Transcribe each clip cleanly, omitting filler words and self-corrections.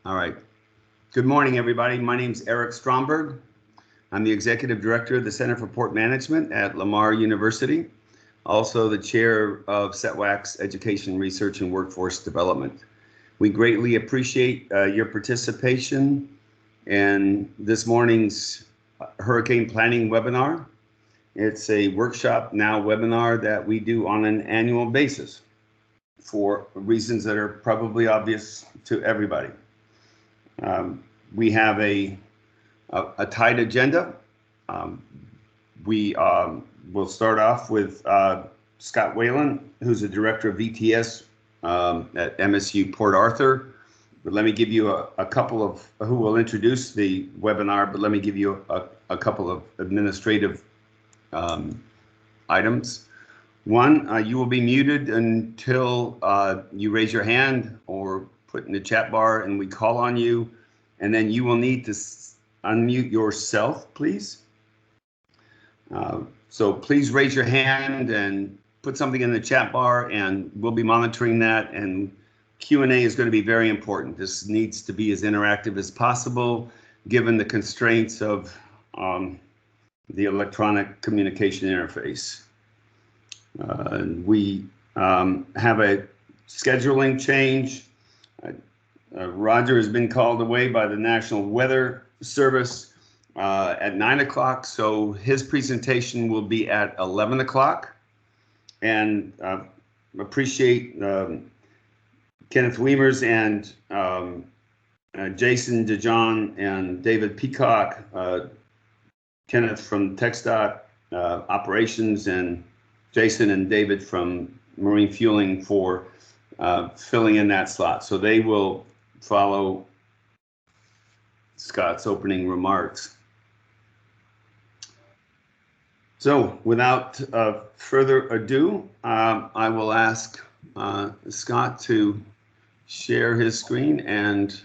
All right. Good morning, everybody. My name is Eric Stromberg. I'm the Executive Director of the Center for Port Management at Lamar University, also the Chair of CETWAC's Education, Research, and Workforce Development. We greatly appreciate your participation in this morning's Hurricane Planning webinar. It's a workshop now webinar that we do on an annual basis for reasons that are probably obvious to everybody. We have a tight agenda. We will start off with Scott Whalen, who's the director of VTS at MSU Port Arthur. But let me give you a couple of, who will introduce the webinar, but let me give you a couple of administrative items. One, you will be muted until you raise your hand or put in the chat bar and we call on you. And then you will need to unmute yourself, please. So please raise your hand and put something in the chat bar, and we'll be monitoring that. And Q&A is going to be very important. This needs to be as interactive as possible, given the constraints of the electronic communication interface. We have a scheduling change. Roger has been called away by the National Weather Service at 9 o'clock, so his presentation will be at 11 o'clock. And appreciate Kenneth Wiemers and Jason DeJohn and David Peacock, Kenneth from TxDOT Operations, and Jason and David from Marine Fueling for filling in that slot. So they will follow Scott's opening remarks. So without further ado, I will ask Scott to share his screen and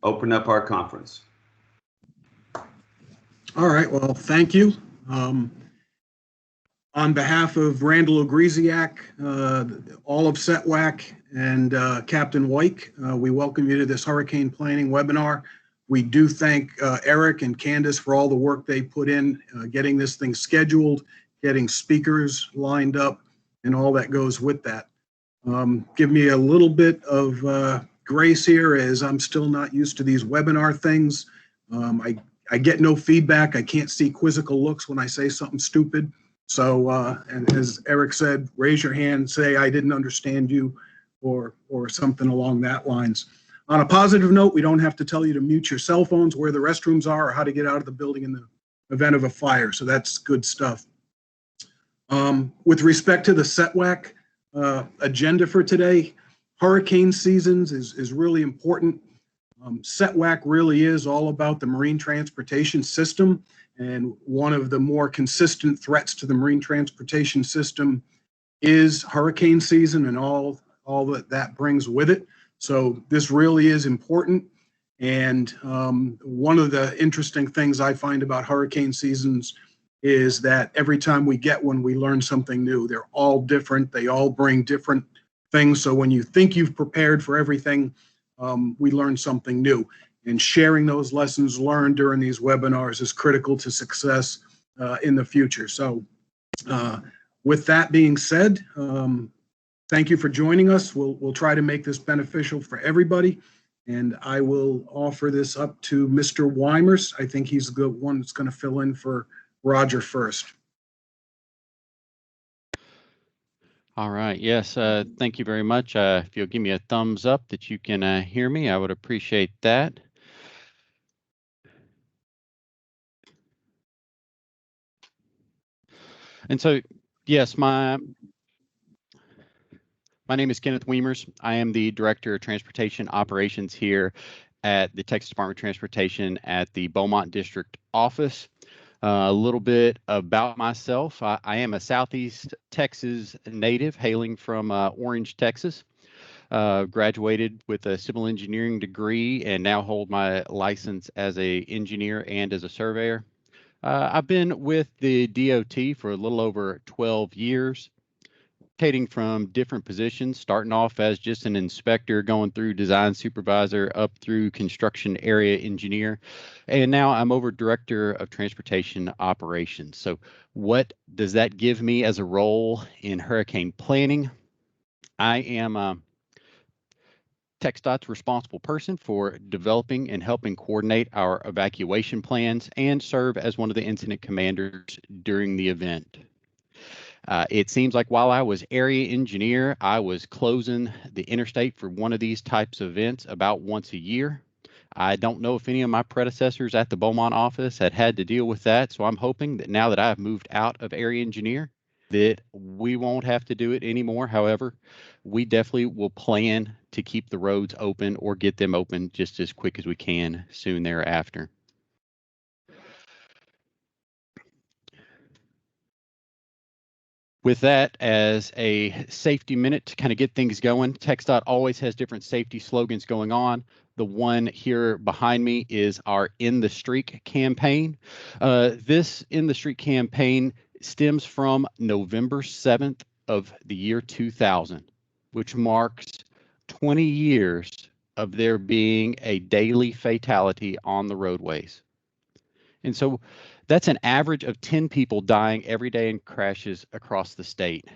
open up our conference. All right, well, thank you. On behalf of Randall Ogryziak, all of CETWAC, and Captain Wyke, we welcome you to this hurricane planning webinar. We do thank Eric and Candace for all the work they put in getting this thing scheduled, getting speakers lined up, and all that goes with that. Give me a little bit of grace here, as I'm still not used to these webinar things. I get no feedback. I can't see quizzical looks when I say something stupid. So, and as Eric said, raise your hand, say I didn't understand you, or something along that lines. On a positive note, we don't have to tell you to mute your cell phones, where the restrooms are, or how to get out of the building in the event of a fire. So that's good stuff. With respect to the CETWAC agenda for today, hurricane seasons is really important. CETWAC really is all about the marine transportation system, and one of the more consistent threats to the marine transportation system is hurricane season and all that brings with it. So this really is important. And one of the interesting things I find about hurricane seasons is that every time we get one, we learn something new. They're all different. They all bring different things. So when you think you've prepared for everything, we learn something new. And sharing those lessons learned during these webinars is critical to success in the future. So with that being said, thank you for joining us. We'll try to make this beneficial for everybody. And I will offer this up to Mr. Wiemers. I think he's the one that's going to fill in for Roger first. All right. Yes. Thank you very much. If you'll give me a thumbs up that you can hear me, I would appreciate that. And so, yes, my name is Kenneth Wiemers. I am the Director of Transportation Operations here at the Texas Department of Transportation at the Beaumont District Office. A little bit about myself. I am a Southeast Texas native, hailing from Orange, Texas. Graduated with a civil engineering degree and now hold my license as an engineer and as a surveyor. I've been with the DOT for a little over 12 years. rotating from different positions, starting off as just an inspector, going through design supervisor, up through construction area engineer, and now I'm over director of transportation operations. So what does that give me as a role in hurricane planning? I am TxDOT's responsible person for developing and helping coordinate our evacuation plans and serve as one of the incident commanders during the event. It seems like while I was area engineer, I was closing the interstate for one of these types of events about once a year. I don't know if any of my predecessors at the Beaumont office had to deal with that, so I'm hoping that now that I've moved out of area engineer, that we won't have to do it anymore. However, we definitely will plan to keep the roads open or get them open just as quick as we can soon thereafter. With that as a safety minute to kind of get things going, TxDOT always has different safety slogans going on. The one here behind me is our In the Streak campaign. This In the Streak campaign stems from November 7th of the year 2000, which marks 20 years of there being a daily fatality on the roadways. And so that's an average of 10 people dying every day in crashes across the state,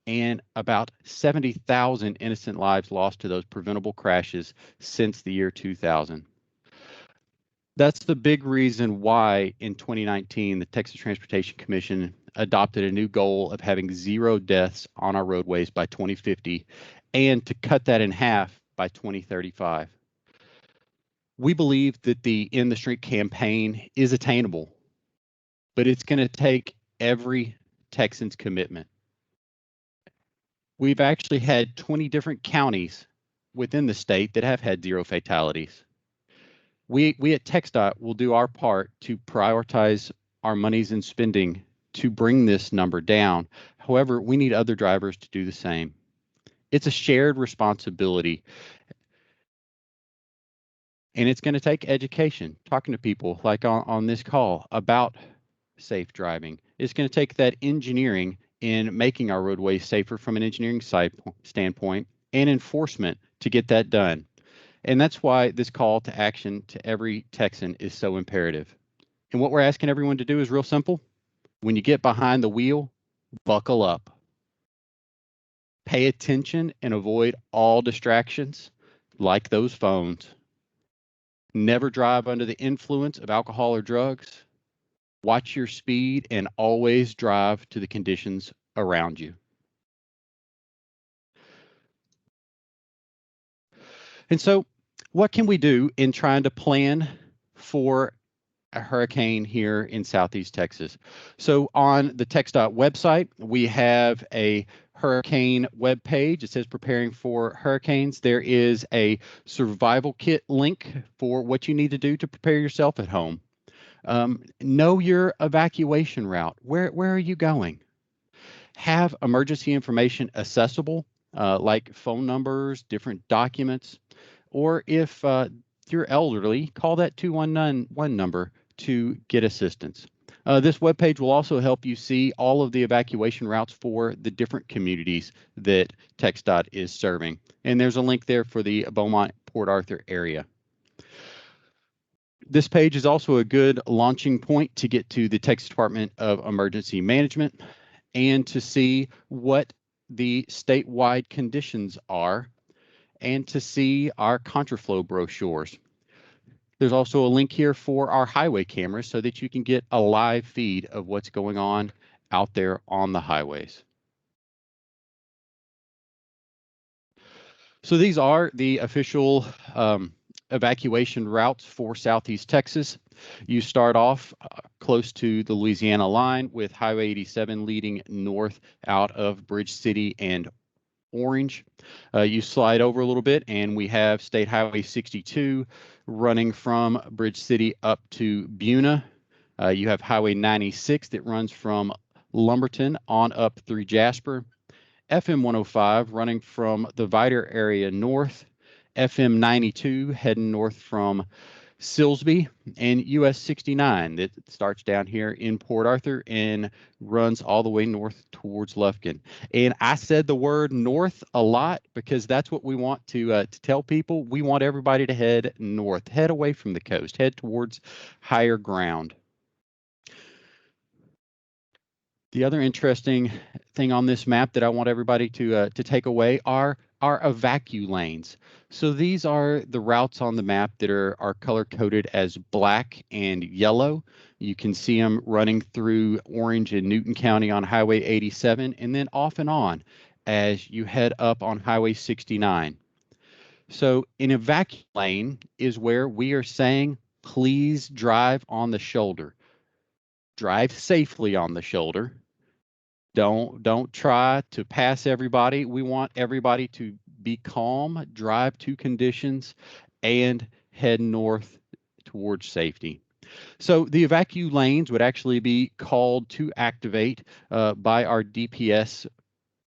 and about 70,000 innocent lives lost to those preventable crashes since the year 2000. That's the big reason why in 2019, the Texas Transportation Commission adopted a new goal of having 0 deaths on our roadways by 2050 and to cut that in half by 2035. We believe that the In the Streak campaign is attainable, but it's going to take every Texan's commitment. We've actually had 20 different counties within the state that have had 0 fatalities. We at TxDOT will do our part to prioritize our monies and spending to bring this number down. However, we need other drivers to do the same. It's a shared responsibility. And it's going to take education, talking to people like on this call about safe driving. It's going to take that engineering in making our roadways safer from an engineering standpoint and enforcement to get that done. And that's why this call to action to every Texan is so imperative. And what we're asking everyone to do is real simple. When you get behind the wheel, buckle up. Pay attention and avoid all distractions like those phones. Never drive under the influence of alcohol or drugs. Watch your speed and always drive to the conditions around you. And so, what can we do in trying to plan for a hurricane here in Southeast Texas? So on the TxDOT website, we have a hurricane web page. It says preparing for hurricanes. There is a survival kit link for what you need to do to prepare yourself at home. Know your evacuation route. Where are you going? Have emergency information accessible, like phone numbers, different documents, or if you're elderly, call that 211 number to get assistance. This webpage will also help you see all of the evacuation routes for the different communities that TxDOT is serving. And there's a link there for the Beaumont-Port Arthur area. This page is also a good launching point to get to the Texas Department of Emergency Management and to see what the statewide conditions are and to see our contraflow brochures. There's also a link here for our highway cameras so that you can get a live feed of what's going on out there on the highways. So these are the official evacuation routes for Southeast Texas. You start off close to the Louisiana line with Highway 87 leading north out of Bridge City and Orange. You slide over a little bit and we have State Highway 62 running from Bridge City up to Buna. You have Highway 96 that runs from Lumberton on up through Jasper. FM 105 running from the Vidor area north. FM 92 heading north from Silsbee, and US 69 that starts down here in Port Arthur and runs all the way north towards Lufkin. And I said the word north a lot because that's what we want to tell people. We want everybody to head north, head away from the coast, head towards higher ground. The other interesting thing on this map that I want everybody to take away are our evacu lanes. So these are the routes on the map that are color coded as black and yellow. You can see them running through Orange and Newton County on Highway 87 and then off and on as you head up on Highway 69. So an evacu lane is where we are saying, please drive on the shoulder. Drive safely on the shoulder. Don't try to pass everybody. We want everybody to be calm, drive to conditions, and head north towards safety. So the evacu lanes would actually be called to activate by our DPS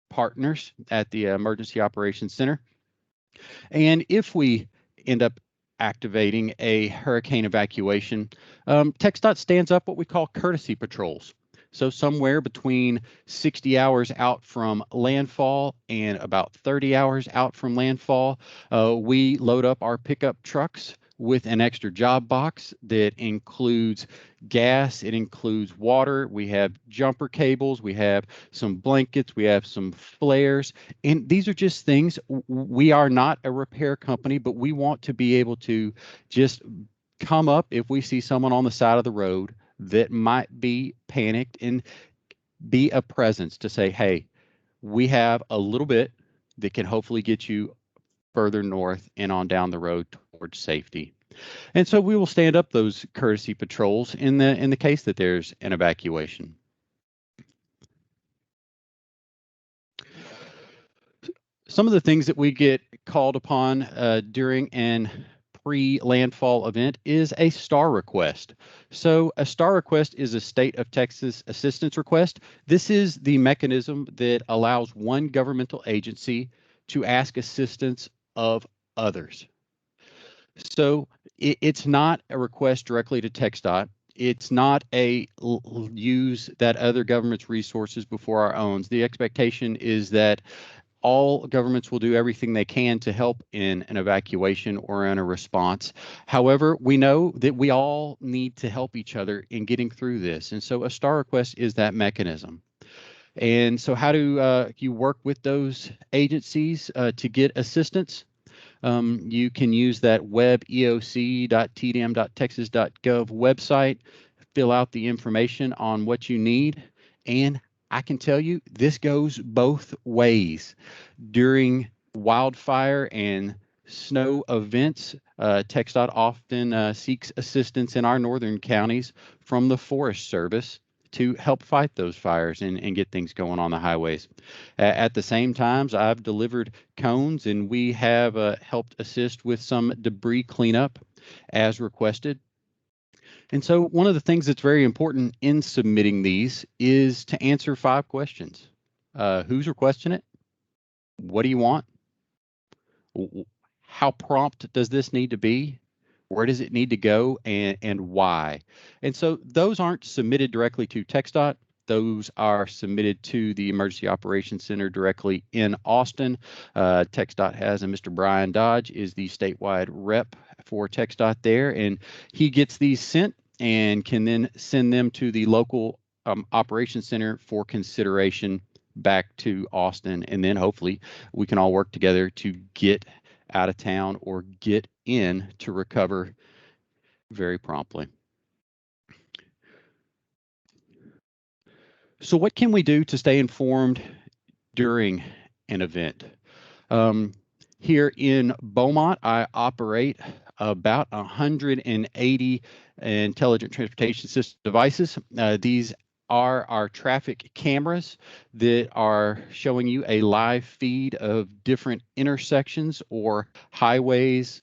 partners at the Emergency Operations Center. And if we end up activating a hurricane evacuation, TxDOT stands up what we call courtesy patrols. So somewhere between 60 hours out from landfall and about 30 hours out from landfall, we load up our pickup trucks with an extra job box that includes gas, it includes water, we have jumper cables, we have some blankets, we have some flares, and these are just things. We are not a repair company, but we want to be able to just come up if we see someone on the side of the road that might be panicked and be a presence to say, hey, we have a little bit that can hopefully get you further north and on down the road towards safety. And so we will stand up those courtesy patrols in the case that there's an evacuation. Some of the things that we get called upon during an pre-landfall event is a STAR request. So a STAR request is a state of Texas assistance request. This is the mechanism that allows one governmental agency to ask assistance of others. So it's not a request directly to TxDOT. It's not a use that other government's resources before our own. The expectation is that all governments will do everything they can to help in an evacuation or in a response. However, we know that we all need to help each other in getting through this. And so a STAR request is that mechanism. And so how do you work with those agencies to get assistance? You can use that webeoc.tdm.texas.gov website, fill out the information on what you need, and I can tell you this goes both ways. During wildfire and snow events, TxDOT often seeks assistance in our northern counties from the Forest Service to help fight those fires and get things going on the highways. At the same times, I've delivered cones and we have helped assist with some debris cleanup as requested. And so one of the things that's very important in submitting these is to answer 5 questions. Who's requesting it? What do you want? How prompt does this need to be? Where does it need to go, and why? And so those aren't submitted directly to TxDOT. Those are submitted to the Emergency Operations Center directly in Austin. TxDOT has, and Mr. Brian Dodge is the statewide rep for TxDOT there, and he gets these sent and can then send them to the local operations center for consideration back to Austin. And then hopefully we can all work together to get out of town or get in to recover very promptly. So what can we do to stay informed during an event? Here in Beaumont, I operate about 180 intelligent transportation system devices. These are our traffic cameras that are showing you a live feed of different intersections or highways.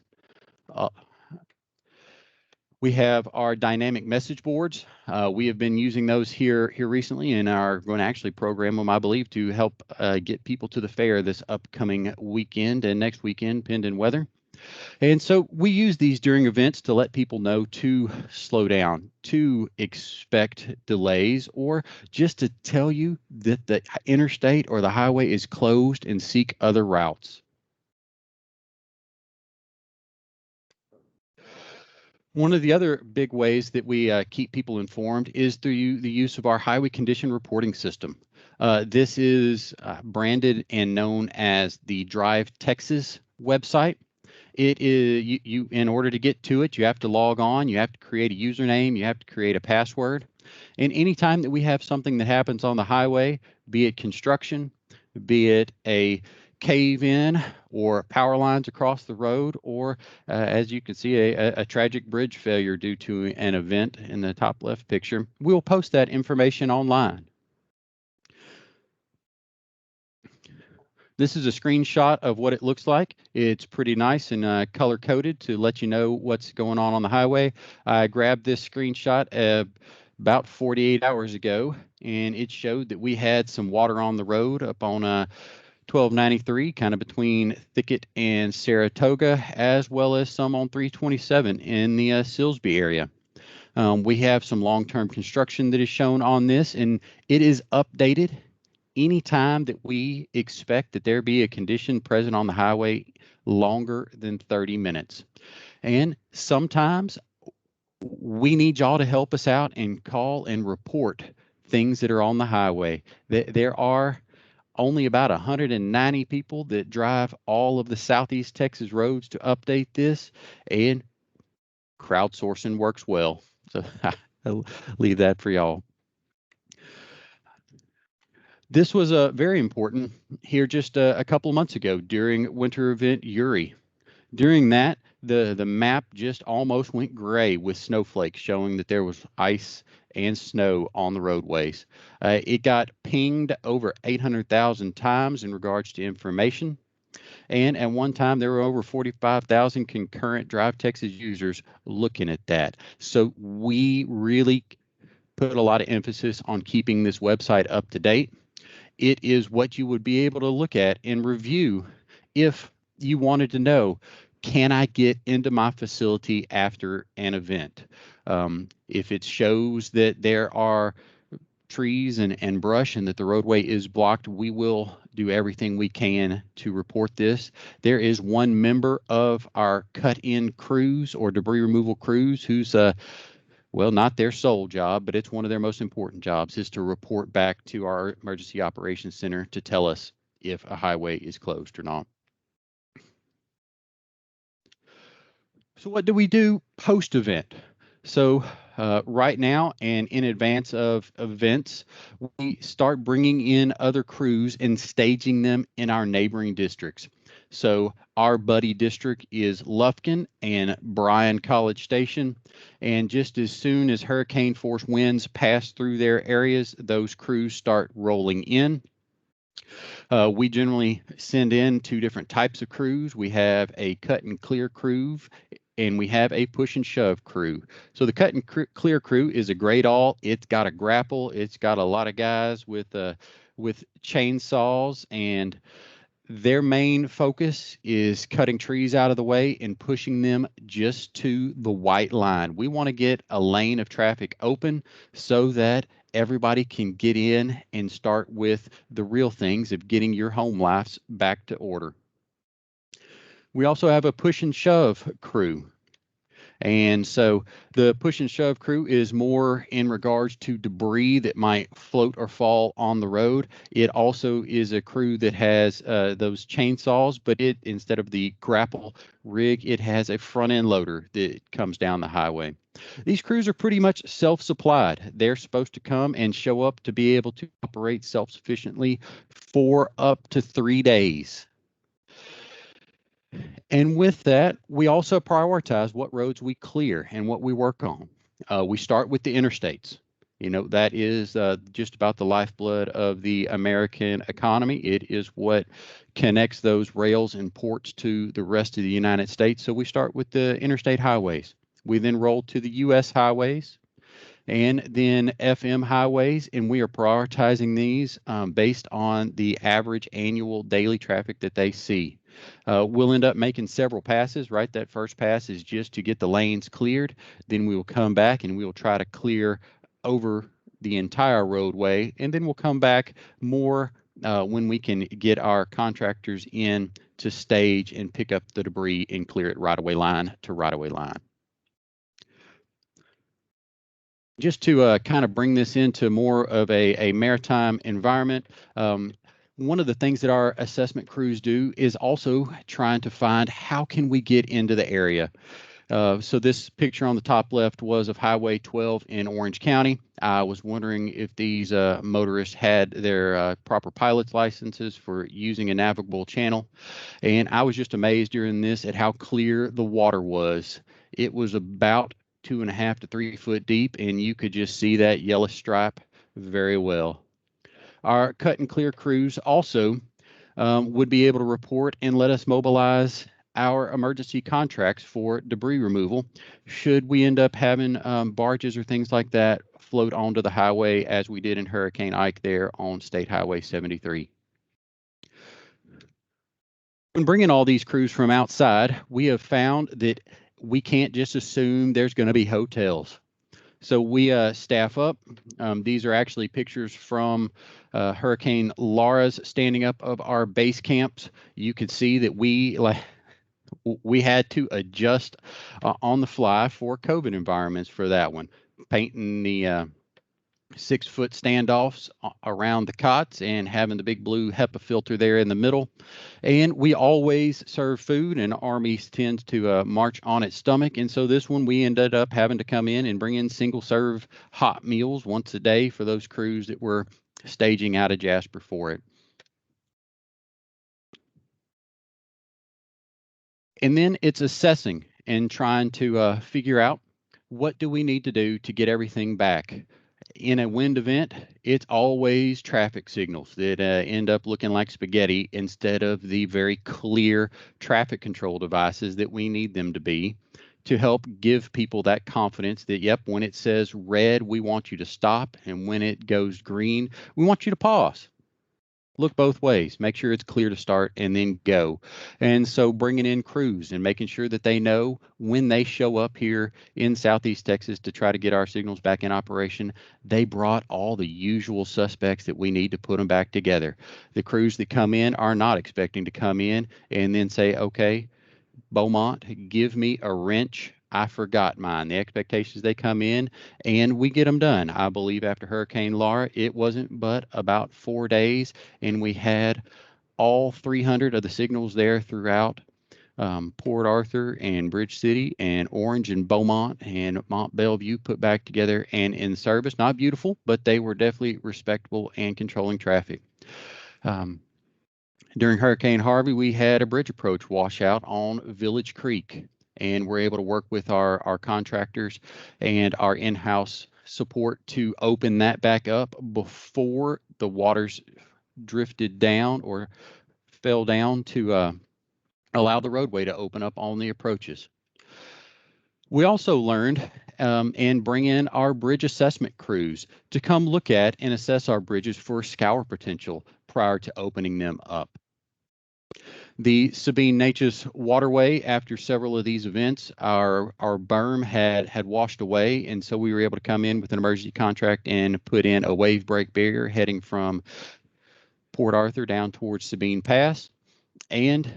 We have our dynamic message boards. We have been using those here recently and are going to actually program them, I believe, to help get people to the fair this upcoming weekend and next weekend, pending weather. And so we use these during events to let people know to slow down, to expect delays, or just to tell you that the interstate or the highway is closed and seek other routes. One of the other big ways that we keep people informed is through the use of our highway condition reporting system. This is branded and known as the Drive Texas website. It is you in order to get to it, you have to log on, you have to create a username, you have to create a password. And anytime that we have something that happens on the highway, be it construction, be it a cave in or power lines across the road, or as you can see, a tragic bridge failure due to an event in the top left picture, we'll post that information online. This is a screenshot of what it looks like. It's pretty nice and color coded to let you know what's going on the highway. I grabbed this screenshot about 48 hours ago, and it showed that we had some water on the road up on 1293, kind of between Thicket and Saratoga, as well as some on 327 in the Silsbee area. We have some long-term construction that is shown on this, and it is updated anytime that we expect that there be a condition present on the highway longer than 30 minutes. And sometimes we need y'all to help us out and call and report things that are on the highway. There are only about 190 people that drive all of the Southeast Texas roads to update this, and crowdsourcing works well. So I'll leave that for y'all. This was very important here just a couple of months ago during winter event Uri. During that, the map just almost went gray with snowflakes showing that there was ice and snow on the roadways. It got pinged over 800,000 times in regards to information. And at one time, there were over 45,000 concurrent Drive Texas users looking at that. So we really put a lot of emphasis on keeping this website up to date. It is what you would be able to look at and review if you wanted to know, can I get into my facility after an event? If it shows that there are trees and brush and that the roadway is blocked, we will do everything we can to report this. There is one member of our cut-in crews or debris removal crews who's well, not their sole job, but it's one of their most important jobs, is to report back to our emergency operations center to tell us if a highway is closed or not. So what do we do post-event? So right now and in advance of events, we start bringing in other crews and staging them in our neighboring districts. So our buddy district is Lufkin and Bryan College Station. And just as soon as hurricane force winds pass through their areas, those crews start rolling in. We generally send in two different types of crews. We have a cut and clear crew, and we have a push and shove crew. So the cut and clear crew is a great all. It's got a grapple. It's got a lot of guys with chainsaws, and their main focus is cutting trees out of the way and pushing them just to the white line. We want to get a lane of traffic open so that everybody can get in and start with the real things of getting your home lives back to order. We also have a push and shove crew. And so the push and shove crew is more in regards to debris that might float or fall on the road. It also is a crew that has those chainsaws, but it, instead of the grapple rig, it has a front end loader that comes down the highway. These crews are pretty much self-supplied. They're supposed to come and show up to be able to operate self-sufficiently for up to 3 days. And with that, we also prioritize what roads we clear and what we work on. We start with the interstates. You know, that is just about the lifeblood of the American economy. It is what connects those rails and ports to the rest of the United States. So we start with the interstate highways. We then roll to the U.S. highways. and then FM highways, and we are prioritizing these based on the average annual daily traffic that they see. We'll end up making several passes, right? That first pass is just to get the lanes cleared. Then we will come back and we will try to clear over the entire roadway, and then we'll come back more when we can get our contractors in to stage and pick up the debris and clear it right-of-way line to right-of-way line. Just to kind of bring this into more of a maritime environment, one of the things that our assessment crews do is also trying to find how can we get into the area. So this picture on the top left was of Highway 12 in Orange County. I was wondering if these motorists had their proper pilot's licenses for using a navigable channel. And I was just amazed during this at how clear the water was. It was about 2.5 to 3 foot deep, and you could just see that yellow stripe very well. Our cut and clear crews also would be able to report and let us mobilize our emergency contracts for debris removal should we end up having barges or things like that float onto the highway, as we did in Hurricane Ike there on State Highway 73. When bringing all these crews from outside, we have found that we can't just assume there's going to be hotels. So we staff up. These are actually pictures from Hurricane Laura's standing up of our base camps. You could see that we had to adjust on the fly for COVID environments for that one, painting the 6-foot standoffs around the cots and having the big blue HEPA filter there in the middle. And we always serve food, and Army tends to march on its stomach. And so this one, we ended up having to come in and bring in single serve hot meals once a day for those crews that were staging out of Jasper for it. And then it's assessing and trying to figure out what do we need to do to get everything back. In a wind event, it's always traffic signals that end up looking like spaghetti instead of the very clear traffic control devices that we need them to be, to help give people that confidence that, yep, when it says red, we want you to stop, and when it goes green, we want you to pause. Look both ways, make sure it's clear to start, and then go. And so bringing in crews and making sure that they know when they show up here in Southeast Texas to try to get our signals back in operation, they brought all the usual suspects that we need to put them back together. The crews that come in are not expecting to come in and then say, okay, Beaumont, give me a wrench. I forgot mine. The expectations, they come in and we get them done. I believe after Hurricane Laura, it wasn't but about 4 days, and we had all 300 of the signals there throughout Port Arthur and Bridge City and Orange and Beaumont and Mont Belvieu put back together and in service. Not beautiful, but they were definitely respectable and controlling traffic. During Hurricane Harvey, we had a bridge approach washout on Village Creek, and we're able to work with our contractors and our in-house support to open that back up before the waters drifted down or fell down to allow the roadway to open up on the approaches. We also learned and bring in our bridge assessment crews to come look at and assess our bridges for scour potential prior to opening them up. The Sabine Neches waterway, after several of these events, our berm had washed away, and so we were able to come in with an emergency contract and put in a wave break barrier heading from Port Arthur down towards Sabine Pass. And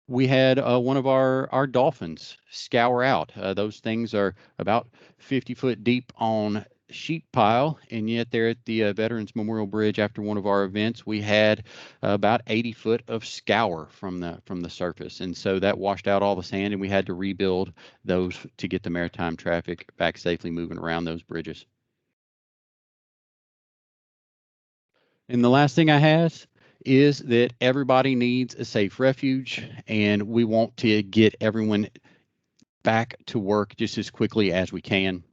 we had one of our dolphins scour out. Those things are about 50 foot deep on sheet pile, and yet there at the Veterans Memorial Bridge after one of our events, we had about 80 foot of scour from the surface, and so that washed out all the sand, and we had to rebuild those to get the maritime traffic back safely moving around those bridges. And the last thing I have is that everybody needs a safe refuge, and we want to get everyone back to work just as quickly as we can.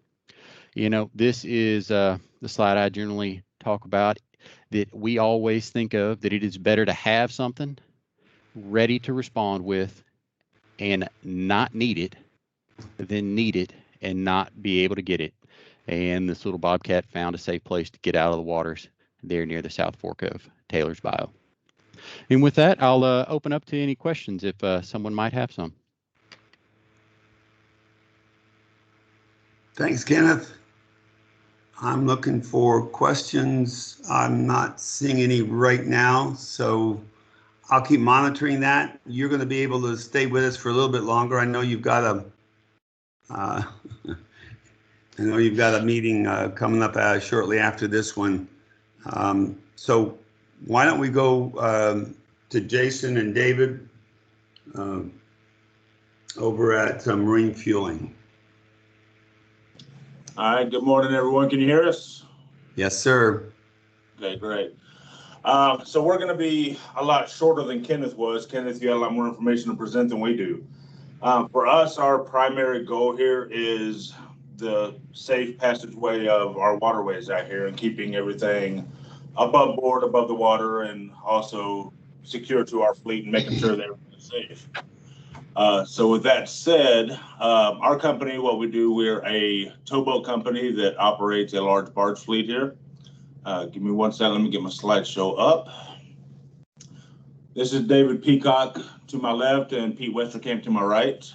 You know, this is the slide I generally talk about, that we always think of, that it is better to have something ready to respond with and not need it than need it and not be able to get it. and this little bobcat found a safe place to get out of the waters there near the South Fork of Taylor's Bayou. And with that, I'll open up to any questions if someone might have some. Thanks, Kenneth. I'm looking for questions. I'm not seeing any right now, so I'll keep monitoring that. You're going to be able to stay with us for a little bit longer. I know you've got a meeting coming up shortly after this one. So why don't we go to Jason and David over at Marine Fueling. All right, good morning, everyone. Can you hear us? Yes, sir. Okay, great. So we're going to be a lot shorter than Kenneth was. Kenneth, you had a lot more information to present than we do. For us, our primary goal here is the safe passageway of our waterways out here and keeping everything above board, above the water, and also secure to our fleet and making sure that everything's safe. So with that said, our company, what we do, we're a towboat company that operates a large barge fleet here. Give me one second, let me get my slideshow up. This is David Peacock to my left and Pete Westerkamp to my right.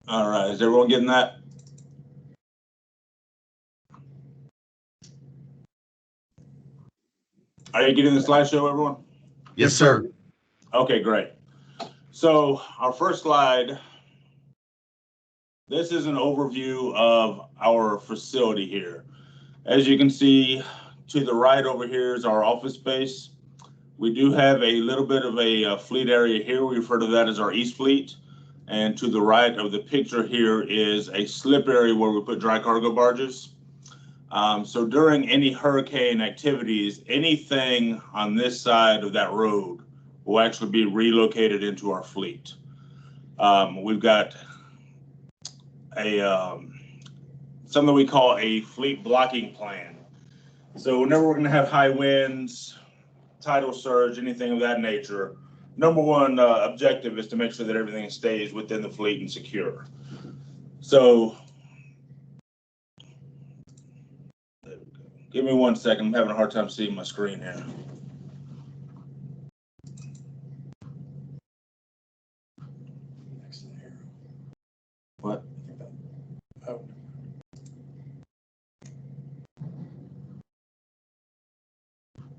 All right, is everyone getting that? Are you getting the slideshow, everyone? Yes, sir. Okay, great. So our first slide, this is an overview of our facility here. As you can see, to the right over here is our office space. We do have a little bit of a fleet area here. We refer to that as our East Fleet. And to the right of the picture here is a slip area where we put dry cargo barges. So during any hurricane activities, anything on this side of that road will actually be relocated into our fleet. We've got a something we call a fleet blocking plan. So whenever we're going to have high winds, tidal surge, anything of that nature, number one objective is to make sure that everything stays within the fleet and secure. So give me 1 second. I'm having a hard time seeing my screen here. What? Oh.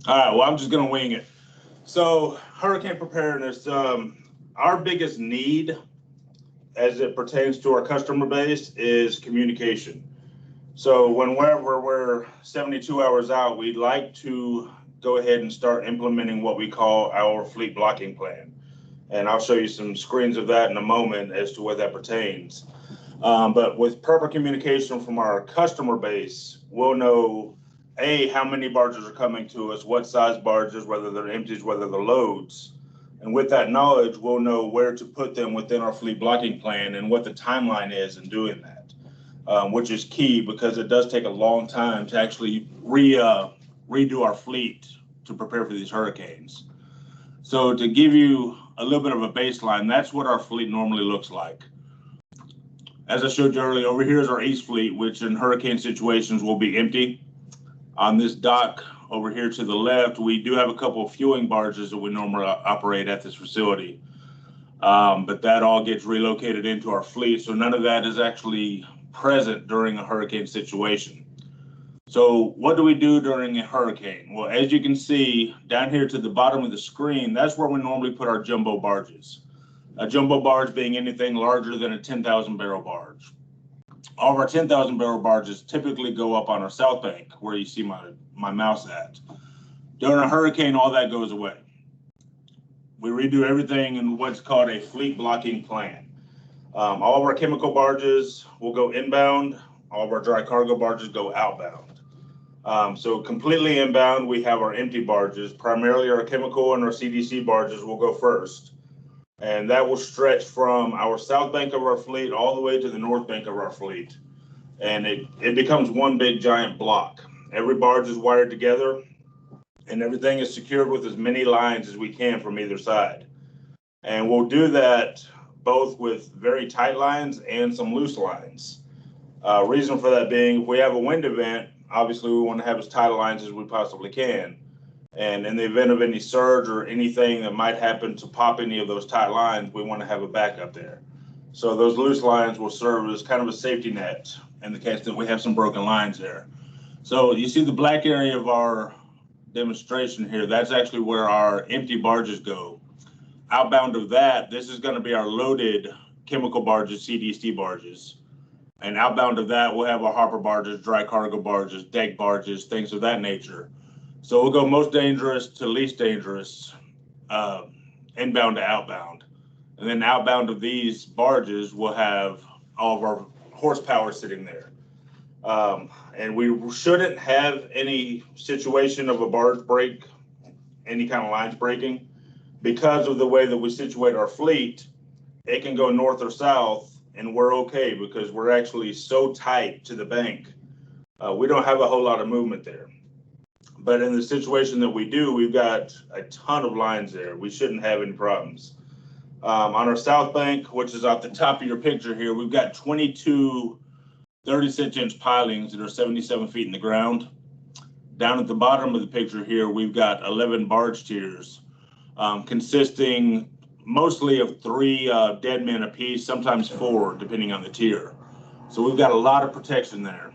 All right, well, I'm just going to wing it. So hurricane preparedness, our biggest need as it pertains to our customer base is communication. So whenever we're 72 hours out, we'd like to go ahead and start implementing what we call our fleet blocking plan. And I'll show you some screens of that in a moment as to what that pertains. But with proper communication from our customer base, we'll know, A, how many barges are coming to us, what size barges, whether they're empties, whether they're loads. And with that knowledge, we'll know where to put them within our fleet blocking plan and what the timeline is in doing that, which is key because it does take a long time to actually redo our fleet to prepare for these hurricanes. So to give you a little bit of a baseline, that's what our fleet normally looks like. As I showed you earlier, over here is our East Fleet, which in hurricane situations will be empty. On this dock over here to the left, we do have a couple of fueling barges that we normally operate at this facility. But that all gets relocated into our fleet, so none of that is actually present during a hurricane situation. So what do we do during a hurricane? Well, as you can see down here to the bottom of the screen, that's where we normally put our jumbo barges. A jumbo barge being anything larger than a 10,000 barrel barge. All of our 10,000 barrel barges typically go up on our south bank where you see my mouse at. During a hurricane, all that goes away. We redo everything in what's called a fleet blocking plan. All of our chemical barges will go inbound. All of our dry cargo barges go outbound. So completely inbound, we have our empty barges. Primarily our chemical and our CDC barges will go first. And that will stretch from our south bank of our fleet all the way to the north bank of our fleet. And it becomes one big giant block. Every barge is wired together and everything is secured with as many lines as we can from either side. And we'll do that both with very tight lines and some loose lines. Reason for that being, if we have a wind event, obviously we want to have as tight lines as we possibly can. And in the event of any surge or anything that might happen to pop any of those tight lines, we want to have a backup there. So those loose lines will serve as kind of a safety net in the case that we have some broken lines there. So you see the black area of our demonstration here, that's actually where our empty barges go. Outbound of that, this is going to be our loaded chemical barges, CDST barges. And outbound of that, we'll have our hopper barges, dry cargo barges, deck barges, things of that nature. So we'll go most dangerous to least dangerous, inbound to outbound. And then outbound of these barges, we'll have all of our horsepower sitting there. And we shouldn't have any situation of a barge break, any kind of lines breaking. Because of the way that we situate our fleet, it can go north or south and we're okay because we're actually so tight to the bank. We don't have a whole lot of movement there. But in the situation that we do, we've got a ton of lines there. We shouldn't have any problems. On our south bank, which is at the top of your picture here, we've got 22 36-inch pilings that are 77 feet in the ground. Down at the bottom of the picture here, we've got 11 barge tiers, consisting mostly of 3 dead men apiece, sometimes 4, depending on the tier. So we've got a lot of protection there.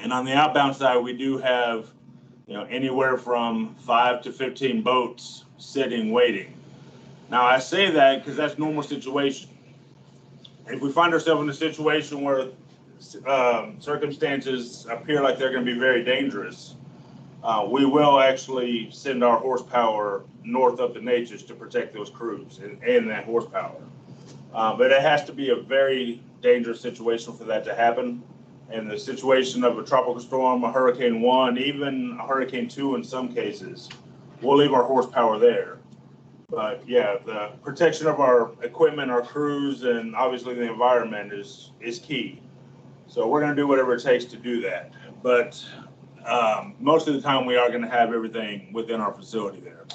And on the outbound side, we do have, anywhere from 5 to 15 boats sitting, waiting. Now I say that because that's normal situation. If we find ourselves in a situation where circumstances appear like they're going to be very dangerous, we will actually send our horsepower north up the Neches to protect those crews and that horsepower. But it has to be a very dangerous situation for that to happen. And the situation of a tropical storm, a Hurricane 1, even a Hurricane 2 in some cases, we'll leave our horsepower there. But yeah, the protection of our equipment, our crews, and obviously the environment is key. So we're going to do whatever it takes to do that. But most of the time we are going to have everything within our facility there.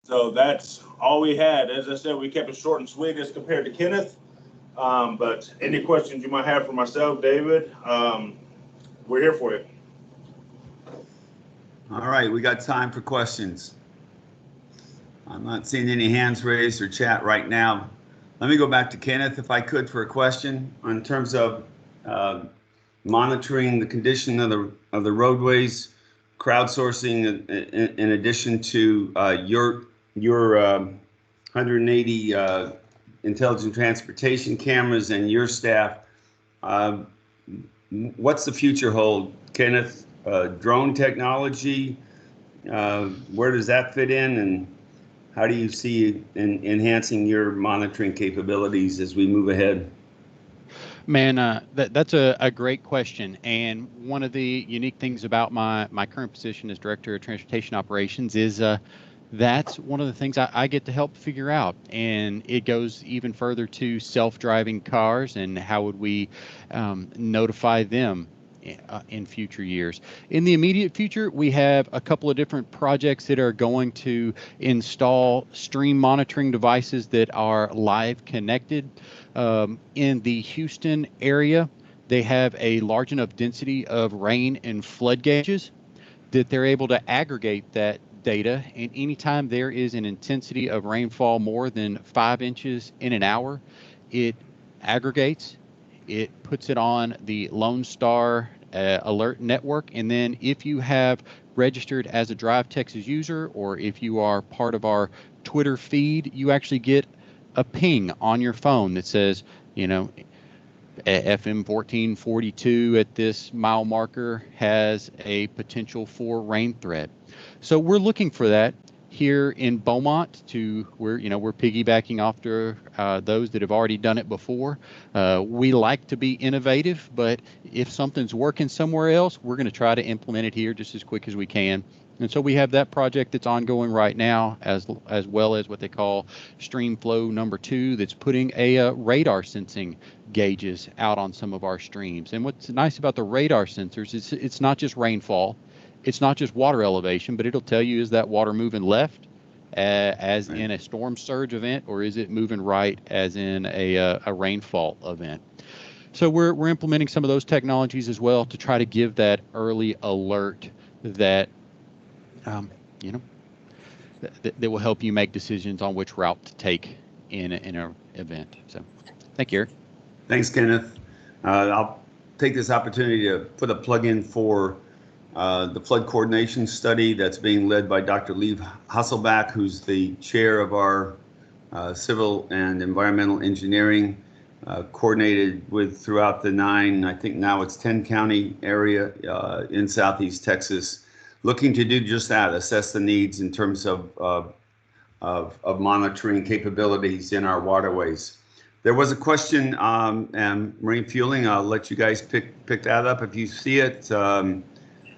So that's all we had. As I said, we kept it short and sweet as compared to Kenneth. But any questions you might have for myself, David, we're here for you. All right, we got time for questions. I'm not seeing any hands raised or chat right now. Let me go back to Kenneth, if I could, for a question in terms of monitoring the condition of the roadways, crowdsourcing in addition to your 180 intelligent transportation cameras and your staff. What's the future hold, Kenneth? Drone technology, where does that fit in, and how do you see enhancing your monitoring capabilities as we move ahead? Man, that's a great question. And one of the unique things about my current position as Director of Transportation Operations is that's one of the things I get to help figure out. And it goes even further to self-driving cars and how would we notify them in future years. In the immediate future, we have a couple of different projects that are going to install stream monitoring devices that are live connected. In the Houston area, they have a large enough density of rain and flood gauges that they're able to aggregate that data, and anytime there is an intensity of rainfall more than 5 inches in an hour, it aggregates, it puts it on the Lone Star alert network, and then if you have registered as a Drive Texas user, or if you are part of our Twitter feed, you actually get a ping on your phone that says, FM 1442 at this mile marker has a potential for rain threat. So we're looking for that here in Beaumont. We're piggybacking after those that have already done it before. We like to be innovative, but if something's working somewhere else, we're going to try to implement it here just as quick as we can. And so we have that project that's ongoing right now, as well as what they call Streamflow number 2, that's putting a radar sensing gauges out on some of our streams. And what's nice about the radar sensors is it's not just rainfall, it's not just water elevation, but it'll tell you, is that water moving left? as in a storm surge event, or is it moving right as in a rainfall event? So we're implementing some of those technologies as well to try to give that early alert that that will help you make decisions on which route to take in an event. So thank you, Eric. Thanks, Kenneth. I'll take this opportunity to put a plug in for the flood coordination study that's being led by Dr. Lee Hasselbach, who's the chair of our civil and environmental engineering, coordinated with throughout the 9, I think now it's 10 county area in Southeast Texas, looking to do just that, assess the needs in terms of monitoring capabilities in our waterways. There was a question, marine fueling. I'll let you guys pick that up if you see it.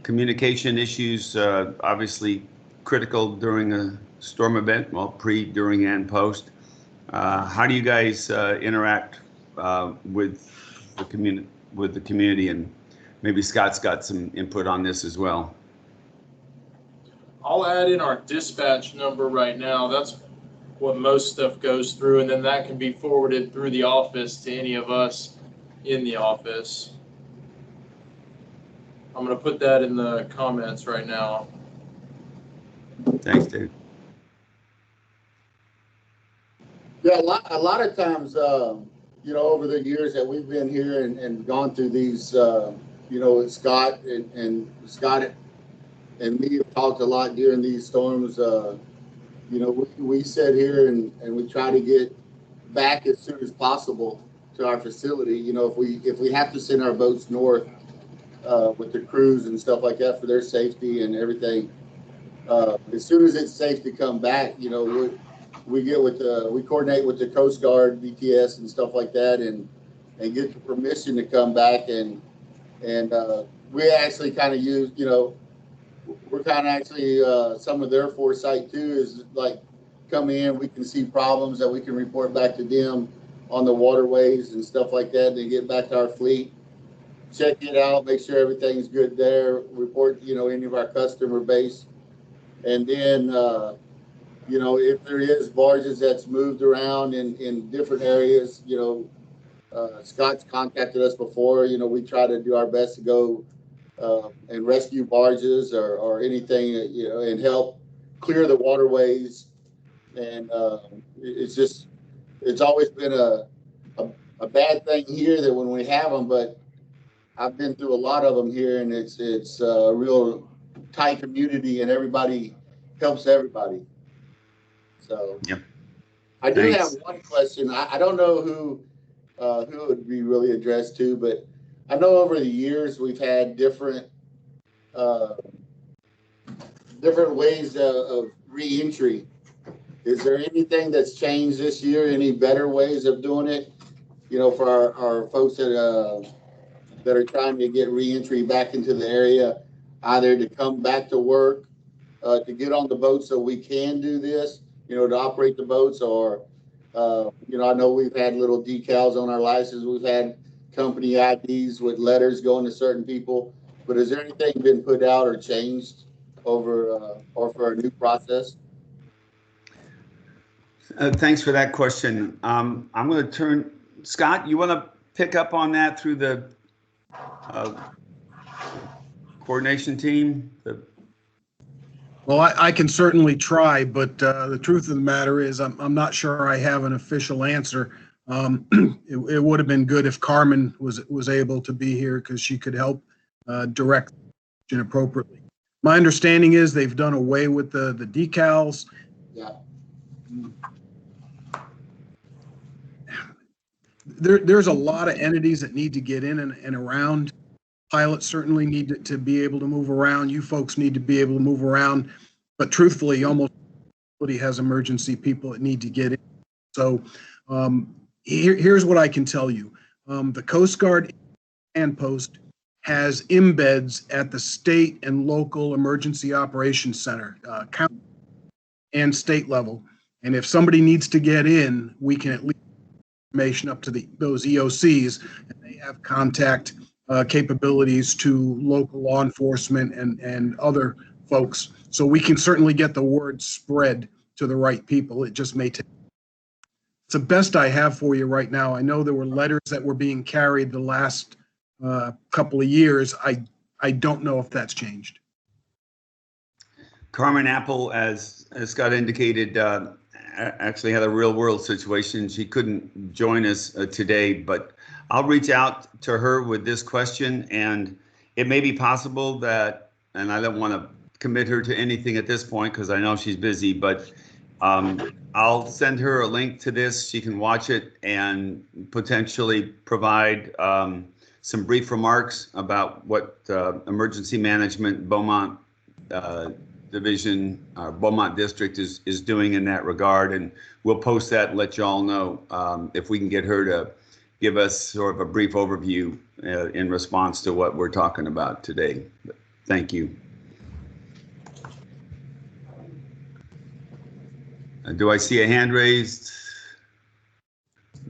Communication issues, obviously critical during a storm event, well, pre, during, and post. How do you guys interact with the community? And maybe Scott's got some input on this as well. I'll add in our dispatch number right now. That's what most stuff goes through, and then that can be forwarded through the office to any of us in the office. I'm going to put that in the comments right now. Thanks, Dave. Yeah, a lot of times, you know, over the years that we've been here and gone through these, you know, Scott and Scott and me have talked a lot during these storms. You know, we sit here and we try to get back as soon as possible to our facility. You know, if we have to send our boats north with the crews and stuff like that for their safety and everything, as soon as it's safe to come back, you know, we coordinate with the Coast Guard, BTS and stuff like that, and get the permission to come back, and we actually kind of use, you know, we're kind of actually some of their foresight too is like come in, we can see problems that we can report back to them on the waterways and stuff like that. They get back to our fleet, check it out, make sure everything's good there, report, you know, any of our customer base, and then you know, if there is barges that's moved around in different areas, you know, Scott's contacted us before. You know, we try to do our best to go and rescue barges or anything, you know, and help clear the waterways. And it's always been a bad thing here that when we have them, but I've been through a lot of them here, and it's a real tight community, and everybody helps everybody. So yep. I do have one question. I don't know who it would be really addressed to, but I know over the years we've had different ways of re-entry. Is there anything that's changed this year? Any better ways of doing it? You know, for our folks that are trying to get re-entry back into the area, either to come back to work, to get on the boat so we can do this, you know, to operate the boats, or, you know, I know we've had little decals on our license. We've had company IDs with letters going to certain people, but has there anything been put out or changed over or for a new process? Thanks for that question. I'm going to turn, Scott, you want to pick up on that through the coordination team? Well, I can certainly try, but the truth of the matter is I'm not sure I have an official answer. It would have been good if Carmen was able to be here, because she could help direct appropriately. My understanding is they've done away with the decals. Yeah. There's a lot of entities that need to get in and around. Pilots certainly need to be able to move around. You folks need to be able to move around. But truthfully, almost everybody has emergency people that need to get in. So here's what I can tell you. The Coast Guard Command Post has embeds at the state and local emergency operations center, county and state level. And if somebody needs to get in, we can at least information up to those EOCs, and they have contact capabilities to local law enforcement and other folks. So we can certainly get the word spread to the right people. It just may take. It's the best I have for you right now. I know there were letters that were being carried the last couple of years. I don't know if that's changed. Carmen Apple, as Scott indicated, actually had a real world situation. She couldn't join us today, but I'll reach out to her with this question, and it may be possible that, and I don't want to commit her to anything at this point because I know she's busy, but I'll send her a link to this. She can watch it and potentially provide some brief remarks about what emergency management Beaumont Division, Beaumont District is doing in that regard. And we'll post that and let you all know if we can get her to give us sort of a brief overview in response to what we're talking about today. But thank you. Do I see a hand raised?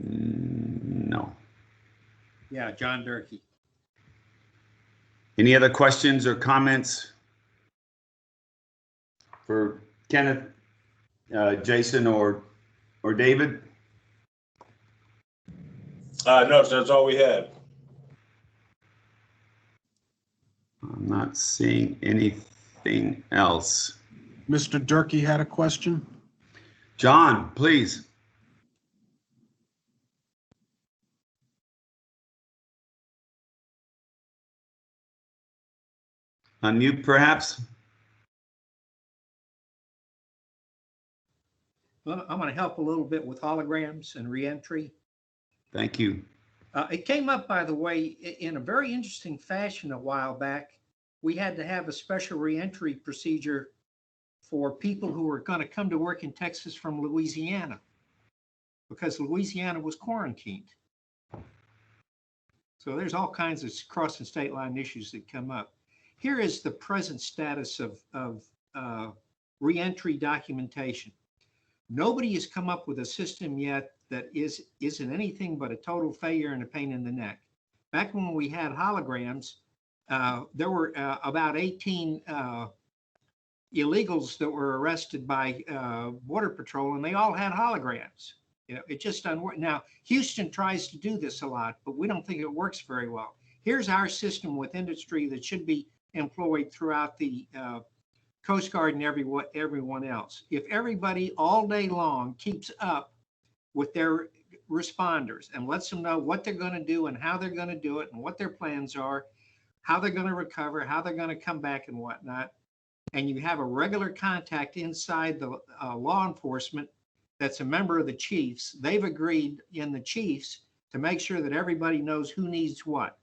No. Yeah, John Durkee. Any other questions or comments for Kenneth, Jason, or David? No, sir, that's all we had. I'm not seeing anything else. Mr. Durkee had a question. John, please. Unmute, perhaps. Well, I'm going to help a little bit with holograms and reentry. Thank you. It came up, by the way, in a very interesting fashion a while back. We had to have a special reentry procedure for people who were going to come to work in Texas from Louisiana because Louisiana was quarantined. So there's all kinds of crossing state line issues that come up. Here is the present status of reentry documentation. Nobody has come up with a system yet that isn't anything but a total failure and a pain in the neck. Back when we had holograms, there were about 18 illegals that were arrested by Border Patrol, and they all had holograms. You know, it just doesn't work. Now, Houston tries to do this a lot, but we don't think it works very well. Here's our system with industry that should be employed throughout the Coast Guard and everyone else. If everybody all day long keeps up with their responders and lets them know what they're going to do and how they're going to do it and what their plans are, how they're going to recover, how they're going to come back and whatnot, and you have a regular contact inside the law enforcement that's a member of the chiefs, they've agreed in the chiefs to make sure that everybody knows who needs what.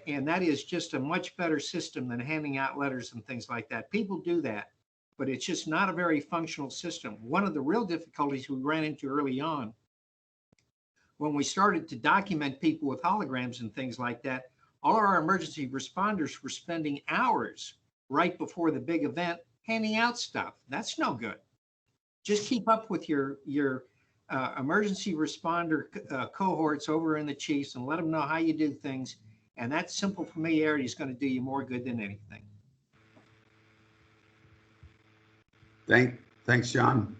And that is just a much better system than handing out letters and things like that. People do that, but it's just not a very functional system. One of the real difficulties we ran into early on, when we started to document people with holograms and things like that, all our emergency responders were spending hours right before the big event handing out stuff. That's no good. Just keep up with your emergency responder cohorts over in the chiefs and let them know how you do things. And that simple familiarity is going to do you more good than anything. Thanks, John.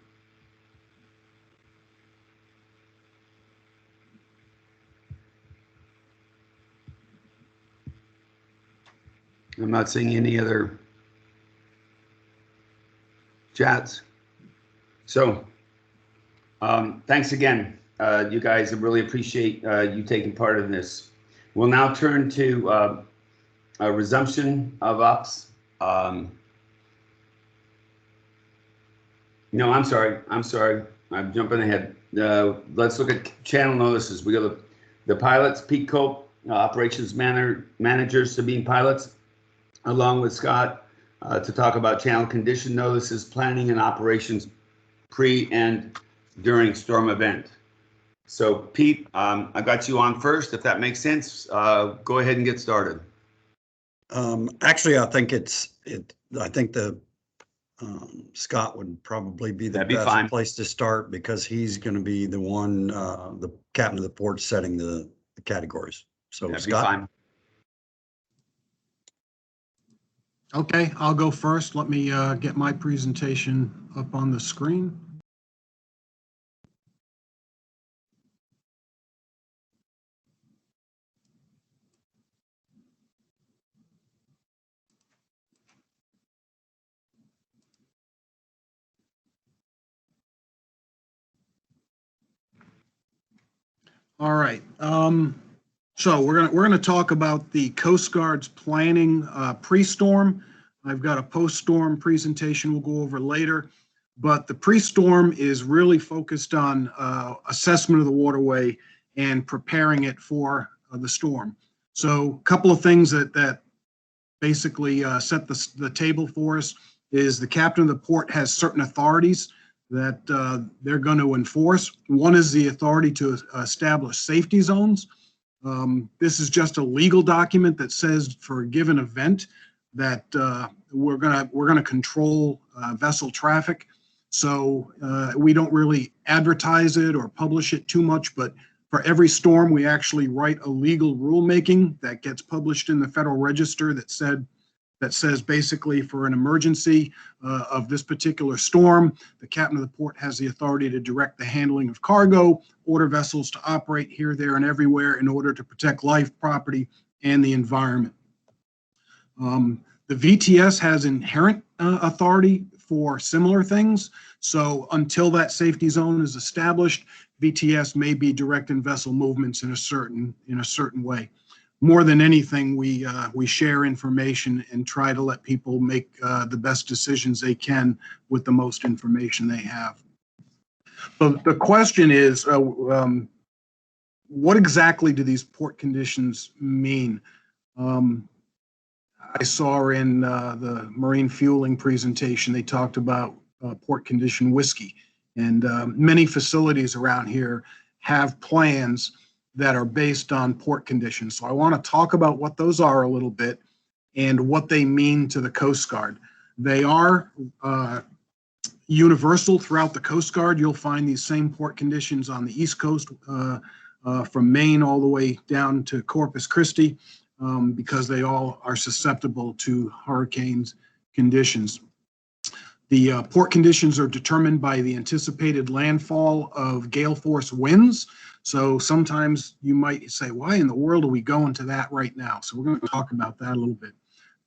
I'm not seeing any other chats. So thanks again. You guys, I really appreciate you taking part in this. We'll now turn to a resumption of ops. No, I'm sorry. I'm jumping ahead. Let's look at channel notices. We got the pilots, Pete Cope, operations manager, Sabine Pilots, along with Scott, to talk about channel condition notices, planning and operations pre and during storm event. So Pete, I got you on first. If that makes sense, go ahead and get started. Actually, I think I think the Scott would probably be the best place to start because he's going to be the one, the captain of the port setting the categories. So That'd Scott. be fine. Okay, I'll go first. Let me get my presentation up on the screen. All right. So we're gonna talk about the Coast Guard's planning pre-storm. I've got a post-storm presentation we'll go over later, but the pre-storm is really focused on assessment of the waterway and preparing it for the storm. So a couple of things that basically set the table for us is the captain of the port has certain authorities that they're going to enforce. One is the authority to establish safety zones. This is just a legal document that says for a given event that we're gonna control vessel traffic. So we don't really advertise it or publish it too much, but for every storm, we actually write a legal rulemaking that gets published in the Federal Register that says basically for an emergency of this particular storm, the captain of the port has the authority to direct the handling of cargo, order vessels to operate here, there, and everywhere in order to protect life, property, and the environment. The VTS has inherent authority for similar things. So until that safety zone is established, VTS may be directing vessel movements in a certain way. More than anything, we share information and try to let people make the best decisions they can with the most information they have. But the question is, what exactly do these port conditions mean? I saw in the marine fueling presentation, they talked about port condition whiskey, and many facilities around here have plans that are based on port conditions. So I want to talk about what those are a little bit and what they mean to the Coast Guard. They are universal throughout the Coast Guard. You'll find these same port conditions on the East Coast from Maine all the way down to Corpus Christi because they all are susceptible to hurricanes conditions. The port conditions are determined by the anticipated landfall of gale force winds. So sometimes you might say, why in the world are we going to that right now? So we're going to talk about that a little bit.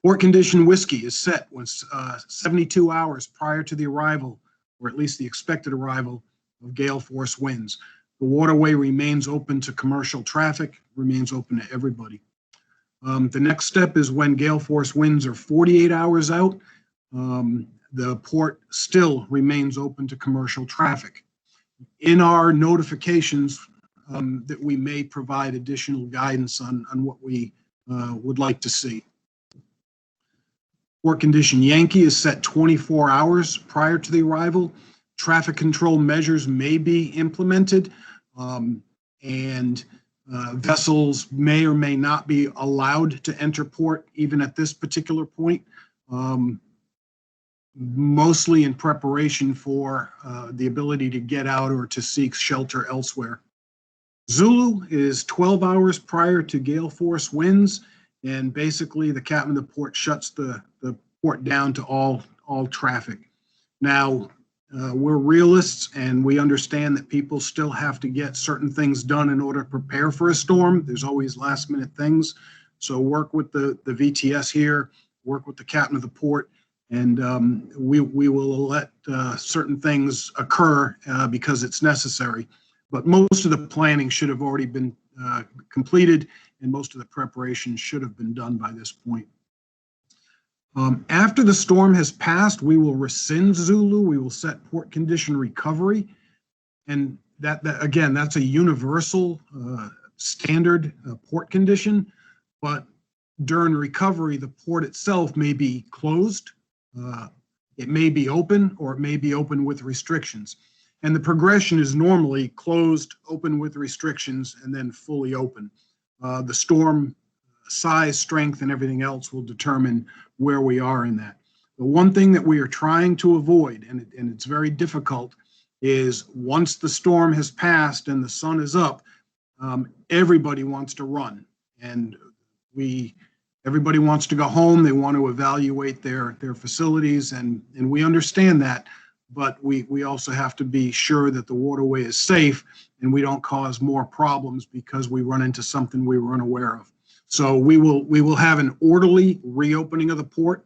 Port condition whiskey is set when 72 hours prior to the arrival, or at least the expected arrival of gale force winds. The waterway remains open to commercial traffic, remains open to everybody. The next step is when gale force winds are 48 hours out, the port still remains open to commercial traffic. In our notifications, that we may provide additional guidance on what we would like to see. Port condition Yankee is set 24 hours prior to the arrival. Traffic control measures may be implemented, and vessels may or may not be allowed to enter port even at this particular point, mostly in preparation for the ability to get out or to seek shelter elsewhere. Zulu is 12 hours prior to gale force winds, and basically the captain of the port shuts the port down to all traffic. Now, we're realists and we understand that people still have to get certain things done in order to prepare for a storm. There's always last minute things. So work with the VTS here, work with the captain of the port, and we will let certain things occur because it's necessary. But most of the planning should have already been completed, and most of the preparation should have been done by this point. After the storm has passed, we will rescind Zulu. We will set port condition recovery. And that again, that's a universal standard port condition. But during recovery, the port itself may be closed. It may be open, or it may be open with restrictions. And the progression is normally closed, open with restrictions, and then fully open. The storm size, strength, and everything else will determine where we are in that. The one thing that we are trying to avoid, and it's very difficult, is once the storm has passed and the sun is up, everybody wants to run. And we, everybody wants to go home. They want to evaluate their facilities, and we understand that. But we also have to be sure that the waterway is safe and we don't cause more problems because we run into something we were unaware of. So we will have an orderly reopening of the port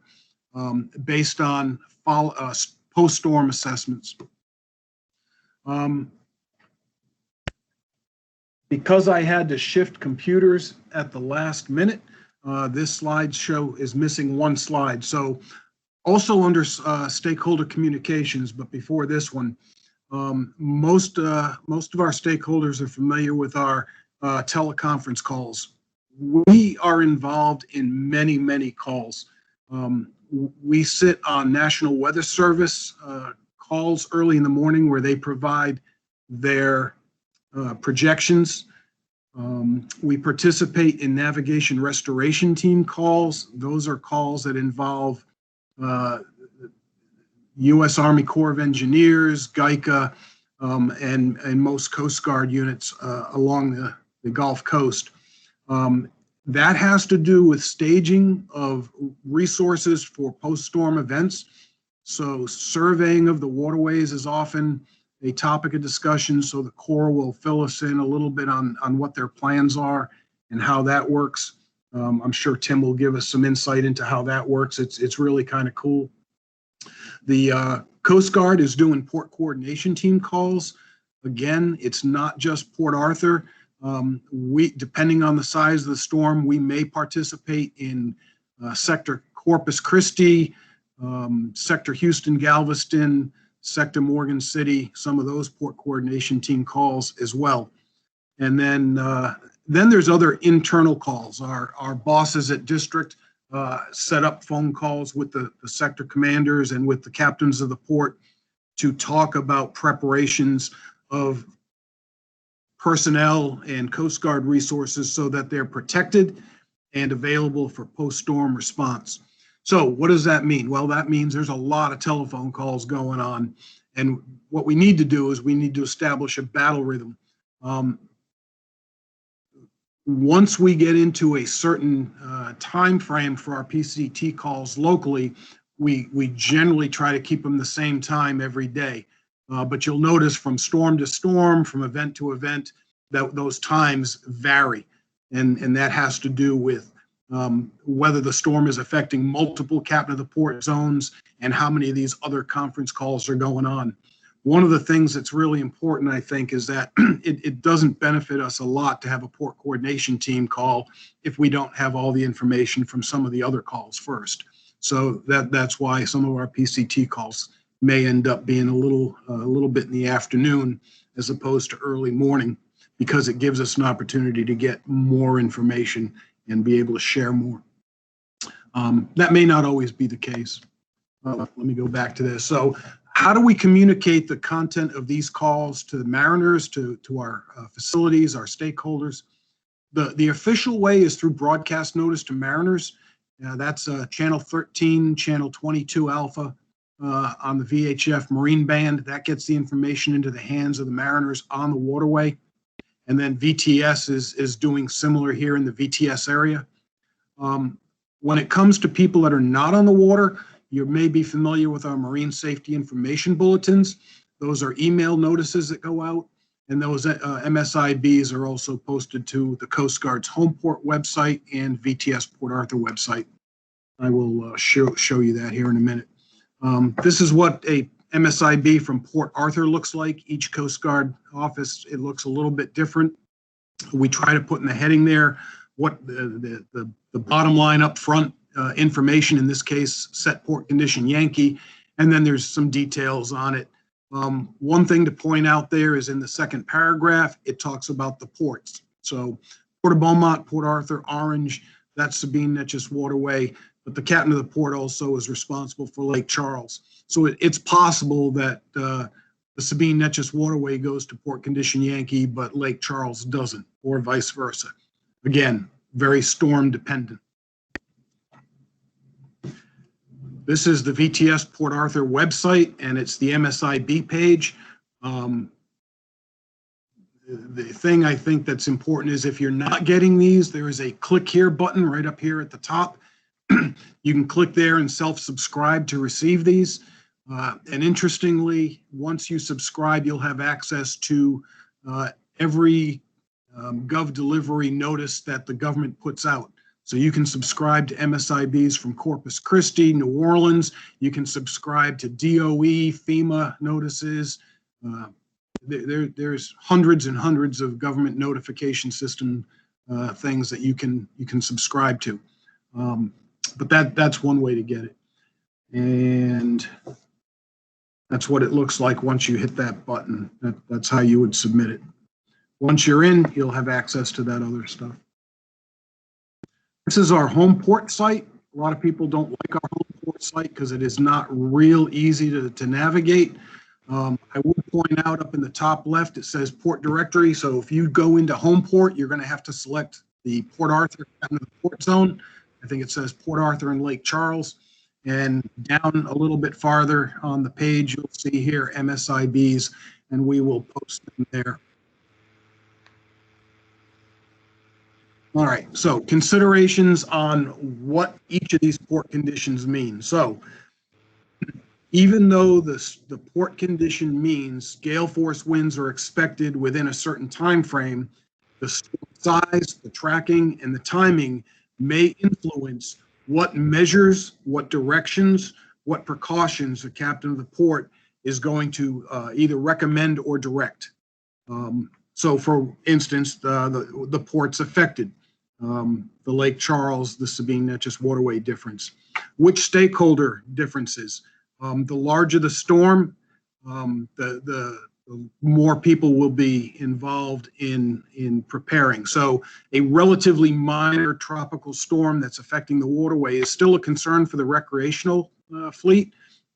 based on post-storm assessments. Because I had to shift computers at the last minute, this slideshow is missing one slide. So also under stakeholder communications, but before this one, most of our stakeholders are familiar with our teleconference calls. We are involved in many, many calls. We sit on National Weather Service calls early in the morning where they provide their projections. We participate in navigation restoration team calls. Those are calls that involve U.S. Army Corps of Engineers, GICA, and most Coast Guard units along the Gulf Coast. That has to do with staging of resources for post-storm events. So surveying of the waterways is often a topic of discussion, so the Corps will fill us in a little bit on what their plans are and how that works. I'm sure Tim will give us some insight into how that works. It's really kind of cool. The Coast Guard is doing port coordination team calls. Again, it's not just Port Arthur. Depending on the size of the storm, we may participate in Sector Corpus Christi, Sector Houston, Galveston, Sector Morgan City, some of those port coordination team calls as well. And then there's other internal calls. Our bosses at district set up phone calls with the sector commanders and with the captains of the port to talk about preparations of personnel and Coast Guard resources so that they're protected and available for post-storm response. So what does that mean? Well, that means there's a lot of telephone calls going on. And what we need to do is we need to establish a battle rhythm. Once we get into a certain time frame for our PCT calls locally, we generally try to keep them the same time every day. But you'll notice from storm to storm, from event to event, that those times vary. And that has to do with whether the storm is affecting multiple captain of the port zones and how many of these other conference calls are going on. One of the things that's really important, I think, is that it doesn't benefit us a lot to have a port coordination team call if we don't have all the information from some of the other calls first. So that's why some of our PCT calls may end up being a little bit in the afternoon as opposed to early morning, because it gives us an opportunity to get more information and be able to share more. That may not always be the case. Let me go back to this. So how do we communicate the content of these calls to the mariners, to our facilities, our stakeholders? The official way is through broadcast notice to mariners. That's channel 13, channel 22 alpha on the VHF Marine Band. That gets the information into the hands of the mariners on the waterway. And then VTS is doing similar here in the VTS area. When it comes to people that are not on the water, you may be familiar with our Marine Safety Information Bulletins. Those are email notices that go out, and those MSIBs are also posted to the Coast Guard's home port website and VTS Port Arthur website. I will show you that here in a minute. This is what a MSIB from Port Arthur looks like. Each Coast Guard office, it looks a little bit different. We try to put in the heading there what the bottom line up front information, in this case, set port condition Yankee, and then there's some details on it. One thing to point out there is in the second paragraph, it talks about the ports. So Port of Beaumont, Port Arthur, Orange, that's Sabine Neches Waterway, but the captain of the port also is responsible for Lake Charles. So it's possible that the Sabine Neches Waterway goes to port condition Yankee, but Lake Charles doesn't, or vice versa. Again, very storm dependent. This is the VTS Port Arthur website, and it's the MSIB page. the thing I think that's important is if you're not getting these, there is a click here button right up here at the top. You can click there and self-subscribe to receive these. And interestingly, once you subscribe, you'll have access to every Gov delivery notice that the government puts out. So you can subscribe to MSIBs from Corpus Christi, New Orleans. You can subscribe to DOE, FEMA notices. There's hundreds and hundreds of government notification system things that you can subscribe to. But that's one way to get it. And that's what it looks like once you hit that button. That's how you would submit it. Once you're in, you'll have access to that other stuff. This is our home port site. A lot of people don't like our home port site because it is not real easy to navigate. I will point out up in the top left, it says port directory. So if you go into home port, you're going to have to select the Port Arthur port zone. I think it says Port Arthur and Lake Charles. And down a little bit farther on the page, you'll see here MSIBs, and we will post them there. All right, so considerations on what each of these port conditions mean. So even though the port condition means gale force winds are expected within a certain time frame, the storm size, the tracking, and the timing may influence what measures, what directions, what precautions the captain of the port is going to either recommend or direct. So for instance, the ports affected, the Lake Charles, the Sabine-Neches waterway difference, which stakeholder differences. The larger the storm, the more people will be involved in preparing. So a relatively minor tropical storm that's affecting the waterway is still a concern for the recreational fleet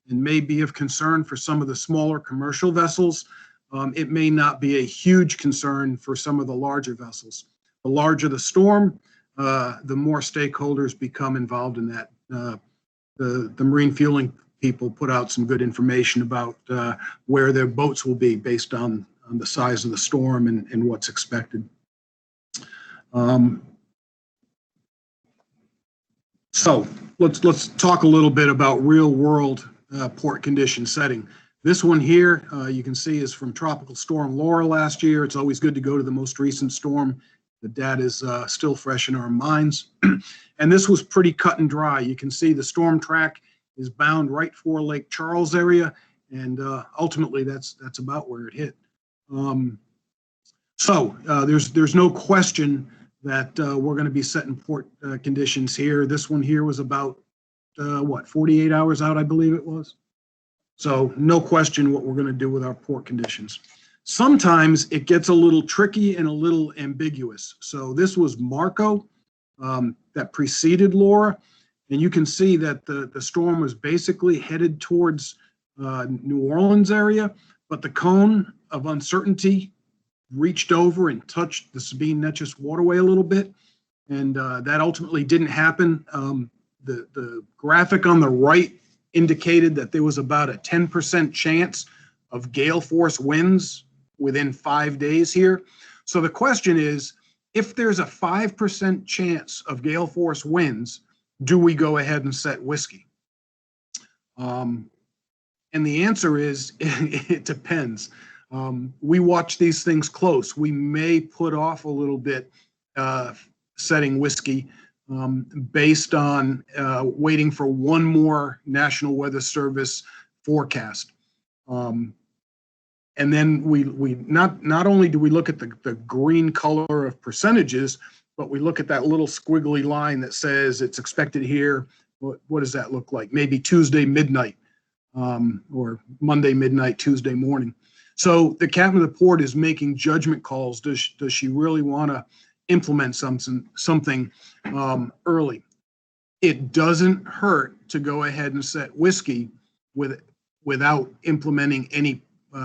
and may be of concern for some of the smaller commercial vessels. It may not be a huge concern for some of the larger vessels. The larger the storm, the more stakeholders become involved in that. The marine fueling people put out some good information about where their boats will be based on the size of the storm and what's expected. So let's talk a little bit about real world port condition setting. This one here, you can see, is from Tropical Storm Laura last year. It's always good to go to the most recent storm. The data is still fresh in our minds. And this was pretty cut and dry. You can see the storm track is bound right for Lake Charles area, and ultimately that's about where it hit. There's no question that we're going to be setting port conditions here. This one here was about 48 hours out, I believe it was. So no question what we're going to do with our port conditions. Sometimes it gets a little tricky and a little ambiguous. So this was Marco that preceded Laura. And you can see that the storm was basically headed towards New Orleans area, but the cone of uncertainty reached over and touched the Sabine-Neches waterway a little bit. And that ultimately didn't happen. The graphic on the right indicated that there was about a 10% chance of gale force winds within 5 days here. So the question is, if there's a 5% chance of gale force winds, do we go ahead and set whiskey? And the answer is, it depends. We watch these things close. We may put off a little bit setting whiskey based on waiting for one more National Weather Service forecast. And then we not only do we look at the green color of percentages, but we look at that little squiggly line that says it's expected here. What does that look like? Maybe Tuesday midnight or Monday midnight, Tuesday morning. So the captain of the port is making judgment calls. Does she really want to implement something early? It doesn't hurt to go ahead and set whiskey without implementing any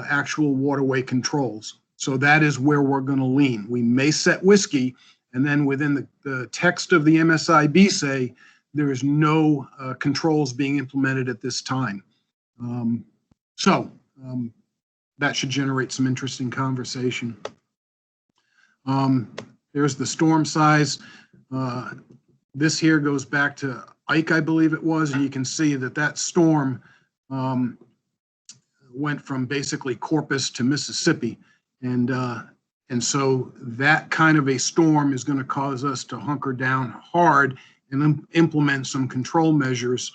actual waterway controls. So that is where we're going to lean. We may set whiskey, and then within the text of the MSIB say there is no controls being implemented at this time. That should generate some interesting conversation. There's the storm size. This here goes back to Ike, I believe it was, and you can see that that storm went from basically Corpus to Mississippi. And so that kind of a storm is going to cause us to hunker down hard and implement some control measures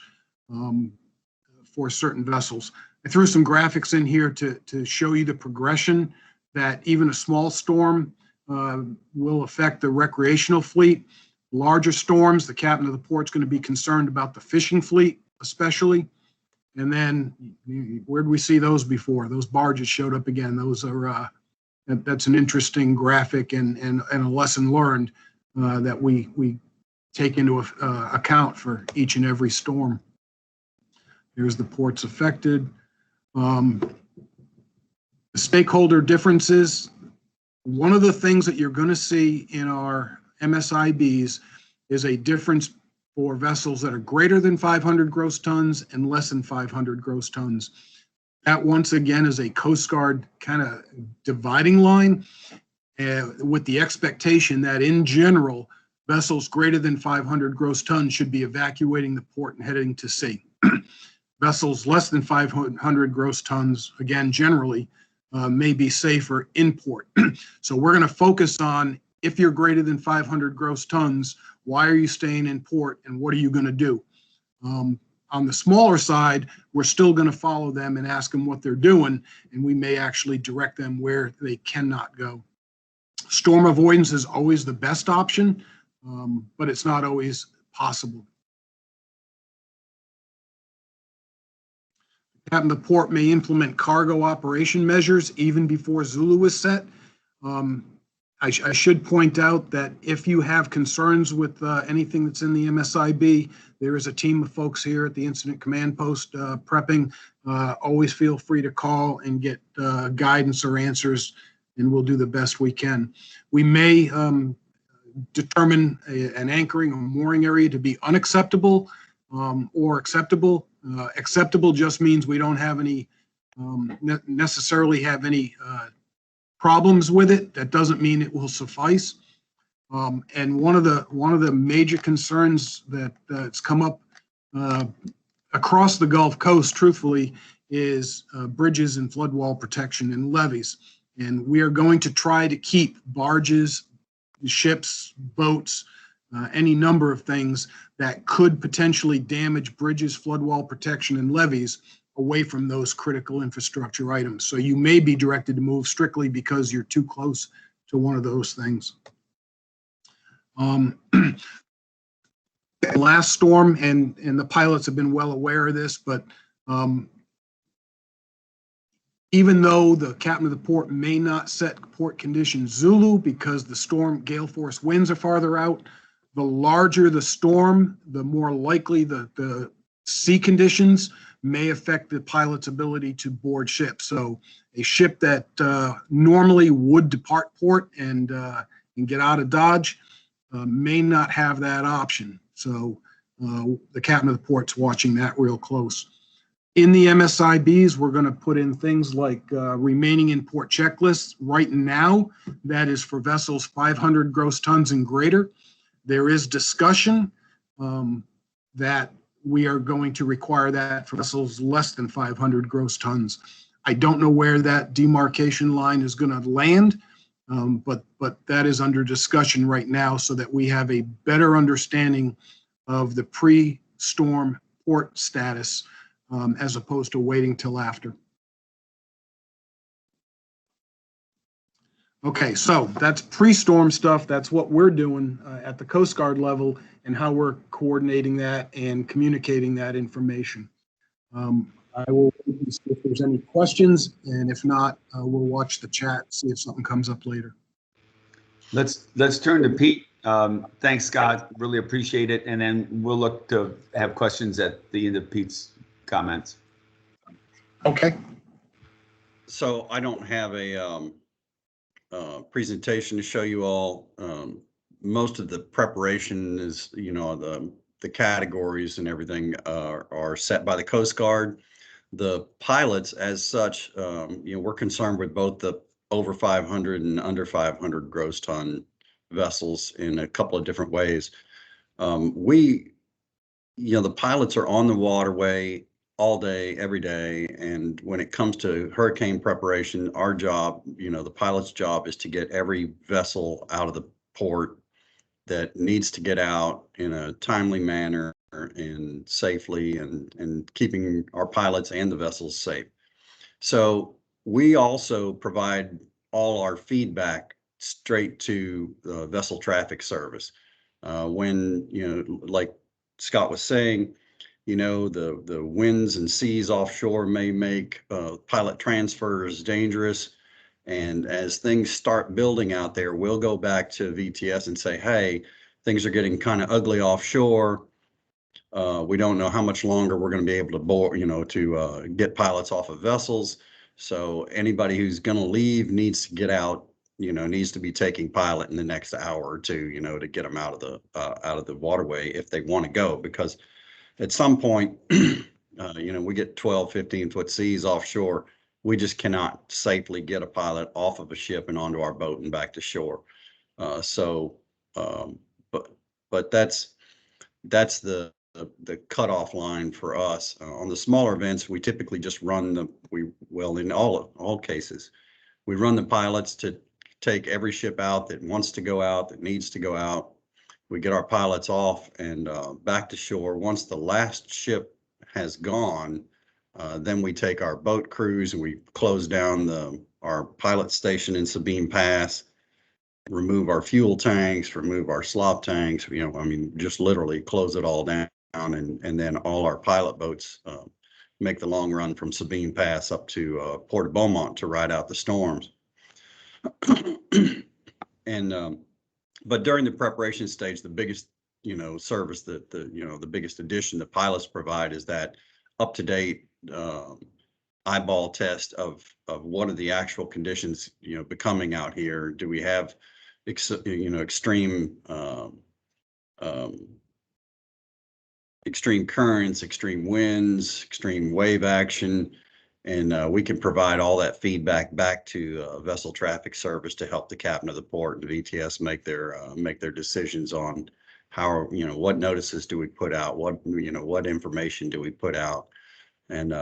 for certain vessels. I threw some graphics in here to show you the progression that even a small storm will affect the recreational fleet. Larger storms, the captain of the port's going to be concerned about the fishing fleet, especially. And then where did we see those before? Those barges showed up again. Those are that's an interesting graphic and a lesson learned that we take into account for each and every storm. Here's the ports affected. The stakeholder differences. One of the things that you're going to see in our MSIBs is a difference for vessels that are greater than 500 gross tons and less than 500 gross tons. That once again is a Coast Guard kind of dividing line with the expectation that in general, vessels greater than 500 gross tons should be evacuating the port and heading to sea. Vessels less than 500 gross tons, again, generally, may be safer in port. So we're going to focus on, if you're greater than 500 gross tons, why are you staying in port and what are you going to do? On the smaller side, we're still going to follow them and ask them what they're doing, and we may actually direct them where they cannot go. Storm avoidance is always the best option, but it's not always possible. Captain of the port may implement cargo operation measures even before Zulu is set. I should point out that if you have concerns with anything that's in the MSIB, there is a team of folks here at the Incident Command Post prepping. Always feel free to call and get guidance or answers, and we'll do the best we can. We may determine an anchoring or mooring area to be unacceptable or acceptable. Acceptable just means we don't have any, necessarily have any problems with it. That doesn't mean it will suffice. And one of the major concerns that's come up across the Gulf Coast, truthfully, is bridges and flood wall protection and levees. And we are going to try to keep barges, ships, boats, any number of things that could potentially damage bridges, flood wall protection, and levees away from those critical infrastructure items. So you may be directed to move strictly because you're too close to one of those things. Last storm, and the pilots have been well aware of this, but even though the captain of the port may not set port conditions Zulu because the storm gale force winds are farther out, the larger the storm, the more likely the sea conditions may affect the pilot's ability to board ships. So a ship that normally would depart port and get out of Dodge may not have that option. So the captain of the port's watching that real close. In the MSIBs, we're going to put in things like remaining in port checklists. Right now, that is for vessels 500 gross tons and greater. There is discussion that we are going to require that for vessels less than 500 gross tons. I don't know where that demarcation line is going to land, but that is under discussion right now so that we have a better understanding of the pre-storm port status as opposed to waiting till after. Okay, so that's pre-storm stuff. That's what we're doing at the Coast Guard level and how we're coordinating that and communicating that information. I will see if there's any questions, and if not, we'll watch the chat, see if something comes up later. Let's turn to Pete. Thanks, Scott. Really appreciate it. And then we'll look to have questions at the end of Pete's comments. Okay. So I don't have a presentation to show you all. Most of the preparation is, you know, the categories and everything are set by the Coast Guard. The pilots, as such, you know, we're concerned with both the over 500 and under 500 gross ton vessels in a couple of different ways. The pilots are on the waterway all day, every day. And when it comes to hurricane preparation, our job, the pilot's job is to get every vessel out of the port that needs to get out in a timely manner and safely, and keeping our pilots and the vessels safe. So we also provide all our feedback straight to vessel traffic service. When, like Scott was saying, the winds and seas offshore may make pilot transfers dangerous. And as things start building out there, we'll go back to VTS and say, hey, things are getting kind of ugly offshore. We don't know how much longer we're going to be able to board, to get pilots off of vessels. So anybody who's going to leave needs to get out, needs to be taking pilot in the next hour or two, to get them out of the waterway if they want to go. Because at some point, we get 12, 15-foot seas offshore. We just cannot safely get a pilot off of a ship and onto our boat and back to shore. But that's the cutoff line for us. On the smaller events, we typically just run in all cases, we run the pilots to take every ship out that wants to go out, that needs to go out. We get our pilots off and back to shore. Once the last ship has gone, then we take our boat crews and we close down our pilot station in Sabine Pass, remove our fuel tanks, remove our slop tanks, just literally close it all down. And then all our pilot boats make the long run from Sabine Pass up to Port of Beaumont to ride out the storms. And but during the preparation stage, the biggest service that the biggest addition the pilots provide is that up-to-date eyeball test of what are the actual conditions becoming out here. Do we have extreme currents, extreme winds, extreme wave action, and we can provide all that feedback back to vessel traffic service to help the captain of the port and VTS make their decisions on how, what notices do we put out, what information do we put out, and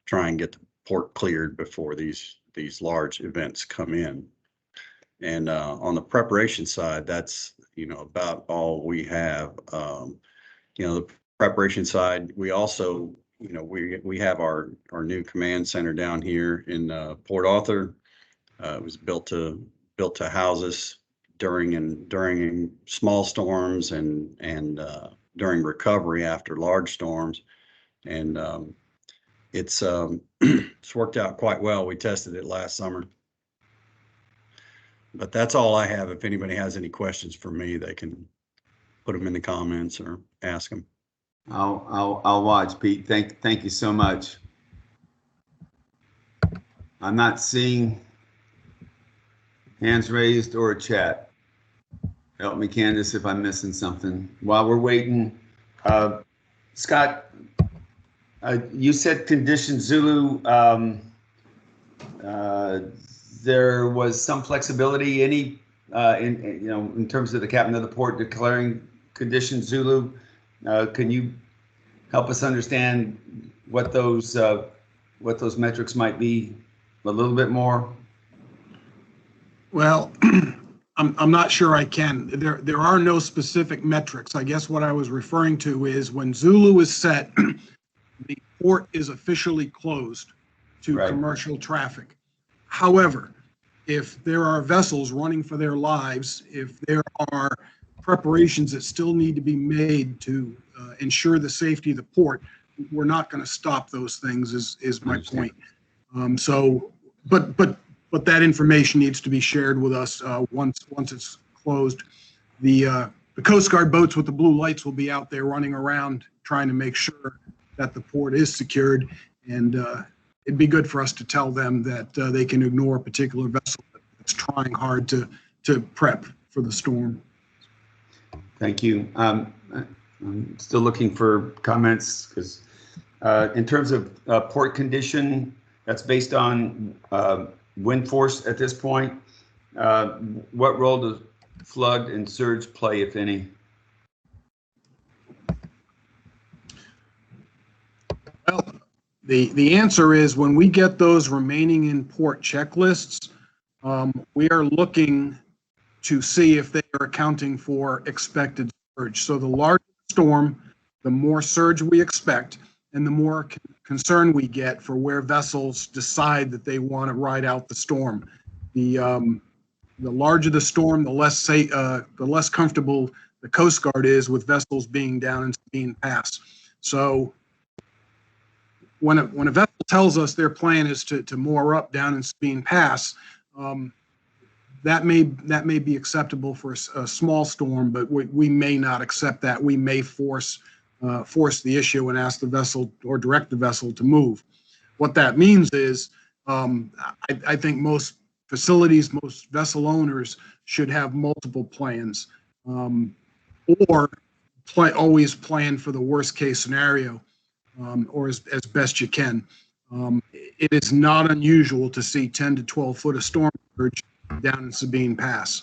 try and get the port cleared before these large events come in. And on the preparation side, that's about all we have. The preparation side, we also we have our new command center down here in Port Arthur. It was built to house us during small storms and during recovery after large storms, and it's worked out quite well. We tested it last summer. But that's all I have. If anybody has any questions for me, they can put them in the comments or ask them. I'll watch, Pete. Thank you so much. I'm not seeing hands raised or a chat. Help me, Candace, if I'm missing something. While we're waiting, Scott, you said Condition Zulu. There was some flexibility, in terms of the captain of the port declaring Condition Zulu. Can you help us understand what those metrics might be a little bit more? Well, I'm not sure I can. There are no specific metrics. I guess what I was referring to is when Zulu is set, the port is officially closed to commercial traffic. However, if there are vessels running for their lives, if there are preparations that still need to be made to ensure the safety of the port, we're not going to stop those things is my point. But that information needs to be shared with us once it's closed. The Coast Guard boats with the blue lights will be out there running around trying to make sure that the port is secured, and it'd be good for us to tell them that they can ignore a particular vessel that's trying hard to prep for the storm. Thank you. I'm still looking for comments because in terms of port condition, that's based on wind force at this point. What role does flood and surge play, if any? Well, the answer is when we get those remaining in port checklists, we are looking to see if they are accounting for expected surge. So the larger the storm, the more surge we expect, and the more concern we get for where vessels decide that they want to ride out the storm. The larger the storm, the less comfortable the Coast Guard is with vessels being down in Sabine Pass. So when a vessel tells us their plan is to moor up down in Sabine Pass, that may be acceptable for a small storm, but we may not accept that. We may force the issue and ask the vessel or direct the vessel to move. What that means is, I think most facilities, most vessel owners should have multiple plans, or always plan for the worst case scenario, or as best you can. It is not unusual to see 10 to 12 foot of storm surge down in Sabine Pass.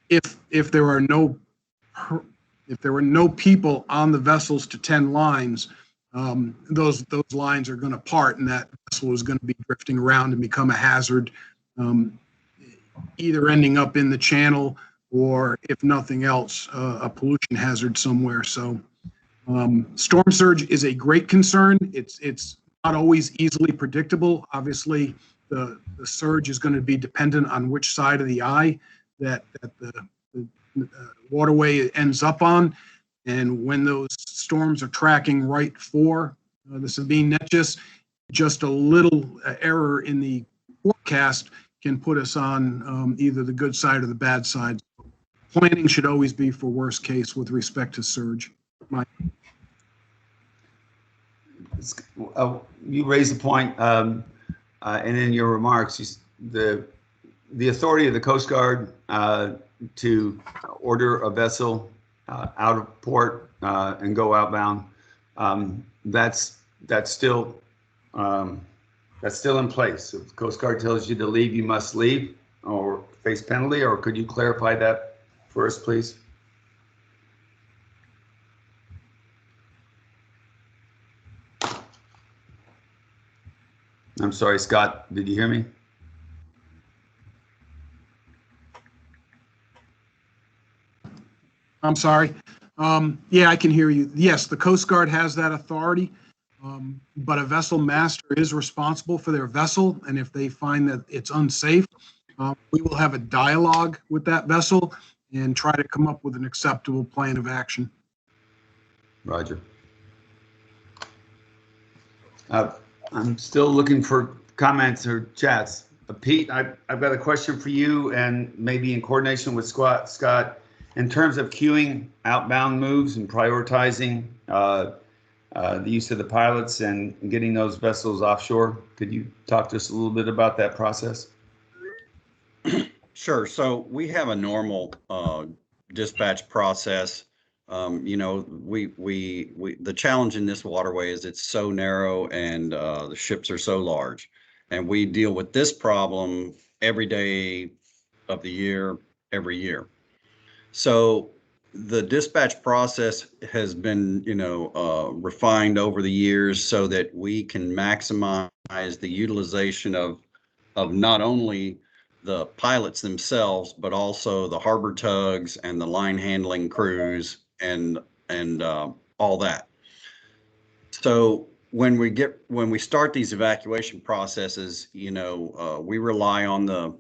If there are no people on the vessels to 10 lines, those lines are going to part, and that vessel is going to be drifting around and become a hazard, either ending up in the channel or, if nothing else, a pollution hazard somewhere. So storm surge is a great concern. It's not always easily predictable. Obviously, the surge is going to be dependent on which side of the eye that the waterway ends up on. And when those storms are tracking right for the Sabine Neches, just a little error in the forecast can put us on either the good side or the bad side. Planning should always be for worst case with respect to surge. You raised the point, and in your remarks, the authority of the Coast Guard to order a vessel out of port and go outbound, that's still in place. If the Coast Guard tells you to leave, you must leave or face penalty. Or could you clarify that for us, please? I'm sorry, Scott, did you hear me? I'm sorry. Yeah, I can hear you. Yes, the Coast Guard has that authority, but a vessel master is responsible for their vessel, and if they find that it's unsafe, we will have a dialogue with that vessel and try to come up with an acceptable plan of action. Roger. I'm still looking for comments or chats. Pete, I've got a question for you, and maybe in coordination with Scott, in terms of queuing outbound moves and prioritizing the use of the pilots and getting those vessels offshore. Could you talk to us a little bit about that process? Sure. So we have a normal dispatch process. The challenge in this waterway is it's so narrow and the ships are so large, and we deal with this problem every day of the year, every year. So the dispatch process has been, refined over the years so that we can maximize the utilization of not only the pilots themselves, but also the harbor tugs and the line handling crews and all that. So when we start these evacuation processes, we rely on the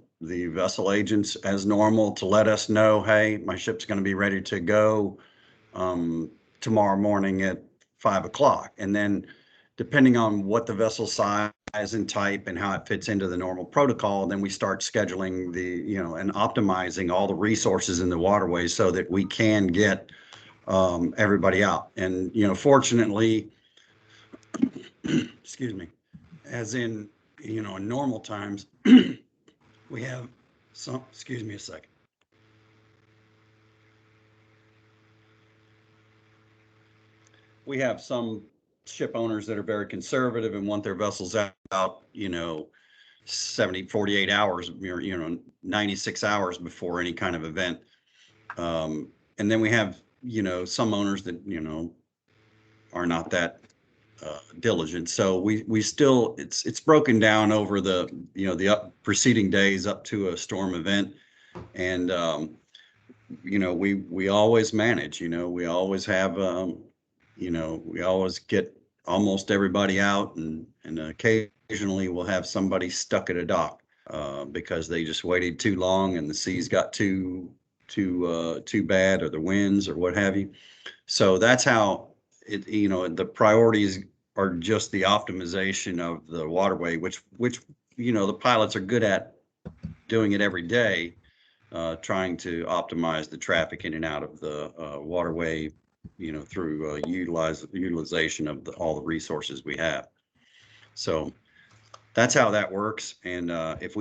vessel agents as normal to let us know, hey, my ship's going to be ready to go tomorrow morning at 5 o'clock. And then depending on what the vessel size and type and how it fits into the normal protocol, then we start scheduling and optimizing all the resources in the waterway so that we can get everybody out. And, fortunately, excuse me, as in, in normal times, we have some, excuse me a second. We have some ship owners that are very conservative and want their vessels out, 48 hours, 96 hours before any kind of event. And then we have, some owners that, are not that diligent. So we still, it's broken down over the, the preceding days up to a storm event. And, we always manage, we always have, we always get almost everybody out, and occasionally we'll have somebody stuck at a dock because they just waited too long and the seas got too bad, or the winds or what have you. So that's how it, the priorities are just the optimization of the waterway, which the pilots are good at doing it every day, trying to optimize the traffic in and out of the waterway, through utilization of all the resources we have. So that's how that works. And if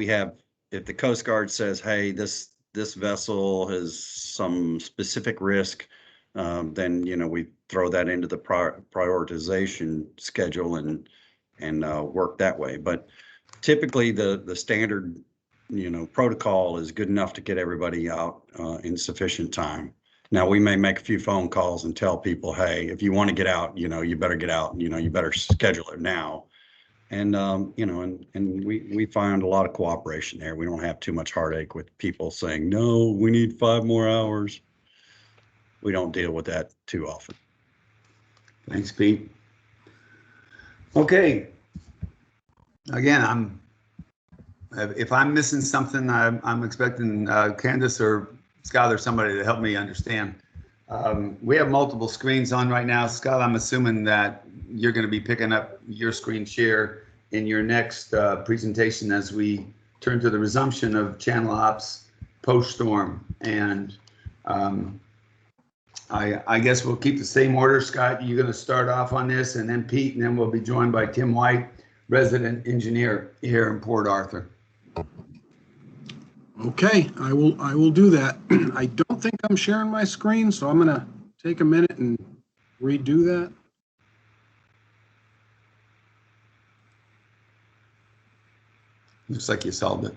the Coast Guard says, hey, this vessel has some specific risk, then we throw that into the prioritization schedule and work that way. But typically the standard protocol is good enough to get everybody out in sufficient time. Now, we may make a few phone calls and tell people, hey, if you want to get out, you better get out, you better schedule it now. And, and we find a lot of cooperation there. We don't have too much heartache with people saying, no, we need 5 more hours. We don't deal with that too often. Thanks, Pete. Okay. Again, if I'm missing something, I'm expecting Candace or Scott or somebody to help me understand. We have multiple screens on right now. Scott, I'm assuming that you're going to be picking up your screen share in your next presentation as we turn to the resumption of channel ops post-storm. And I guess we'll keep the same order. Scott, you're going to start off on this, and then Pete, and then we'll be joined by Tim White, resident engineer here in Port Arthur. Okay, I will do that. I don't think I'm sharing my screen, so I'm going to take a minute and redo that. Looks like you solved it.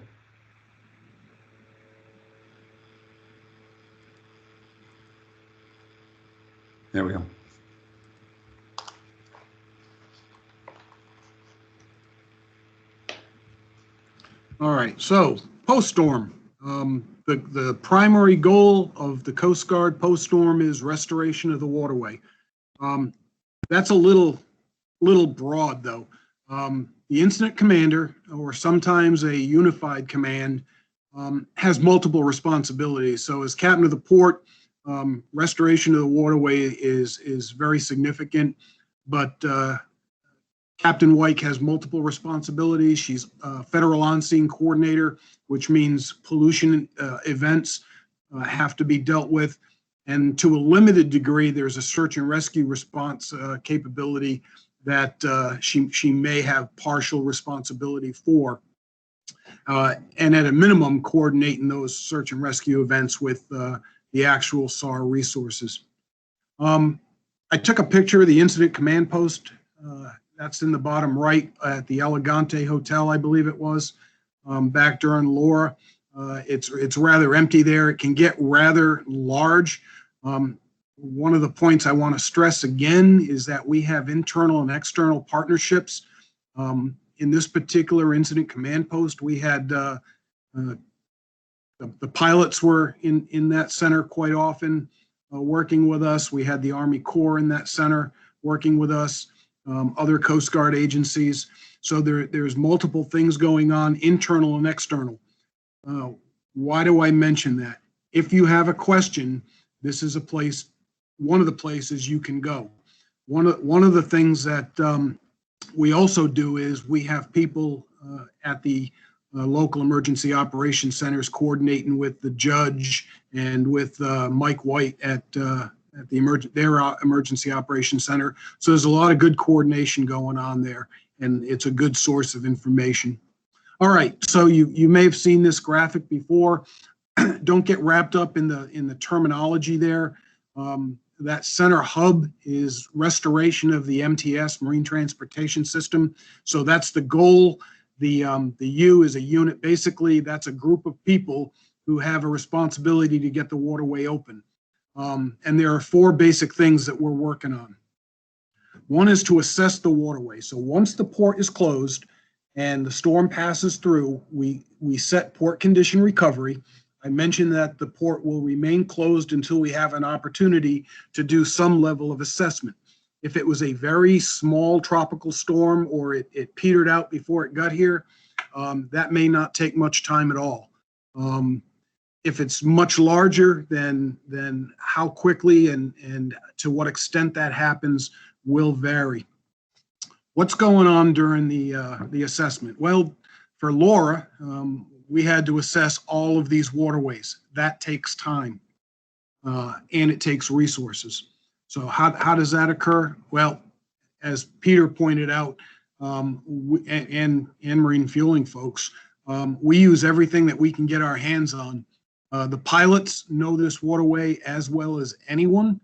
There we go. All right, so post-storm. The primary goal of the Coast Guard post-storm is restoration of the waterway. That's a little broad, though. The incident commander, or sometimes a unified command, has multiple responsibilities. So as captain of the port, restoration of the waterway is very significant, but Captain White has multiple responsibilities. She's a federal on-scene coordinator, which means pollution events have to be dealt with. And to a limited degree, there's a search and rescue response capability that she may have partial responsibility for. And at a minimum, coordinating those search and rescue events with the actual SAR resources. I took a picture of the incident command post. That's in the bottom right at the Elegante Hotel, I believe it was, back during Laura. It's rather empty there. It can get rather large. One of the points I want to stress again is that we have internal and external partnerships. In this particular incident command post, we had the pilots were in that center quite often working with us. We had the Army Corps in that center working with us, other Coast Guard agencies. So there's multiple things going on, internal and external. Why do I mention that? If you have a question, this is a place, one of the places you can go. One of the things that we also do is we have people at the local emergency operations centers coordinating with the judge and with Mike White at their emergency operations center. So there's a lot of good coordination going on there, and it's a good source of information. All right, so you may have seen this graphic before. Don't get wrapped up in the terminology there. That center hub is restoration of the MTS, Marine Transportation System. So that's the goal. The U is a unit. Basically, that's a group of people who have a responsibility to get the waterway open. And there are 4 basic things that we're working on. One is to assess the waterway. So once the port is closed and the storm passes through, we set port condition recovery. I mentioned that the port will remain closed until we have an opportunity to do some level of assessment. If it was a very small tropical storm or it petered out before it got here, that may not take much time at all. If it's much larger, then how quickly and to what extent that happens will vary. What's going on during the assessment? Well, for Laura, we had to assess all of these waterways. That takes time, and it takes resources. So how does that occur? Well, as Peter pointed out, and marine fueling folks, we use everything that we can get our hands on. The pilots know this waterway as well as anyone,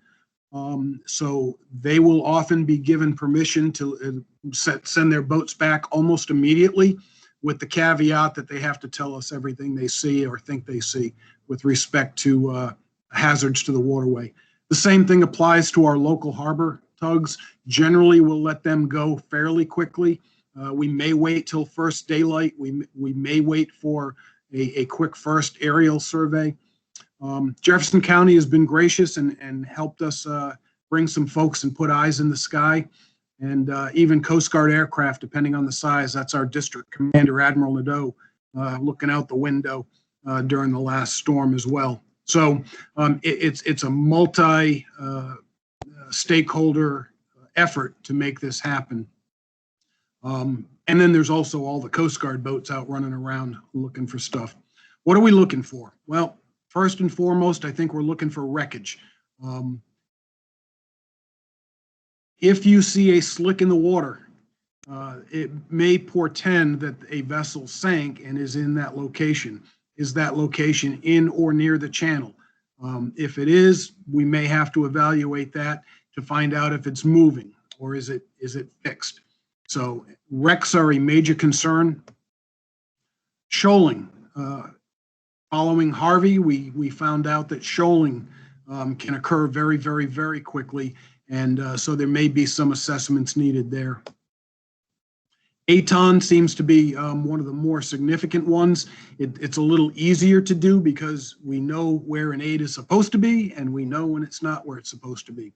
so they will often be given permission to send their boats back almost immediately, with the caveat that they have to tell us everything they see or think they see with respect to hazards to the waterway. The same thing applies to our local harbor tugs. Generally, we'll let them go fairly quickly. We may wait till first daylight. We may wait for a quick first aerial survey. Jefferson County has been gracious and helped us bring some folks and put eyes in the sky. And even Coast Guard aircraft, depending on the size. That's our district commander, Admiral Nadeau, looking out the window during the last storm as well. So it's a multi stakeholder effort to make this happen. And then there's also all the Coast Guard boats out running around looking for stuff. What are we looking for? Well, first and foremost, I think we're looking for wreckage. If you see a slick in the water, it may portend that a vessel sank and is in that location. Is that location in or near the channel? If it is, we may have to evaluate that to find out if it's moving or is it fixed. So wrecks are a major concern. Shoaling. Following Harvey, we found out that shoaling can occur very, very, very quickly. And so there may be some assessments needed there. ATON seems to be one of the more significant ones. It's a little easier to do because we know where an aid is supposed to be and we know when it's not where it's supposed to be.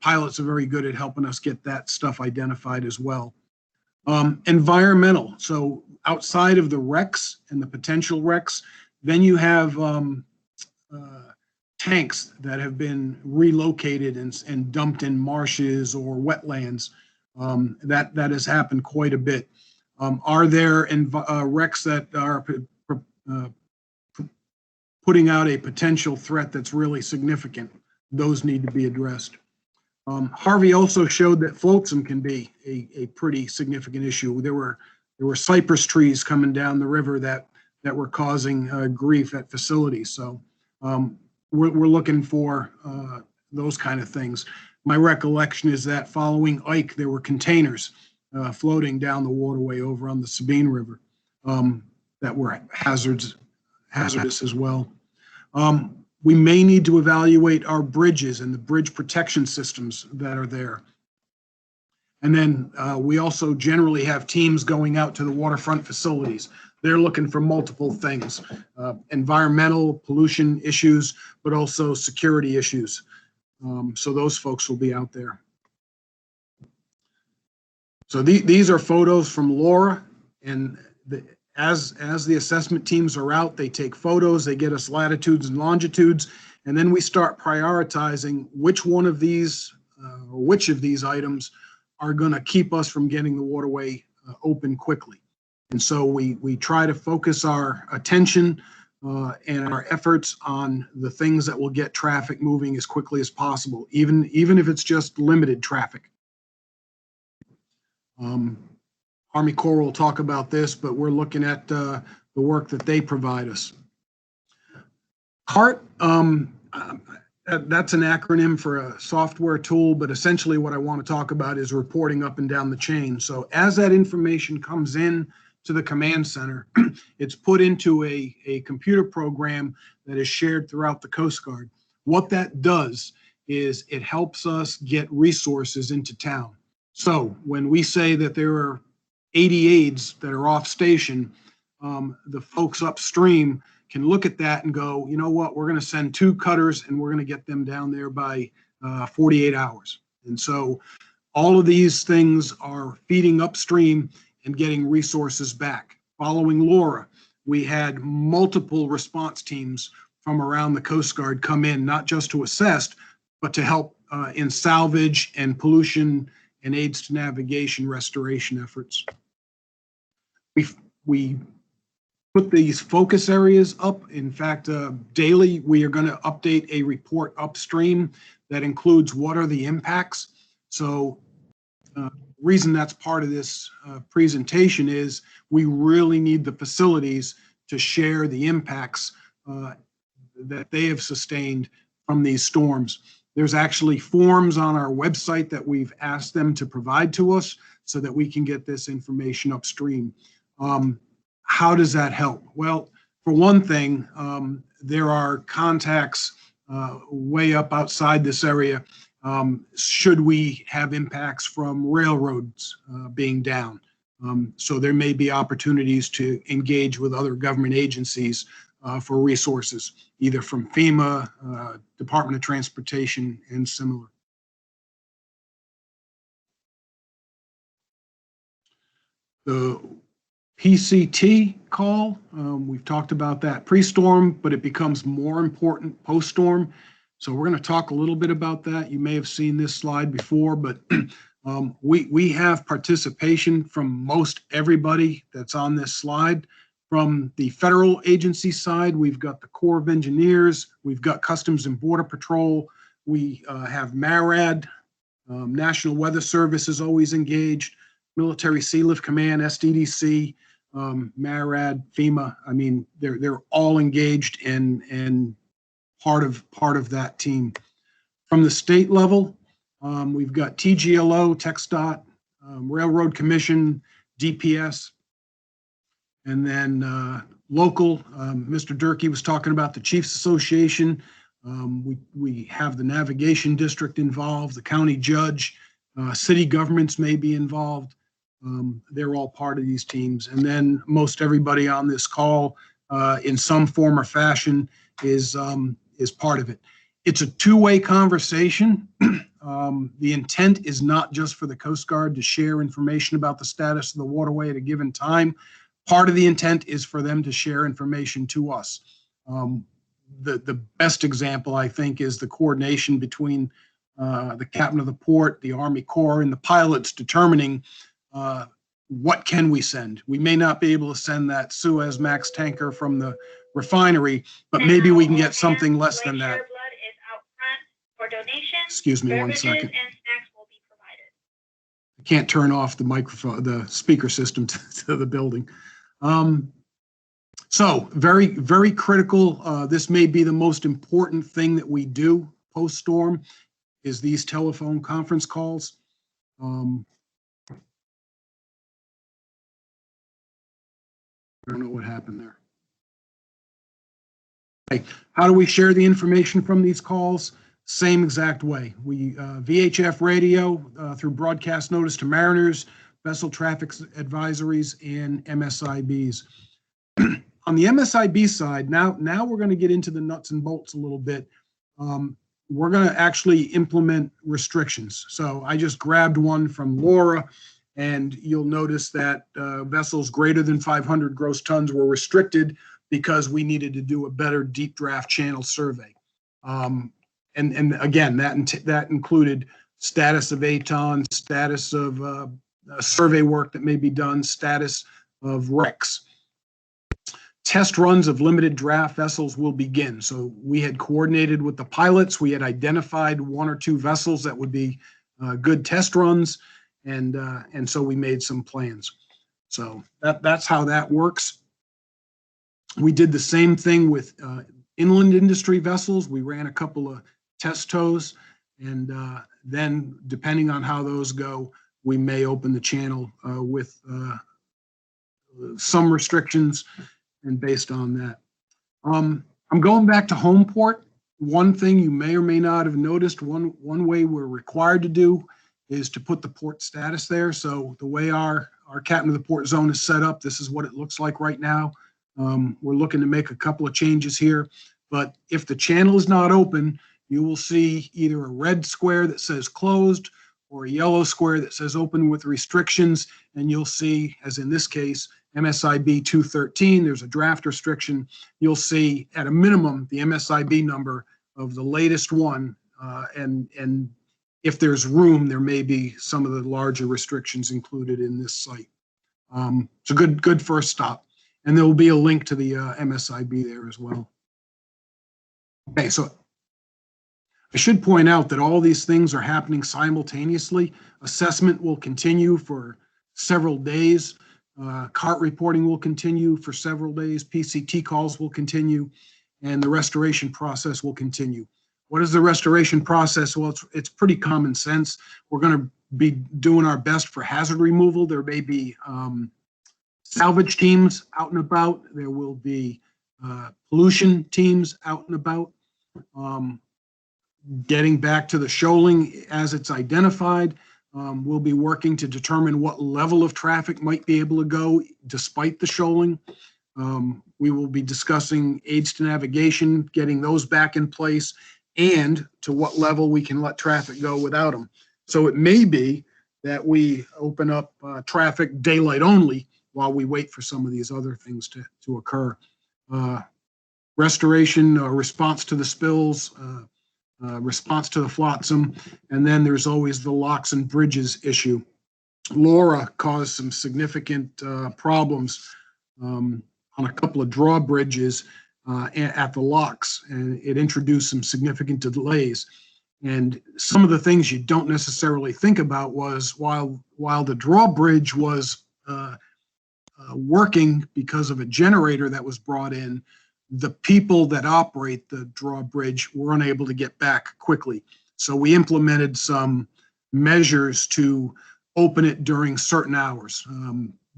Pilots are very good at helping us get that stuff identified as well. Environmental. So outside of the wrecks and the potential wrecks, then you have tanks that have been relocated and dumped in marshes or wetlands. That has happened quite a bit. Are there wrecks that are putting out a potential threat that's really significant? Those need to be addressed. Harvey also showed that flotsam can be a pretty significant issue. There were cypress trees coming down the river that were causing grief at facilities. So we're looking for those kind of things. My recollection is that following Ike, there were containers floating down the waterway over on the Sabine River that were hazardous as well. We may need to evaluate our bridges and the bridge protection systems that are there. And then we also generally have teams going out to the waterfront facilities. They're looking for multiple things, environmental pollution issues, but also security issues. So those folks will be out there. So these are photos from Laura, and as the assessment teams are out, they take photos, they get us latitudes and longitudes, and then we start prioritizing which one of these, or which of these items are going to keep us from getting the waterway open quickly. And so we try to focus our attention and our efforts on the things that will get traffic moving as quickly as possible, even if it's just limited traffic. Army Corps will talk about this, but we're looking at the work that they provide us. CART, that's an acronym for a software tool, but essentially what I want to talk about is reporting up and down the chain. So as that information comes in to the command center. It's put into a computer program that is shared throughout the Coast Guard. What that does is it helps us get resources into town. So when we say that there are 80 aides that are off station, the folks upstream can look at that and go, you know what, we're going to send 2 cutters and we're going to get them down there by 48 hours. And so all of these things are feeding upstream and getting resources back. Following Laura, we had multiple response teams from around the Coast Guard come in, not just to assess, but to help in salvage and pollution and aids to navigation restoration efforts. We put these focus areas up. In fact, daily, we are going to update a report upstream that includes what are the impacts. So reason that's part of this presentation is we really need the facilities to share the impacts that they have sustained from these storms. There's actually forms on our website that we've asked them to provide to us so that we can get this information upstream. How does that help? Well, for one thing, there are contacts way up outside this area should we have impacts from railroads being down. So there may be opportunities to engage with other government agencies for resources, either from FEMA, Department of Transportation, and similar. The PCT call, we've talked about that pre-storm, but it becomes more important post-storm. So we're going to talk a little bit about that. You may have seen this slide before, but we have participation from most everybody that's on this slide. From the federal agency side, we've got the Corps of Engineers, we've got Customs and Border Patrol, we have MARAD, National Weather Service is always engaged, Military Sea Lift Command, SDDC, MARAD, FEMA. I mean, they're all engaged and part of that team. From the state level, we've got TGLO, TxDOT, Railroad Commission, DPS, and then local, Mr. Durkee was talking about the Chiefs Association. We have the Navigation District involved, the county judge, city governments may be involved. They're all part of these teams. And then most everybody on this call in some form or fashion is part of it. It's a two-way conversation. The intent is not just for the Coast Guard to share information about the status of the waterway at a given time. Part of the intent is for them to share information to us. The best example, I think, is the coordination between the captain of the port, the Army Corps, and the pilots determining what can we send. We may not be able to send that Suezmax tanker from the refinery, but maybe we can get something less than that. Excuse me one second. I can't turn off the microphone, the speaker system to the building. So very, very critical. This may be the most important thing that we do post-storm is these telephone conference calls. I don't know what happened there. Okay. How do we share the information from these calls? Same exact way. We VHF radio through broadcast notice to mariners, vessel traffic advisories, and MSIBs. On the MSIB side, now we're going to get into the nuts and bolts a little bit. We're going to actually implement restrictions. So I just grabbed one from Laura, and you'll notice that vessels greater than 500 gross tons were restricted because we needed to do a better deep draft channel survey. And again, that included status of ATON, status of survey work that may be done, status of wrecks. Test runs of limited draft vessels will begin. So we had coordinated with the pilots. We had identified 1 or 2 vessels that would be good test runs, and so we made some plans. So that's how that works. We did the same thing with inland industry vessels. We ran a couple of test tows, and then depending on how those go, we may open the channel with some restrictions, and based on that. I'm going back to Homeport. One thing you may or may not have noticed, one way we're required to do is to put the port status there. So the way our captain of the port zone is set up, this is what it looks like right now. We're looking to make a couple of changes here, but if the channel is not open, you will see either a red square that says closed or a yellow square that says open with restrictions. And you'll see, as in this case, MSIB 213, there's a draft restriction. You'll see at a minimum the MSIB number of the latest one, and if there's room, there may be some of the larger restrictions included in this site. It's a good first stop. And there will be a link to the MSIB there as well. Okay, so I should point out that all these things are happening simultaneously. Assessment will continue for several days. CART reporting will continue for several days. PCT calls will continue, and the restoration process will continue. What is the restoration process? Well, it's pretty common sense. We're going to be doing our best for hazard removal. There may be salvage teams out and about. There will be pollution teams out and about. Getting back to the shoaling as it's identified, we'll be working to determine what level of traffic might be able to go despite the shoaling. We will be discussing aids to navigation, getting those back in place, and to what level we can let traffic go without them. So it may be that we open up traffic daylight only while we wait for some of these other things to occur. Restoration, response to the spills, response to the flotsam, and then there's always the locks and bridges issue. Laura caused some significant problems on a couple of drawbridges at the locks, and it introduced some significant delays. And some of the things you don't necessarily think about was while the drawbridge was working because of a generator that was brought in, the people that operate the drawbridge were unable to get back quickly. So we implemented some measures to open it during certain hours,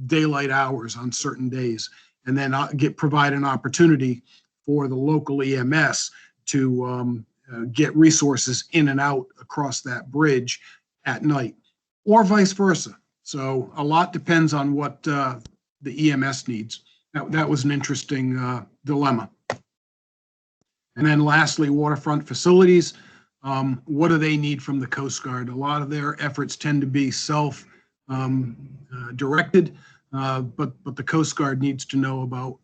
daylight hours on certain days, and then provide an opportunity for the local EMS to get resources in and out across that bridge at night, or vice versa. So a lot depends on what the EMS needs. That was an interesting dilemma. And then lastly, waterfront facilities. What do they need from the Coast Guard? A lot of their efforts tend to be self-directed, but the Coast Guard needs to know about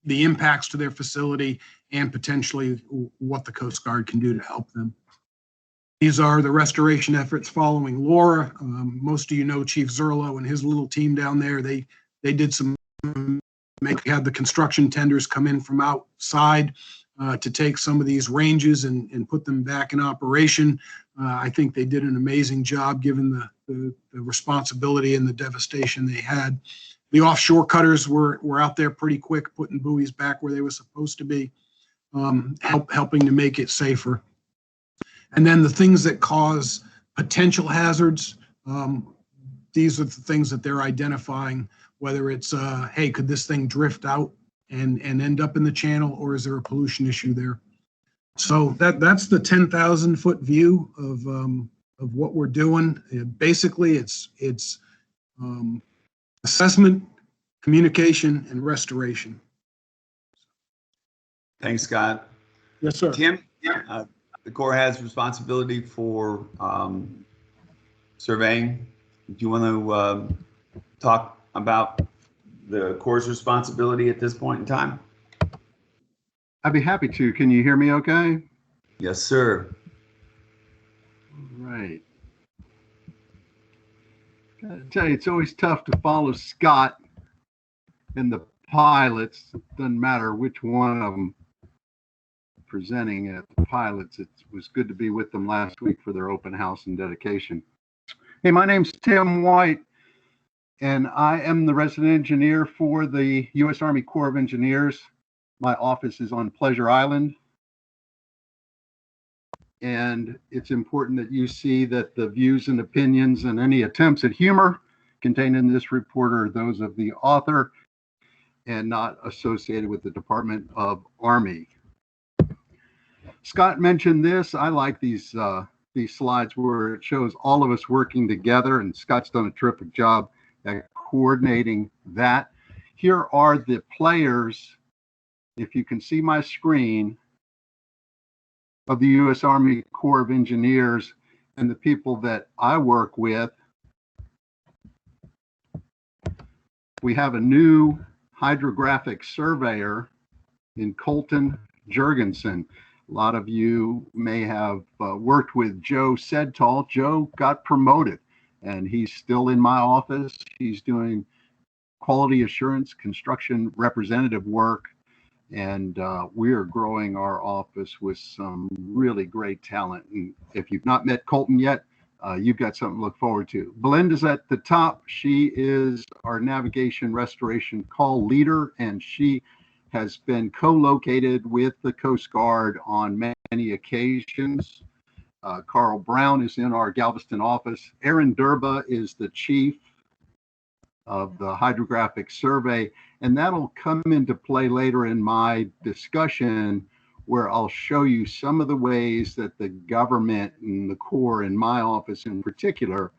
the impacts to their facility and potentially what the Coast Guard can do to help them. These are the restoration efforts following Laura. Most of you know Chief Zerlo and his little team down there. They did some, had the construction tenders come in from outside to take some of these ranges and put them back in operation. I think they did an amazing job given the responsibility and the devastation they had. The offshore cutters were out there pretty quick, putting buoys back where they were supposed to be, helping to make it safer. And then the things that cause potential hazards, these are the things that they're identifying, whether it's, hey, could this thing drift out and end up in the channel, or is there a pollution issue there? So that's the 10,000 foot view of what we're doing. Basically, it's assessment, communication, and restoration. Thanks, Scott. Yes, sir. Tim, the Corps has responsibility for surveying. Do you want to talk about the Corps' responsibility at this point in time? I'd be happy to. Can you hear me okay? Yes, sir. All right. Gotta tell you, it's always tough to follow Scott and the pilots. It doesn't matter which one of them presenting at the pilots. It was good to be with them last week for their open house and dedication. Hey, my name's Tim White, and I am the resident engineer for the U.S. Army Corps of Engineers. My office is on Pleasure Island. And it's important that you see that the views and opinions and any attempts at humor contained in this report are those of the author and not associated with the Department of Army. Scott mentioned this. I like these slides where it shows all of us working together, and Scott's done a terrific job at coordinating that. Here are the players, if you can see my screen, of the U.S. Army Corps of Engineers and the people that I work with. We have a new hydrographic surveyor in Colton Jurgensen. A lot of you may have worked with Joe Sedtall. Joe got promoted and he's still in my office. He's doing quality assurance, construction representative work. And we are growing our office with some really great talent. And if you've not met Colton yet, you've got something to look forward to. Belinda's at the top. She is our navigation restoration call leader, and she has been co-located with the Coast Guard on many occasions. Carl Brown is in our Galveston office. Aaron Durba is the chief of the hydrographic survey, and that'll come into play later in my discussion, where I'll show you some of the ways that the government and the Corps, in my office in particular,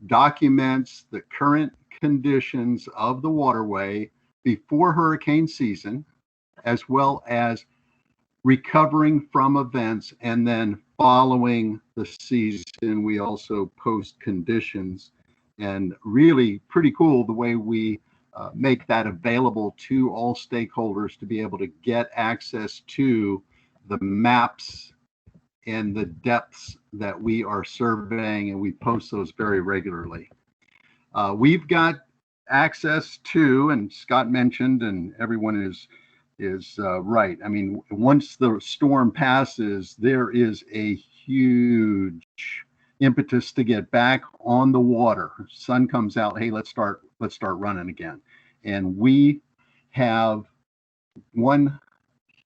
documents the current conditions of the waterway before hurricane season, as well as recovering from events, and then following the season, we also post conditions. And really pretty cool the way we make that available to all stakeholders to be able to get access to the maps and the depths that we are surveying, and we post those very regularly. We've got access to, and Scott mentioned, and everyone is right. I mean, once the storm passes, there is a huge impetus to get back on the water. Sun comes out, hey, let's start running again. And we have one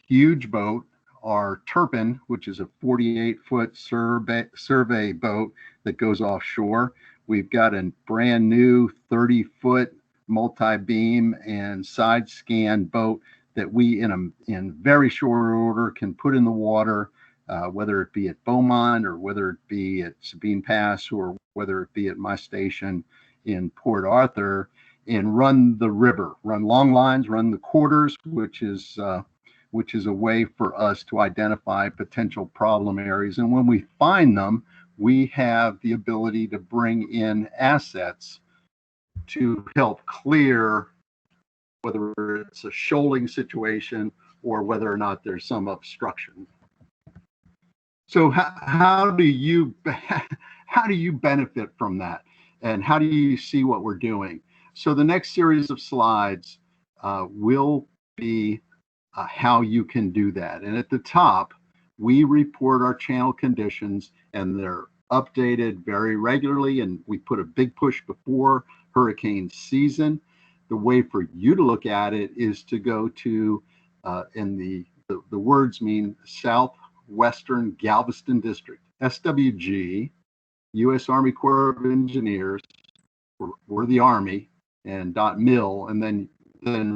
huge boat, our Turpin, which is a 48-foot survey boat that goes offshore. We've got a brand new 30-foot multi-beam and side scan boat that we in very short order can put in the water, whether it be at Beaumont or whether it be at Sabine Pass or whether it be at my station in Port Arthur, and run the river, run long lines, run the quarters, which is a way for us to identify potential problem areas. And when we find them, we have the ability to bring in assets to help clear, whether it's a shoaling situation or whether or not there's some obstruction. So how do you benefit from that? And how do you see what we're doing? So the next series of slides will be how you can do that. And at the top, we report our channel conditions, and they're updated very regularly, and we put a big push before hurricane season. The way for you to look at it is to go to, and the words mean Southwestern Galveston District, SWG, U.S. Army Corps of Engineers, or the Army, and .mil, and then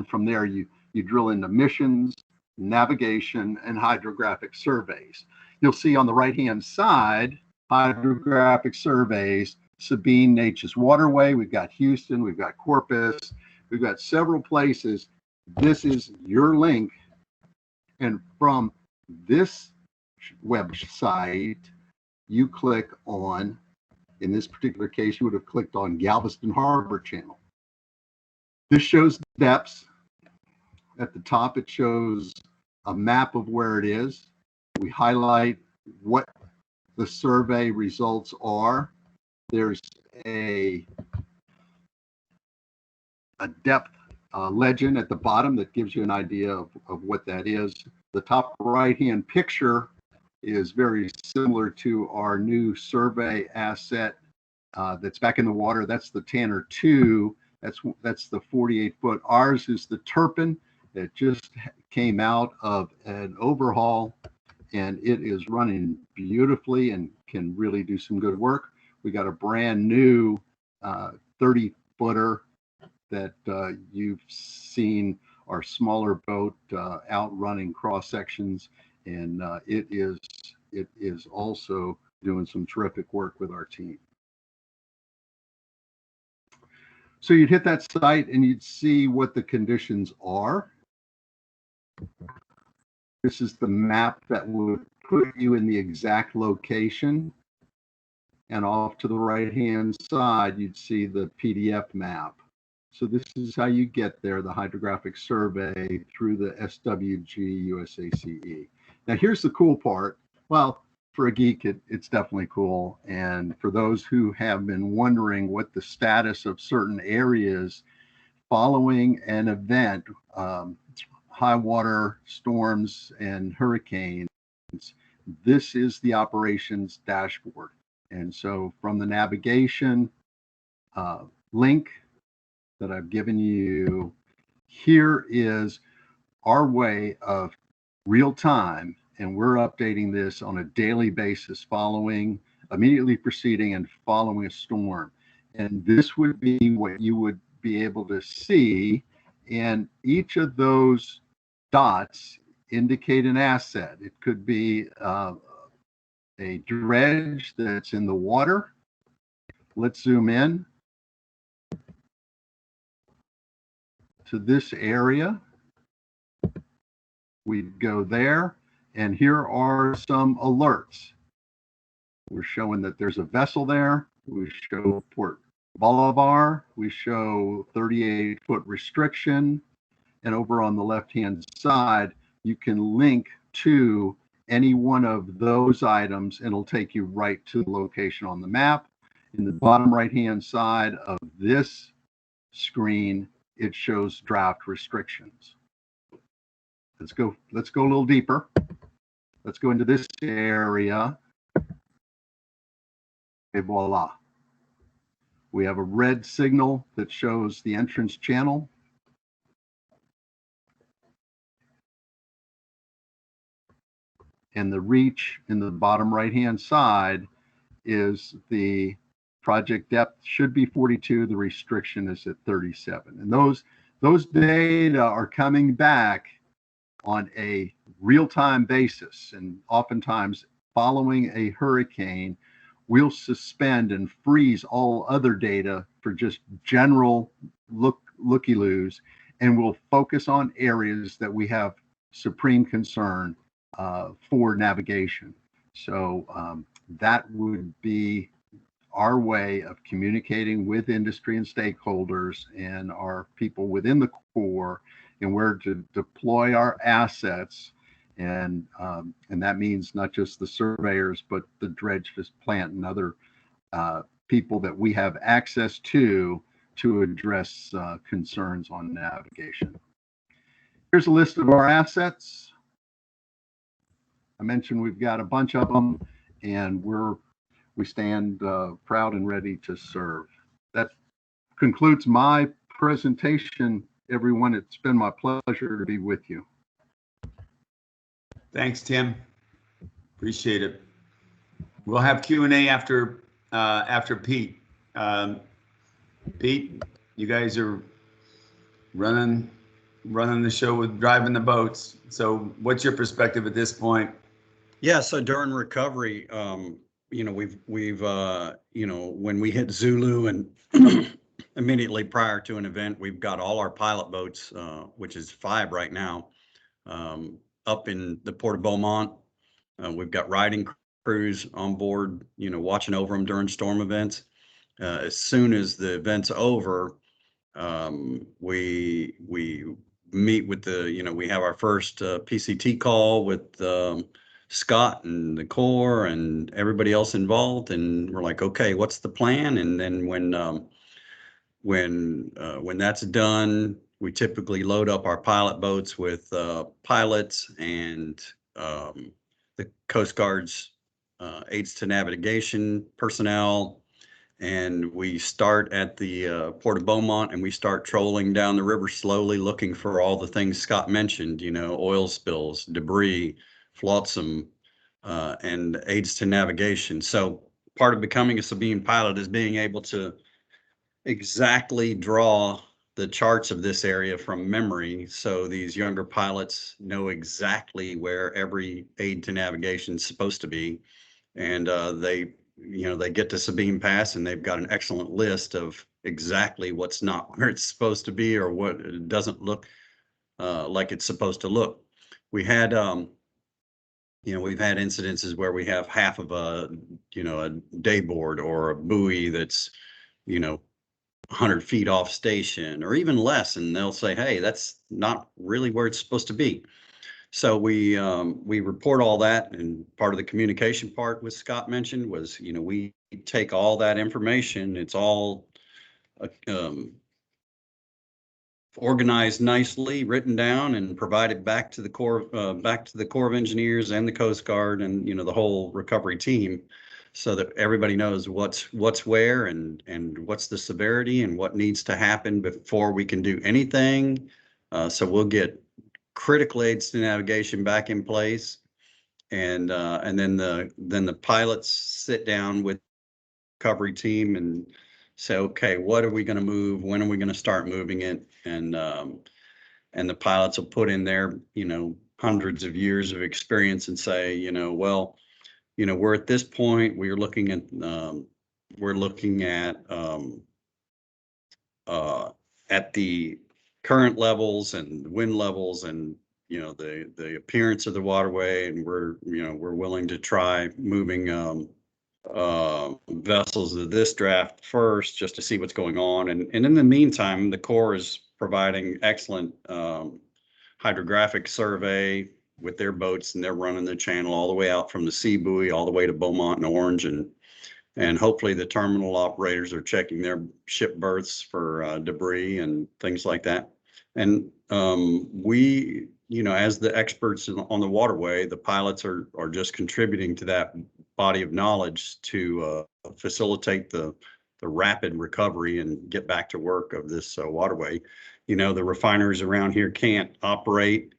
from there you drill into missions, navigation, and hydrographic surveys. You'll see on the right-hand side, hydrographic surveys, Sabine Neches Waterway, we've got Houston, we've got Corpus, we've got several places. This is your link, and from this website, you click on, in this particular case, you would have clicked on Galveston Harbor Channel. This shows depths. At the top, it shows a map of where it is. We highlight what the survey results are. There's a depth legend at the bottom that gives you an idea of what that is. The top right-hand picture is very similar to our new survey asset that's back in the water. That's the Tanner 2. That's the 48-foot. Ours is the Turpin. It just came out of an overhaul, and it is running beautifully and can really do some good work. We got a brand new 30 footer that you've seen our smaller boat out running cross sections, and it is also doing some terrific work with our team. So you'd hit that site and you'd see what the conditions are. This is the map that would put you in the exact location. And off to the right-hand side, you'd see the PDF map. So this is how you get there, the hydrographic survey through the SWG USACE. Now here's the cool part. Well, for a geek, it's definitely cool. And for those who have been wondering what the status of certain areas following an event, high water, storms, and hurricanes, this is the operations dashboard. And so from the navigation link that I've given you, here is our way of real time, and we're updating this on a daily basis immediately preceding and following a storm. And this would be what you would be able to see, and each of those dots indicate an asset. It could be a dredge that's in the water. Let's zoom in to this area. We'd go there, and here are some alerts. We're showing that there's a vessel there. We show Port Bolivar. We show 38-foot restriction. And over on the left-hand side, you can link to any one of those items, and it'll take you right to the location on the map. In the bottom right-hand side of this screen, it shows draft restrictions. Let's go a little deeper. Let's go into this area. Et voila. We have a red signal that shows the entrance channel. And the reach in the bottom right-hand side is the project depth should be 42. The restriction is at 37. And those data are coming back on a real-time basis. And oftentimes following a hurricane, we'll suspend and freeze all other data for just general looky-loos, and we'll focus on areas that we have supreme concern for navigation. So that would be our way of communicating with industry and stakeholders and our people within the Corps and where to deploy our assets. And that means not just the surveyors, but the dredge plant and other people that we have access to address concerns on navigation. Here's a list of our assets. I mentioned we've got a bunch of them, and we stand proud and ready to serve. That concludes my presentation, everyone. It's been my pleasure to be with you. Thanks, Tim. Appreciate it. We'll have Q&A after Pete. Pete, you guys are running the show with driving the boats. So what's your perspective at this point? Yeah, so during recovery, we've when we hit Zulu and immediately prior to an event, we've got all our pilot boats, which is 5 right now, up in the Port of Beaumont. We've got riding crews on board, watching over them during storm events. As soon as the event's over, we meet with we have our first PCT call with Scott and the Corps and everybody else involved, and we're like, okay, what's the plan? And then when that's done, we typically load up our pilot boats with pilots and the Coast Guard's aids to navigation personnel, and we start at the Port of Beaumont and we start trolling down the river slowly, looking for all the things Scott mentioned, oil spills, debris, flotsam, and aids to navigation. So part of becoming a Sabine pilot is being able to exactly draw the charts of this area from memory. So these younger pilots know exactly where every aid to navigation is supposed to be. And they get to Sabine Pass and they've got an excellent list of exactly what's not where it's supposed to be or what it doesn't look like it's supposed to look. We had, we've had incidences where we have half of a day board or a buoy that's, 100 feet off station or even less. And they'll say, hey, that's not really where it's supposed to be. So we report all that, and part of the communication part with Scott mentioned was, we take all that information. It's all organized nicely, written down, and provided back to the Corps of Engineers and the Coast Guard and the whole recovery team, so that everybody knows what's where and what's the severity and what needs to happen before we can do anything. So we'll get critical aids to navigation back in place, and then the pilots sit down with the recovery team and say, okay, what are we going to move? When are we going to start moving it? And the pilots will put in their hundreds of years of experience and say, well, we're at this point. We're looking at the current levels and wind levels and the appearance of the waterway, and we're willing to try moving vessels of this draft first just to see what's going on. And in the meantime, the Corps is providing excellent hydrographic survey with their boats, and they're running the channel all the way out from the sea buoy all the way to Beaumont and Orange, and hopefully the terminal operators are checking their ship berths for debris and things like that. And we, as the experts on the waterway, the pilots are just contributing to that body of knowledge to facilitate the rapid recovery and get back to work of this waterway. The refineries around here can't operate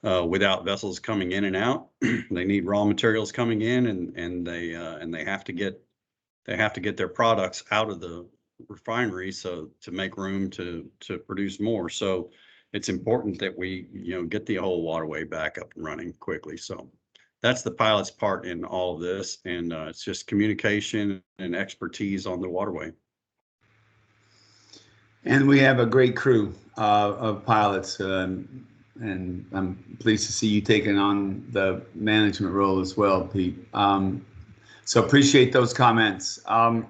without vessels coming in and out. They need raw materials coming in, and they have to get their products out of the refinery so to make room to produce more. So it's important that we get the whole waterway back up and running quickly. So that's the pilot's part in all of this, and it's just communication and expertise on the waterway. And we have a great crew of pilots, and I'm pleased to see you taking on the management role as well, Pete. So appreciate those comments. I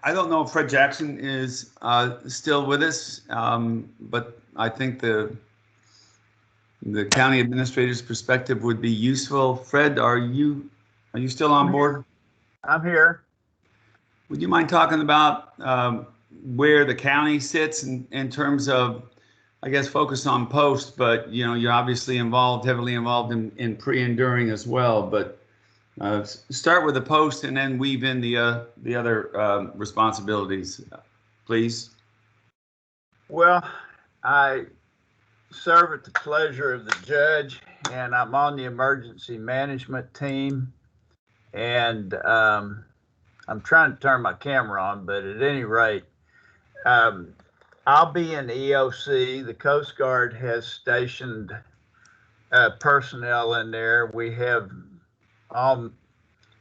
don't know if Fred Jackson is still with us, but I think the county administrator's perspective would be useful. Fred, are you still on board? I'm here. Would you mind talking about where the county sits in terms of, I guess, focus on post, but you're obviously heavily involved in pre and during as well. But start with the post and then weave in the other responsibilities, please. Well, I serve at the pleasure of the judge, and I'm on the emergency management team. And I'm trying to turn my camera on, but at any rate, I'll be in the EOC. The Coast Guard has stationed personnel in there. We have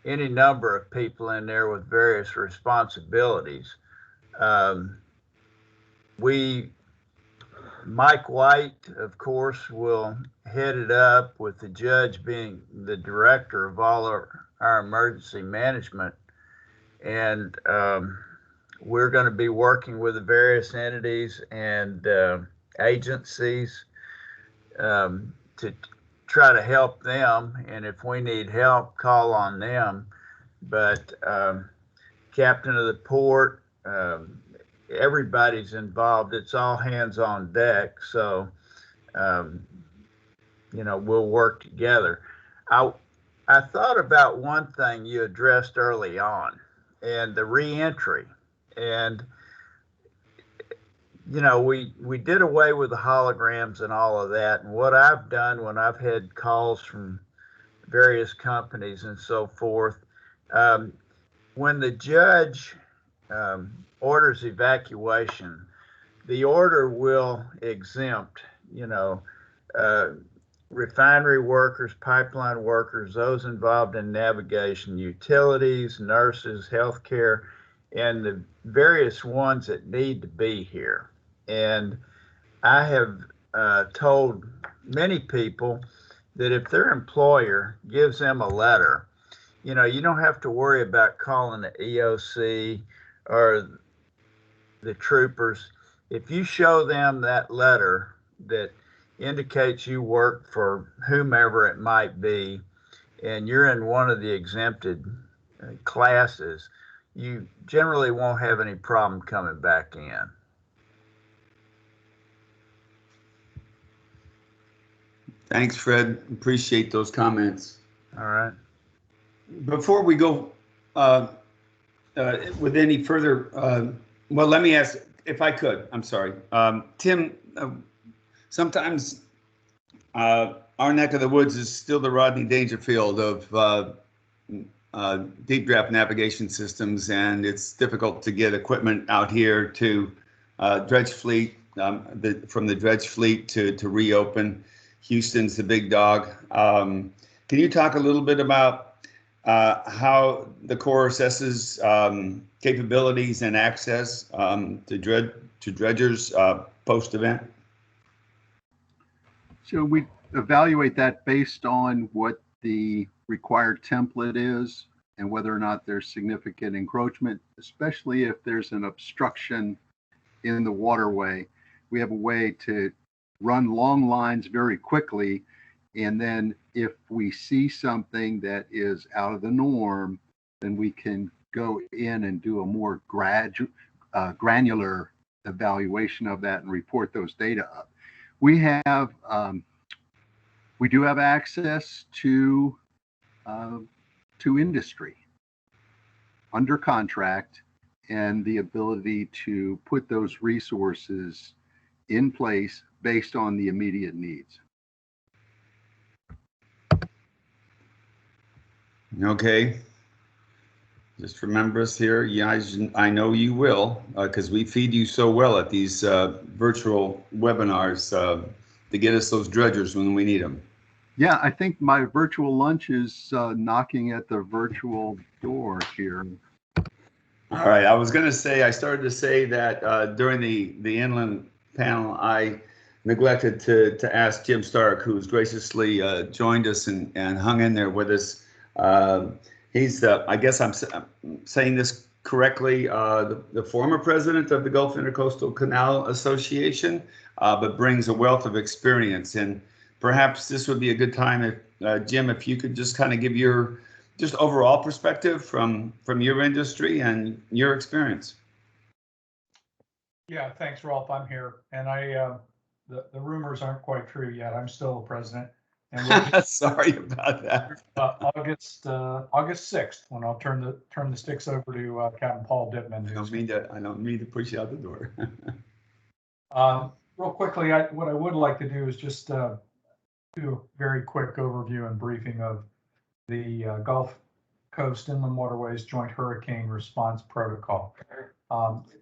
any number of people in there with various responsibilities. Mike White, of course, will head it up, with the judge being the director of all our emergency management. And we're going to be working with the various entities and agencies to try to help them. And if we need help, call on them. But captain of the port, everybody's involved. It's all hands on deck. So, we'll work together. I thought about one thing you addressed early on, and the reentry. And, we did away with the holograms and all of that. And what I've done when I've had calls from various companies and so forth, when the judge orders evacuation, the order will exempt, refinery workers, pipeline workers, those involved in navigation, utilities, nurses, healthcare, and the various ones that need to be here. And I have told many people that if their employer gives them a letter, you don't have to worry about calling the EOC or the troopers. If you show them that letter that indicates you work for whomever it might be, and you're in one of the exempted classes, you generally won't have any problem coming back in. Thanks, Fred. Appreciate those comments. All right. Before we go with any further, well, let me ask if I could. I'm sorry, Tim. Sometimes our neck of the woods is still the Rodney Dangerfield of deep draft navigation systems, and it's difficult to get equipment out here to dredge fleet, from the dredge fleet to reopen. Houston's the big dog. Can you talk a little bit about how the Corps assesses capabilities and access to dredgers post-event? So we evaluate that based on what the required template is and whether or not there's significant encroachment, especially if there's an obstruction in the waterway. We have a way to run long lines very quickly, and then if we see something that is out of the norm, then we can go in and do a more granular evaluation of that and report those data up. We do have access to industry under contract and the ability to put those resources in place based on the immediate needs. Okay. Just remember us here. Yeah, I know you will, because we feed you so well at these virtual webinars to get us those dredgers when we need them. Yeah, I think my virtual lunch is knocking at the virtual door here. All right. I was going to say, I started to say that during the inland panel, I neglected to ask Jim Stark, who's graciously joined us and hung in there with us. He's I guess I'm saying this correctly, the former president of the Gulf Intercoastal Canal Association, but brings a wealth of experience. And perhaps this would be a good time if, Jim, if you could just kind of give your just overall perspective from your industry and your experience. Yeah, thanks, Rolf. I'm here, and the rumors aren't quite true yet. I'm still the president. And sorry about that. August 6th, when I'll turn the sticks over to Captain Paul Dittman. I don't mean to push you out the door. Real quickly, what I would like to do is just do a very quick overview and briefing of the Gulf Coast Inland Waterways Joint Hurricane Response Protocol.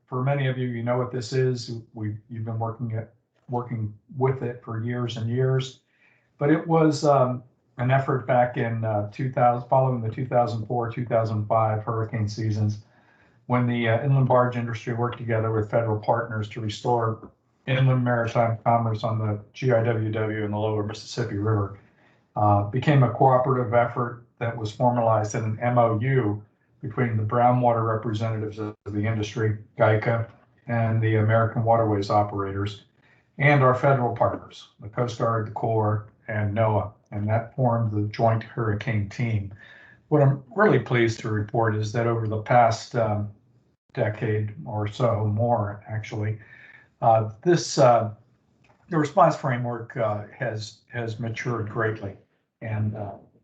For many of you, you know what this is. You've been working with it for years and years. But it was an effort back in 2000, following the 2004-2005 hurricane seasons, when the inland barge industry worked together with federal partners to restore inland maritime commerce on the GIWW and the lower Mississippi River. Became a cooperative effort that was formalized in an MOU between the brown water representatives of the industry, GICA, and the American Waterways operators, and our federal partners, the Coast Guard, the Corps, and NOAA, and that formed the Joint Hurricane Team. What I'm really pleased to report is that over the past decade or so, more actually, the response framework has matured greatly, and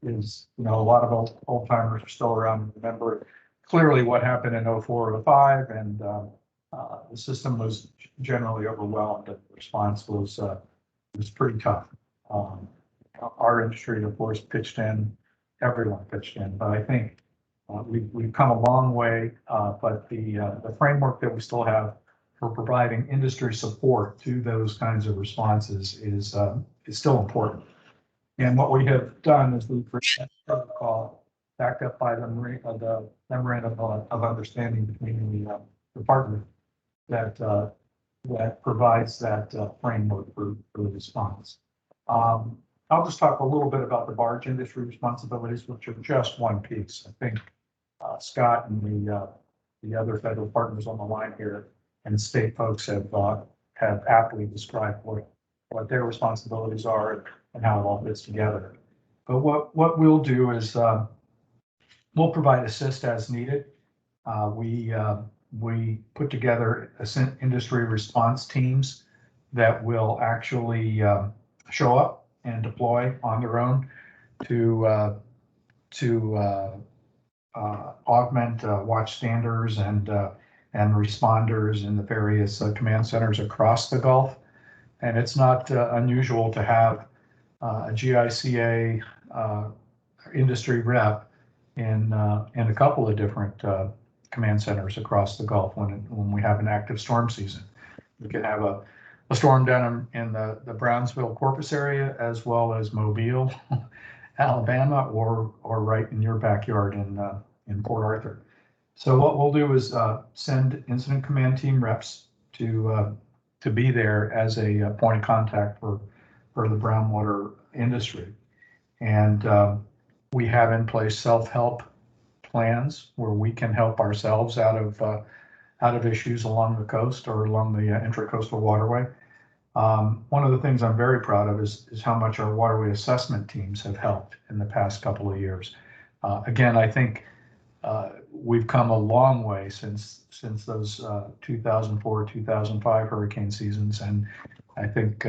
is, a lot of old timers are still around and remember clearly what happened in 04 or 05, and the system was generally overwhelmed, and the response was pretty tough. Our industry, of course, pitched in, everyone pitched in, but I think we've come a long way, but the framework that we still have for providing industry support to those kinds of responses is still important. And what we have done is we've written a protocol backed up by the memorandum of understanding between the partner that that provides that framework for the response. I'll just talk a little bit about the barge industry responsibilities, which are just one piece. I think Scott and the other federal partners on the line here and state folks have aptly described what their responsibilities are and how it all fits together. But what we'll do is we'll provide assist as needed. We put together industry response teams that will actually show up and deploy on their own to augment watchstanders and responders in the various command centers across the Gulf. And it's not unusual to have a GICA industry rep in a couple of different command centers across the Gulf when we have an active storm season. We can have a storm down in the Brownsville Corpus area, as well as Mobile, Alabama, or right in your backyard in Port Arthur. So what we'll do is send incident command team reps to be there as a point of contact for the brownwater industry. And we have in place self-help plans where we can help ourselves out of issues along the coast or along the intracoastal waterway. One of the things I'm very proud of is how much our waterway assessment teams have helped in the past couple of years. Again, I think we've come a long way since those 2004, 2005 hurricane seasons, and I think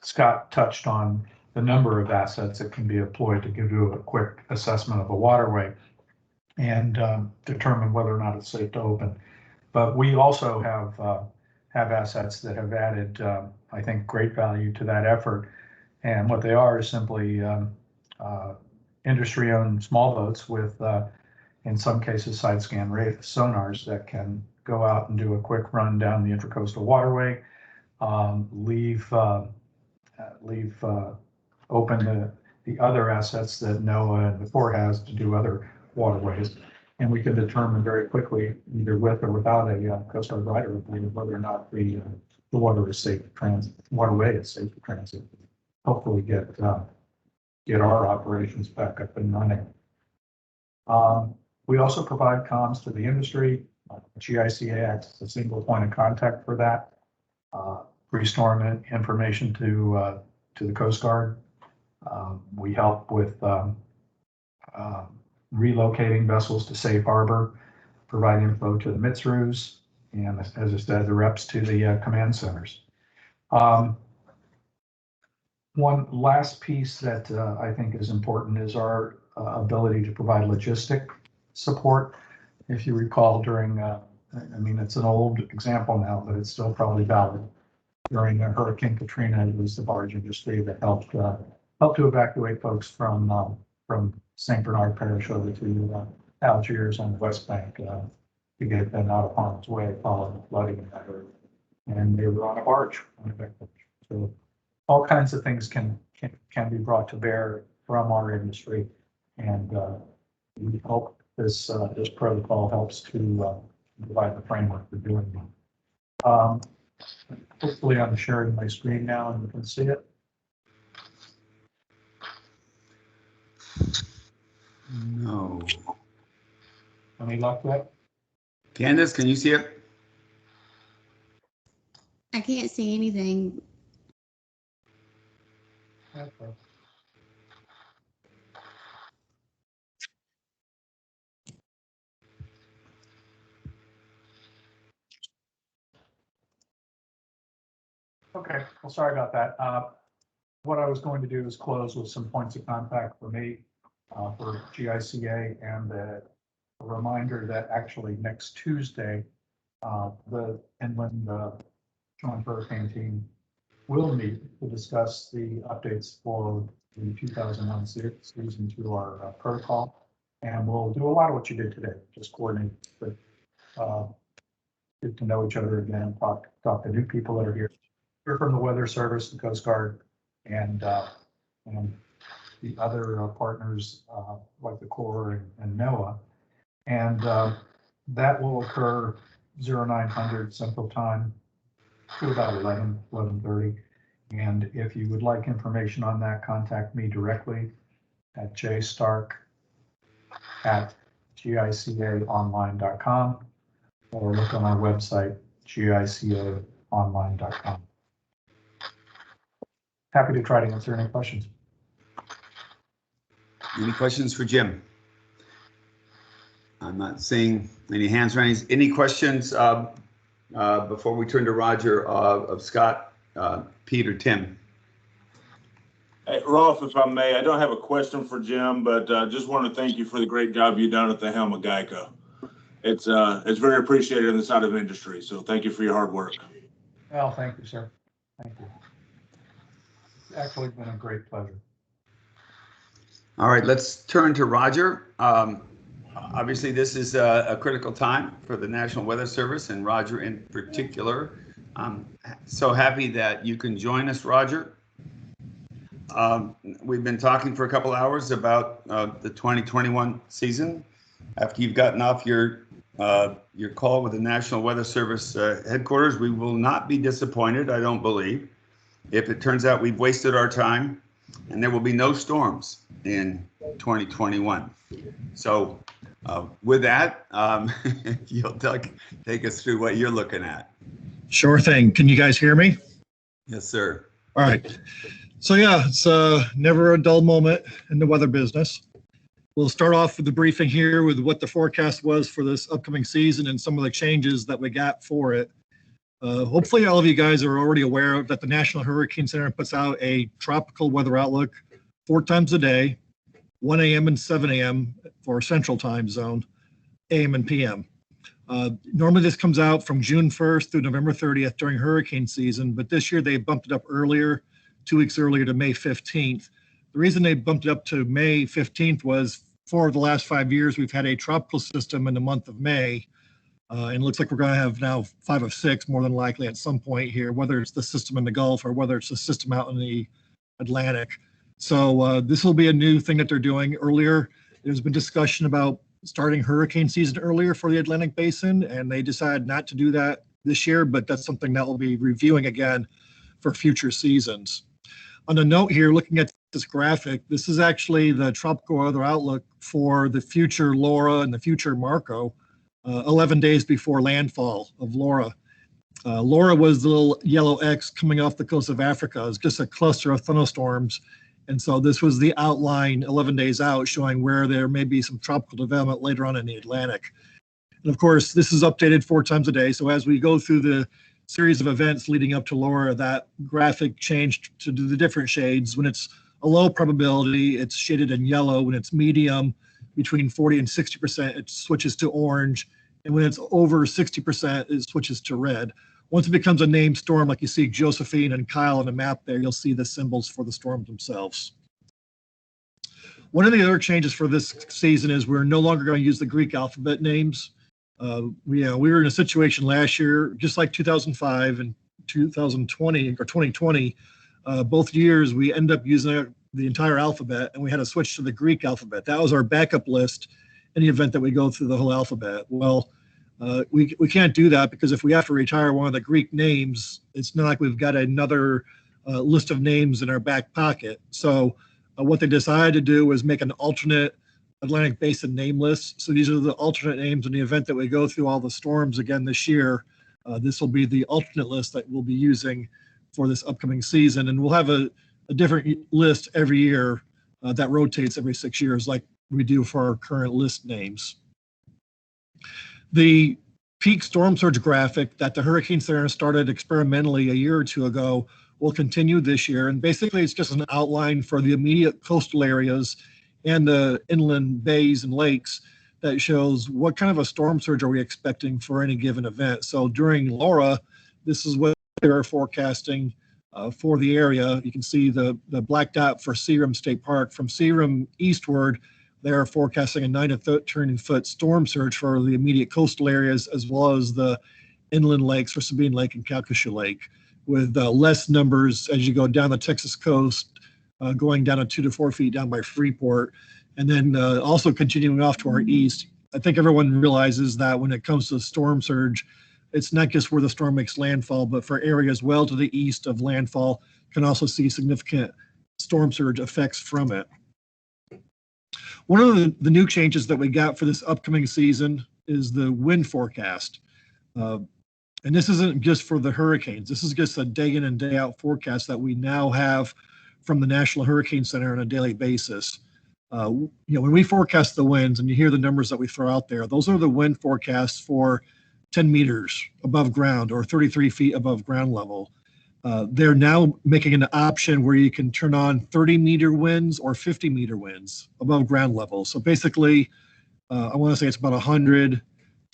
Scott touched on the number of assets that can be employed to do a quick assessment of a waterway and determine whether or not it's safe to open. But we also have assets that have added, I think, great value to that effort. And what they are is simply industry-owned small boats with, in some cases, side scan sonars that can go out and do a quick run down the intracoastal waterway, leave open the other assets that NOAA and the Corps has to do other waterways. And we can determine very quickly, either with or without a Coast Guard rider, whether or not the waterway is safe to transit. Hopefully get our operations back up and running. We also provide comms to the industry. GICA acts as a single point of contact for that. Pre-storm information to the Coast Guard. We help with relocating vessels to safe harbor, provide info to the MITSRUs, and as I said, the reps to the command centers. One last piece that I think is important is our ability to provide logistic support. If you recall during, I mean, it's an old example now, but it's still probably valid. During Hurricane Katrina, it was the barge industry that helped to evacuate folks from St. Bernard Parish over to Algiers on the West Bank to get them out of harm's way following the flooding in that area. And they were on a barge. So all kinds of things can be brought to bear from our industry, and we hope this protocol helps to provide the framework for doing that. Hopefully I'm sharing my screen now and you can see it. No. Any luck with it? Candace, can you see it? I can't see anything. Okay. Okay, well, sorry about that. What I was going to do is close with some points of contact for me for GICA, and a reminder that actually next Tuesday, the Joint Hurricane Team will meet to discuss the updates for the 2001 season to our protocol. And we'll do a lot of what you did today, just coordinate, but get to know each other again, talk to new people that are here. Hear from the Weather Service, the Coast Guard, and the other partners like the Corps and NOAA. And that will occur 0900 Central Time to about 11:30. And if you would like information on that, contact me directly at jstark@gicaonline.com or look on our website, gicaonline.com. Happy to try to answer any questions. Any questions for Jim? I'm not seeing any hands raised. Any questions before we turn to Roger of Scott, Pete, or Tim? Hey, Rolf, if I may, I don't have a question for Jim, but just want to thank you for the great job you've done at the helm of GEICO. It's very appreciated in the side of industry, so thank you for your hard work. Well, thank you, sir. Thank you. It's actually been a great pleasure. All right, let's turn to Roger. Obviously, this is a critical time for the National Weather Service and Roger in particular. I'm so happy that you can join us, Roger. We've been talking for a couple hours about the 2021 season. After you've gotten off your call with the National Weather Service headquarters, we will not be disappointed, I don't believe, if it turns out we've wasted our time and there will be no storms in 2021. So with that, you'll take us through what you're looking at. Sure thing. Can you guys hear me? Yes, sir. All right. So yeah, it's never a dull moment in the weather business. We'll start off with the briefing here with what the forecast was for this upcoming season and some of the changes that we got for it. Hopefully all of you guys are already aware that the National Hurricane Center puts out a tropical weather outlook 4 times a day, 1 a.m. and 7 a.m. for Central Time Zone, AM and PM. Normally this comes out from June 1st through November 30th during hurricane season, but this year they bumped it up earlier, 2 weeks earlier to May 15th. The reason they bumped it up to May 15th was for the last 5 years, we've had a tropical system in the month of May. And it looks like we're going to have now 5 of 6 more than likely at some point here, whether it's the system in the Gulf or whether it's the system out in the Atlantic. So this will be a new thing that they're doing. Earlier, there's been discussion about starting hurricane season earlier for the Atlantic Basin, and they decided not to do that this year, but that's something that we'll be reviewing again for future seasons. On a note here, looking at this graphic, this is actually the tropical weather outlook for the future Laura and the future Marco, 11 days before landfall of Laura. Laura was the little yellow X coming off the coast of Africa. It's just a cluster of thunderstorms. And so this was the outline 11 days out showing where there may be some tropical development later on in the Atlantic. And of course, this is updated 4 times a day. So as we go through the series of events leading up to Laura, that graphic changed to the different shades. When it's a low probability, it's shaded in yellow. When it's medium, between 40 and 60%, it switches to orange. And when it's over 60%, it switches to red. Once it becomes a named storm, like you see Josephine and Kyle on the map there, you'll see the symbols for the storms themselves. One of the other changes for this season is we're no longer going to use the Greek alphabet names. We were in a situation last year, just like 2005 and 2020 or 2020, both years we end up using the entire alphabet, and we had to switch to the Greek alphabet. That was our backup list in the event that we go through the whole alphabet. Well, we can't do that because if we have to retire one of the Greek names, it's not like we've got another list of names in our back pocket. So what they decided to do was make an alternate Atlantic Basin name list. So these are the alternate names in the event that we go through all the storms again this year. This will be the alternate list that we'll be using for this upcoming season. And we'll have a different list every year that rotates every 6 years like we do for our current list names. The peak storm surge graphic that the Hurricane Center started experimentally a year or 2 ago will continue this year. And basically it's just an outline for the immediate coastal areas and the inland bays and lakes that shows what kind of a storm surge are we expecting for any given event. So during Laura, this is what they are forecasting for the area. You can see the black dot for Seagram State Park. From Seagram eastward, they are forecasting a 9 to 13-foot storm surge for the immediate coastal areas, as well as the inland lakes for Sabine Lake and Calcasieu Lake, with less numbers as you go down the Texas coast, going down to 2 to 4 feet down by Freeport, and then also continuing off to our east. I think everyone realizes that when it comes to storm surge, it's not just where the storm makes landfall, but for areas well to the east of landfall can also see significant storm surge effects from it. One of the new changes that we got for this upcoming season is the wind forecast. And this isn't just for the hurricanes. This is just a day in and day out forecast that we now have from the National Hurricane Center on a daily basis. When we forecast the winds and you hear the numbers that we throw out there, those are the wind forecasts for 10 meters above ground or 33 feet above ground level. They're now making an option where you can turn on 30-meter winds or 50-meter winds above ground level. So basically, I want to say it's about 100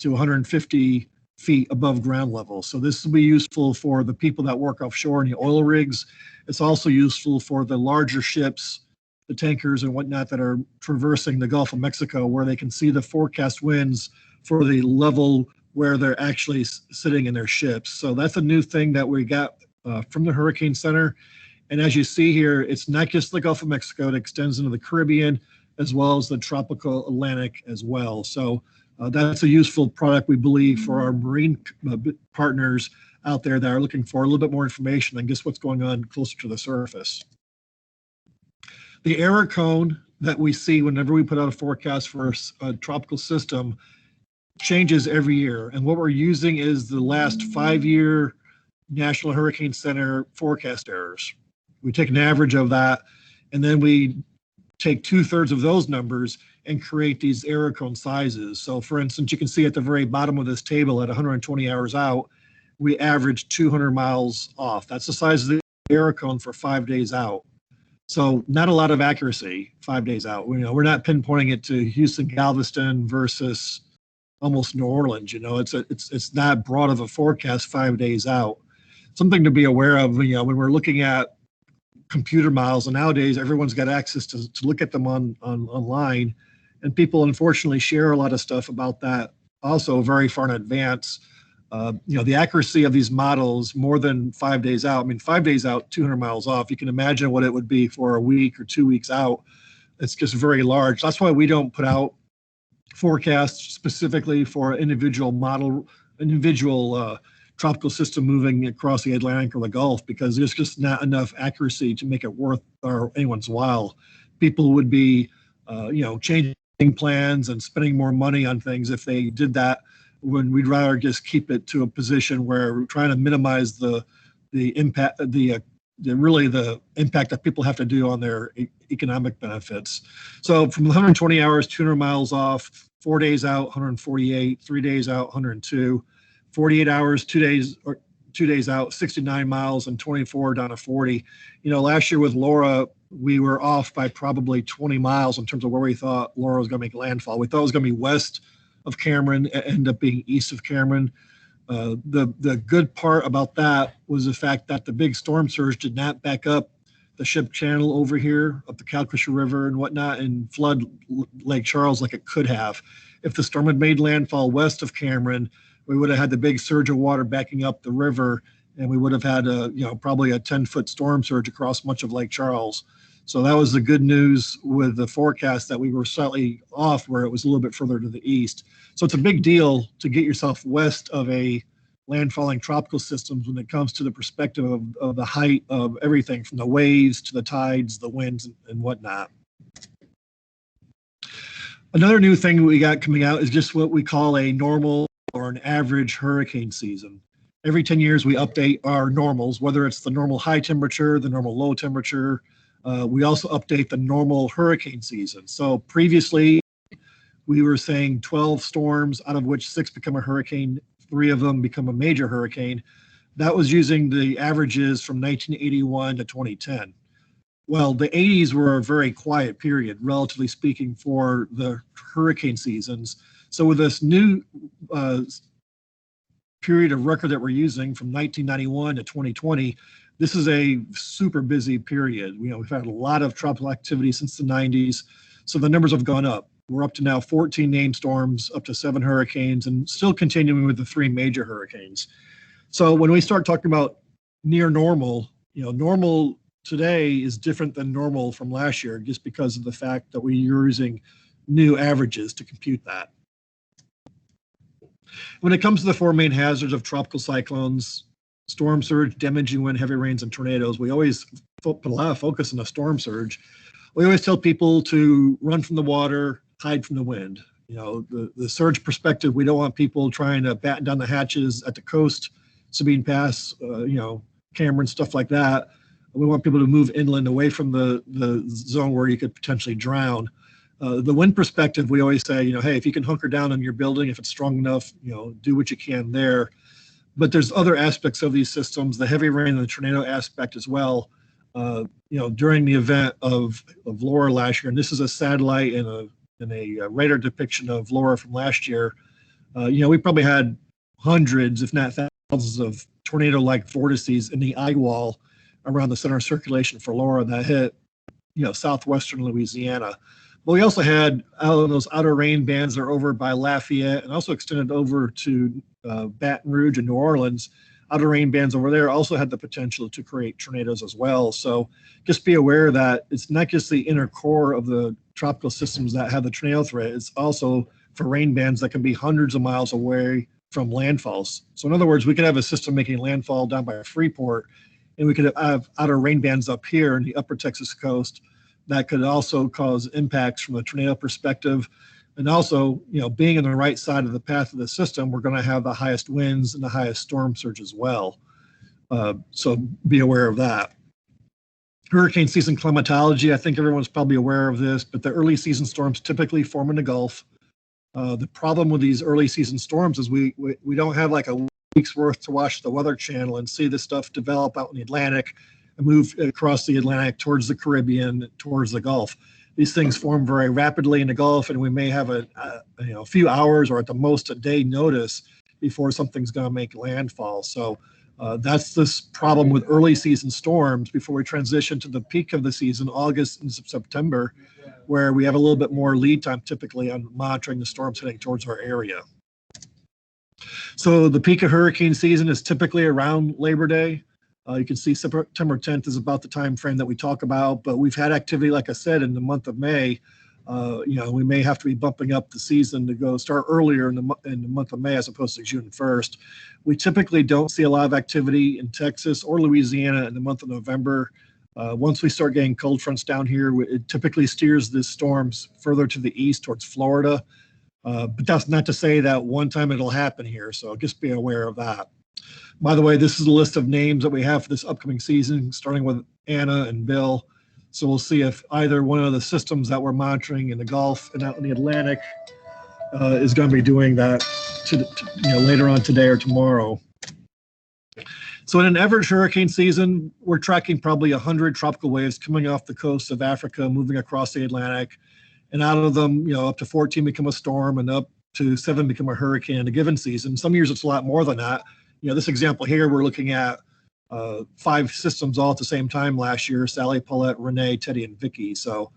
to 150 feet above ground level. So this will be useful for the people that work offshore in the oil rigs. It's also useful for the larger ships, the tankers and whatnot that are traversing the Gulf of Mexico, where they can see the forecast winds for the level where they're actually sitting in their ships. So that's a new thing that we got from the Hurricane Center. And as you see here, it's not just the Gulf of Mexico, it extends into the Caribbean as well as the tropical Atlantic as well. So that's a useful product, we believe, for our marine partners out there that are looking for a little bit more information than just what's going on closer to the surface. The error cone that we see whenever we put out a forecast for a tropical system changes every year. And what we're using is the last 5-year National Hurricane Center forecast errors. We take an average of that, and then we take 2/3 of those numbers and create these error cone sizes. So for instance, you can see at the very bottom of this table at 120 hours out, we average 200 miles off. That's the size of the error cone for 5 days out. So not a lot of accuracy 5 days out. We're not pinpointing it to Houston, Galveston versus almost New Orleans. It's not broad of a forecast 5 days out. Something to be aware of, when we're looking at computer models, and nowadays everyone's got access to look at them online, and people unfortunately share a lot of stuff about that also very far in advance. The accuracy of these models more than 5 days out. 5 days out, 200 miles off. You can imagine what it would be for a week or 2 weeks out. It's just very large. That's why we don't put out forecasts specifically for individual tropical system moving across the Atlantic or the Gulf, because there's just not enough accuracy to make it worth anyone's while. People would be, changing plans and spending more money on things if they did that, when we'd rather just keep it to a position where we're trying to minimize the impact, the impact that people have to do on their economic benefits. So from 120 hours, 200 miles off, 4 days out, 148, 3 days out, 102, 48 hours, 2 days out, 69 miles, and 24 down to 40. Last year with Laura, we were off by probably 20 miles in terms of where we thought Laura was going to make landfall. We thought it was going to be west of Cameron, it ended up being east of Cameron. The good part about that was the fact that the big storm surge did not back up the ship channel over here, up the Calcasieu River and whatnot, and flood Lake Charles like it could have. If the storm had made landfall west of Cameron, we would have had the big surge of water backing up the river, and we would have had probably a 10-foot storm surge across much of Lake Charles. So that was the good news with the forecast, that we were slightly off where it was a little bit further to the east. So it's a big deal to get yourself west of a landfalling tropical systems when it comes to the perspective of the height of everything from the waves to the tides, the winds, and whatnot. Another new thing we got coming out is just what we call a normal or an average hurricane season. Every 10 years we update our normals, whether it's the normal high temperature, the normal low temperature. We also update the normal hurricane season. So previously we were saying 12 storms, out of which 6 become a hurricane, 3 of them become a major hurricane. That was using the averages from 1981 to 2010. Well, the 80s were a very quiet period, relatively speaking, for the hurricane seasons. So with this new period of record that we're using from 1991 to 2020, this is a super busy period. We've had a lot of tropical activity since the 90s, so the numbers have gone up. We're up to now 14 named storms, up to 7 hurricanes, and still continuing with the 3 major hurricanes. So when we start talking about near normal, normal today is different than normal from last year, just because of the fact that we're using new averages to compute that. When it comes to the 4 main hazards of tropical cyclones, storm surge, damaging wind, heavy rains, and tornadoes, we always put a lot of focus on the storm surge. We always tell people to run from the water, hide from the wind. The surge perspective, we don't want people trying to batten down the hatches at the coast, Sabine Pass, Cameron, stuff like that. We want people to move inland away from the zone where you could potentially drown. The wind perspective, we always say, hey, if you can hunker down on your building, if it's strong enough, do what you can there. But there's other aspects of these systems, the heavy rain and the tornado aspect as well. During the event of Laura last year, and this is a satellite and a radar depiction of Laura from last year, we probably had hundreds, if not thousands, of tornado-like vortices in the eye wall around the center of circulation for Laura that hit, southwestern Louisiana. But we also had those outer rain bands that are over by Lafayette and also extended over to Baton Rouge and New Orleans. Outer rain bands over there also had the potential to create tornadoes as well. So just be aware that it's not just the inner core of the tropical systems that have the tornado threat. It's also for rain bands that can be hundreds of miles away from landfalls. So in other words, we could have a system making landfall down by Freeport, and we could have outer rain bands up here in the upper Texas coast that could also cause impacts from a tornado perspective. And also, being in the right side of the path of the system, we're going to have the highest winds and the highest storm surge as well. So be aware of that. Hurricane season climatology, I think everyone's probably aware of this, but the early season storms typically form in the Gulf. The problem with these early season storms is we don't have like a week's worth to watch the Weather Channel and see this stuff develop out in the Atlantic and move across the Atlantic towards the Caribbean, towards the Gulf. These things form very rapidly in the Gulf, and we may have a few hours or at the most a day notice before something's going to make landfall. So that's this problem with early season storms before we transition to the peak of the season, August and September, where we have a little bit more lead time typically on monitoring the storms heading towards our area. So the peak of hurricane season is typically around Labor Day. You can see September 10th is about the time frame that we talk about, but we've had activity, like I said, in the month of May. We may have to be bumping up the season to start earlier in the month of May as opposed to June 1st. We typically don't see a lot of activity in Texas or Louisiana in the month of November. Once we start getting cold fronts down here, it typically steers the storms further to the east towards Florida. But that's not to say that one time it'll happen here, so just be aware of that. By the way, this is a list of names that we have for this upcoming season, starting with Anna and Bill. So we'll see if either one of the systems that we're monitoring in the Gulf and out in the Atlantic is going to be doing that later on today or tomorrow. So in an average hurricane season, we're tracking probably 100 tropical waves coming off the coast of Africa, moving across the Atlantic. And out of them, up to 14 become a storm and up to 7 become a hurricane in a given season. Some years it's a lot more than that. This example here, we're looking at 5 systems all at the same time last year: Sally, Paulette, Renee, Teddy, and Vicky. So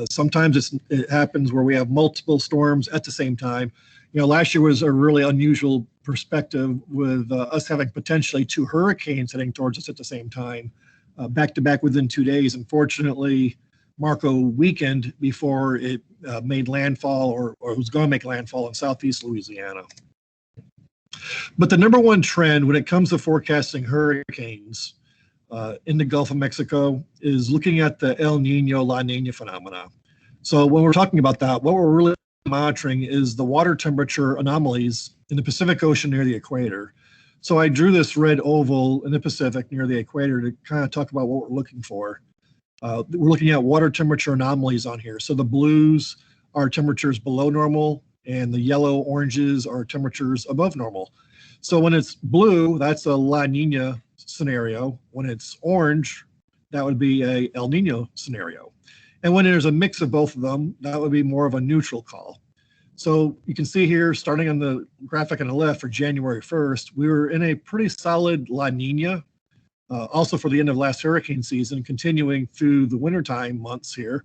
sometimes it happens where we have multiple storms at the same time. Last year was a really unusual perspective with us having potentially 2 hurricanes heading towards us at the same time, back to back within 2 days. Unfortunately, Marco weakened before it made landfall or was going to make landfall in southeast Louisiana. But the number one trend when it comes to forecasting hurricanes in the Gulf of Mexico is looking at the El Nino, La Nina phenomena. So when we're talking about that, what we're really monitoring is the water temperature anomalies in the Pacific Ocean near the equator. So I drew this red oval in the Pacific near the equator to kind of talk about what we're looking for. We're looking at water temperature anomalies on here. So the blues are temperatures below normal, and the yellow oranges are temperatures above normal. So when it's blue, that's a La Nina scenario. When it's orange, that would be a El Nino scenario. And when there's a mix of both of them, that would be more of a neutral call. So you can see here, starting on the graphic on the left for January 1st, we were in a pretty solid La Nina. also for the end of last hurricane season, continuing through the wintertime months here.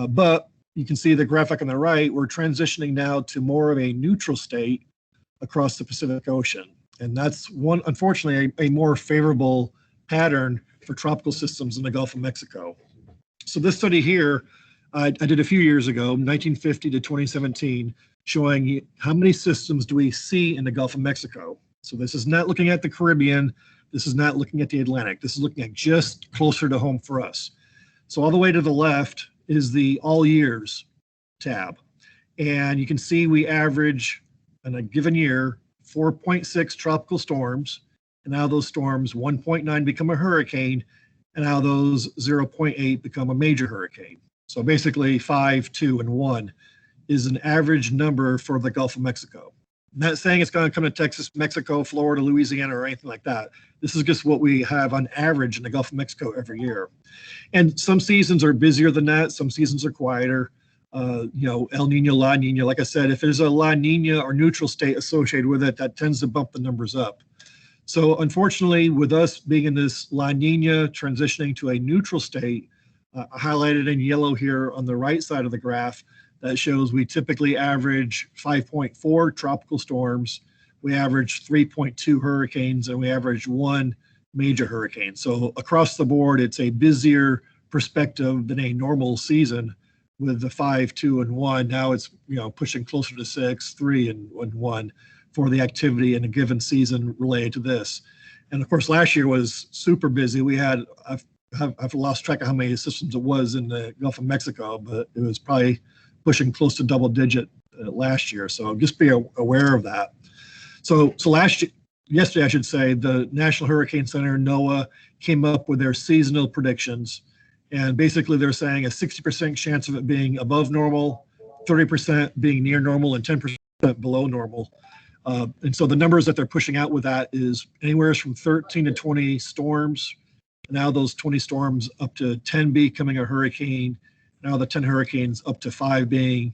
But you can see the graphic on the right, we're transitioning now to more of a neutral state across the Pacific Ocean. And that's unfortunately, a more favorable pattern for tropical systems in the Gulf of Mexico. So this study here, I did a few years ago, 1950 to 2017, showing how many systems do we see in the Gulf of Mexico. So this is not looking at the Caribbean. This is not looking at the Atlantic. This is looking at just closer to home for us. So all the way to the left is the all years tab. And you can see we average in a given year 4.6 tropical storms. And now those storms, 1.9 become a hurricane, and now those 0.8 become a major hurricane. So basically 5, 2, and 1 is an average number for the Gulf of Mexico. I'm not saying it's going to come to Texas, Mexico, Florida, Louisiana, or anything like that. This is just what we have on average in the Gulf of Mexico every year. And some seasons are busier than that. Some seasons are quieter. El Nino, La Nina. Like I said, if there's a La Nina or neutral state associated with it, that tends to bump the numbers up. So unfortunately, with us being in this La Nina transitioning to a neutral state, highlighted in yellow here on the right side of the graph, that shows we typically average 5.4 tropical storms, we average 3.2 hurricanes, and we average 1 major hurricane. So across the board, it's a busier perspective than a normal season with the 5, 2, and 1. Now it's pushing closer to 6, 3, and 1 for the activity in a given season related to this. And of course, last year was super busy. We had, I've lost track of how many systems it was in the Gulf of Mexico, but it was probably pushing close to double digit last year. So just be aware of that. So yesterday, I should say, the National Hurricane Center, NOAA, came up with their seasonal predictions. And basically they're saying a 60% chance of it being above normal, 30% being near normal, and 10% below normal. And so the numbers that they're pushing out with that is anywhere from 13 to 20 storms. Now those 20 storms up to 10 becoming a hurricane. Now the 10 hurricanes up to 5 being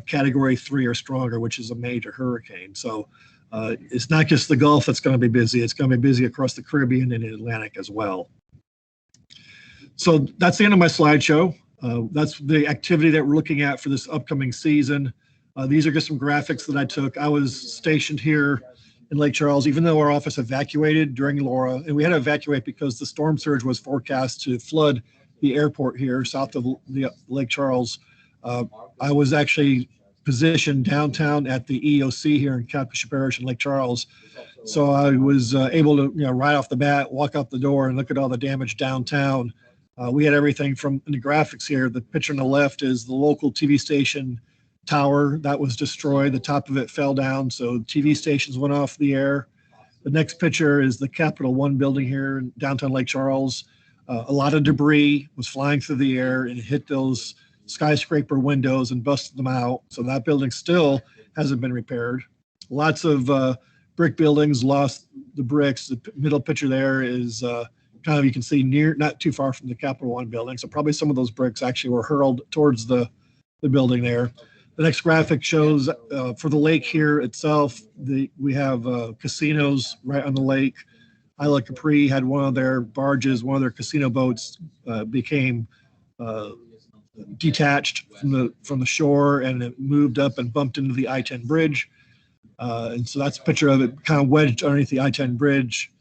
category 3 or stronger, which is a major hurricane. So it's not just the Gulf that's going to be busy. It's going to be busy across the Caribbean and the Atlantic as well. So that's the end of my slideshow. That's the activity that we're looking at for this upcoming season. These are just some graphics that I took. I was stationed here in Lake Charles, even though our office evacuated during Laura, and we had to evacuate because the storm surge was forecast to flood the airport here south of the Lake Charles. I was actually positioned downtown at the EOC here in Calcasieu Parish in Lake Charles. So I was able to, right off the bat, walk out the door and look at all the damage downtown. We had everything from in the graphics here. The picture on the left is the local TV station tower that was destroyed. The top of it fell down, so TV stations went off the air. The next picture is the Capital One building here in downtown Lake Charles. A lot of debris was flying through the air and hit those skyscraper windows and busted them out. So that building still hasn't been repaired. Lots of brick buildings lost the bricks. The middle picture there is kind of, you can see not too far from the Capital One building. So probably some of those bricks actually were hurled towards the building there. The next graphic shows for the lake here itself, we have casinos right on the lake. Isla Capri had one of their barges, one of their casino boats became detached from the shore, and it moved up and bumped into the I-10 bridge. And so that's a picture of it kind of wedged underneath the I-10 bridge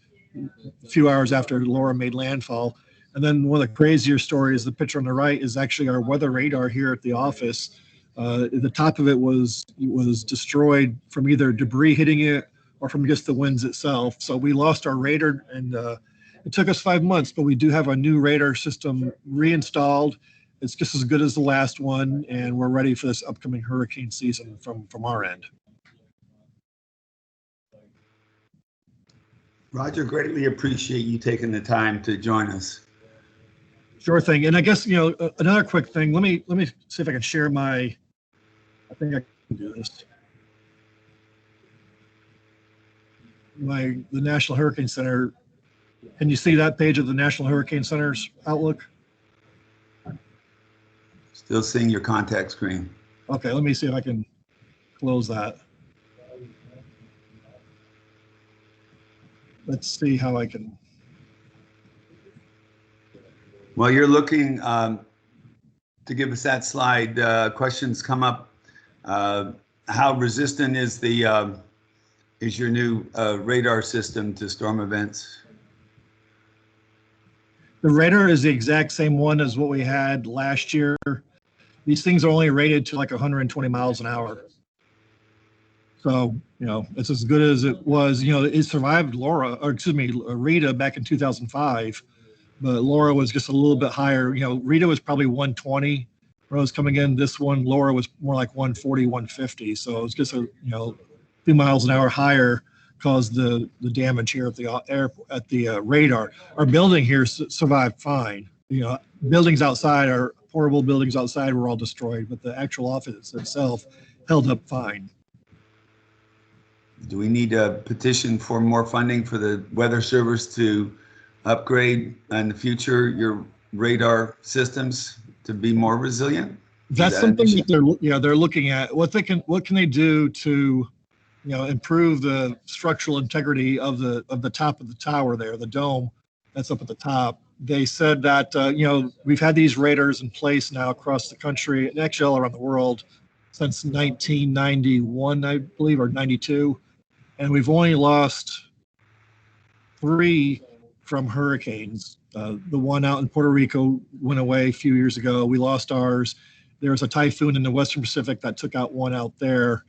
a few hours after Laura made landfall. And then one of the crazier stories, the picture on the right, is actually our weather radar here at the office. The top of it was destroyed from either debris hitting it or from just the winds itself. So we lost our radar, and it took us 5 months, but we do have a new radar system reinstalled. It's just as good as the last one, and we're ready for this upcoming hurricane season from our end. Roger, greatly appreciate you taking the time to join us. Sure thing. And I guess, another quick thing, let me see if I can share I think I can do this. The National Hurricane Center. Can you see that page of the National Hurricane Center's Outlook? Still seeing your contact screen. Okay, let me see if I can close that. Let's see how I can. While you're looking to give us that slide, questions come up. How resistant is your new radar system to storm events? The radar is the exact same one as what we had last year. These things are only rated to like 120 miles an hour. So, it's as good as it was. It survived Rita back in 2005, but Laura was just a little bit higher. Rita was probably 120 when I was coming in. This one, Laura, was more like 140, 150. So it was just a few miles an hour higher caused the damage here at the radar. Our building here survived fine. Buildings outside, our portable buildings outside were all destroyed, but the actual office itself held up fine. Do we need a petition for more funding for the weather service to upgrade in the future your radar systems to be more resilient? That's something that they're looking at. What can they do to improve the structural integrity of the top of the tower there, the dome that's up at the top. They said that we've had these radars in place now across the country and actually all around the world since 1991, I believe, or 92. And we've only lost 3 from hurricanes. The one out in Puerto Rico went away a few years ago. We lost ours. There was a typhoon in the Western Pacific that took out one out there.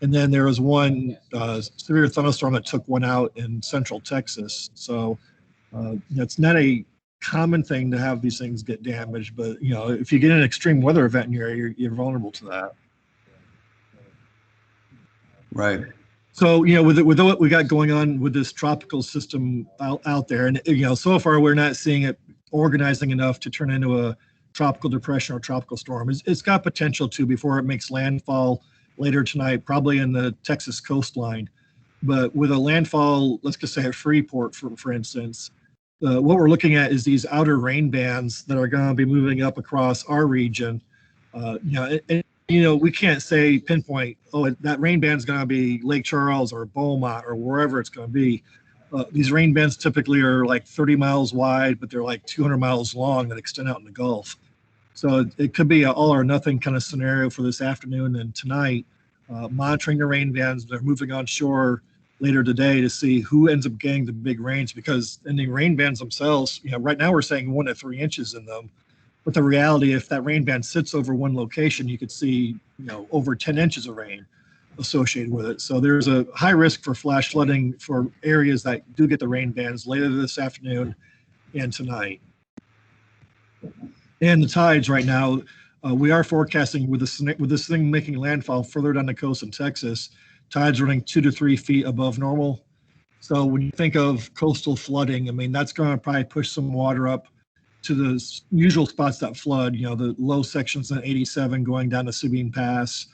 And then there was one severe thunderstorm that took one out in central Texas. So it's not a common thing to have these things get damaged, but if you get an extreme weather event in your area, you're vulnerable to that. Right. So, with what we got going on with this tropical system out there, and, so far we're not seeing it organizing enough to turn into a tropical depression or tropical storm. It's got potential to before it makes landfall later tonight, probably in the Texas coastline. But with a landfall, let's just say at Freeport, for instance, what we're looking at is these outer rain bands that are going to be moving up across our region. We can't say pinpoint, that rain band's going to be Lake Charles or Beaumont or wherever it's going to be. These rain bands typically are like 30 miles wide, but they're like 200 miles long that extend out in the Gulf. So it could be an all or nothing kind of scenario for this afternoon and tonight, monitoring the rain bands. They're moving on shore later today to see who ends up getting the big rains, because in the rain bands themselves, right now we're saying 1 to 3 inches in them. But the reality, if that rain band sits over one location, you could see, over 10 inches of rain associated with it. So there's a high risk for flash flooding for areas that do get the rain bands later this afternoon and tonight. And the tides right now, we are forecasting with this thing making landfall further down the coast in Texas, tides running 2 to 3 feet above normal. So when you think of coastal flooding, I mean, that's going to probably push some water up to the usual spots that flood, the low sections in 87 going down to Sabine Pass,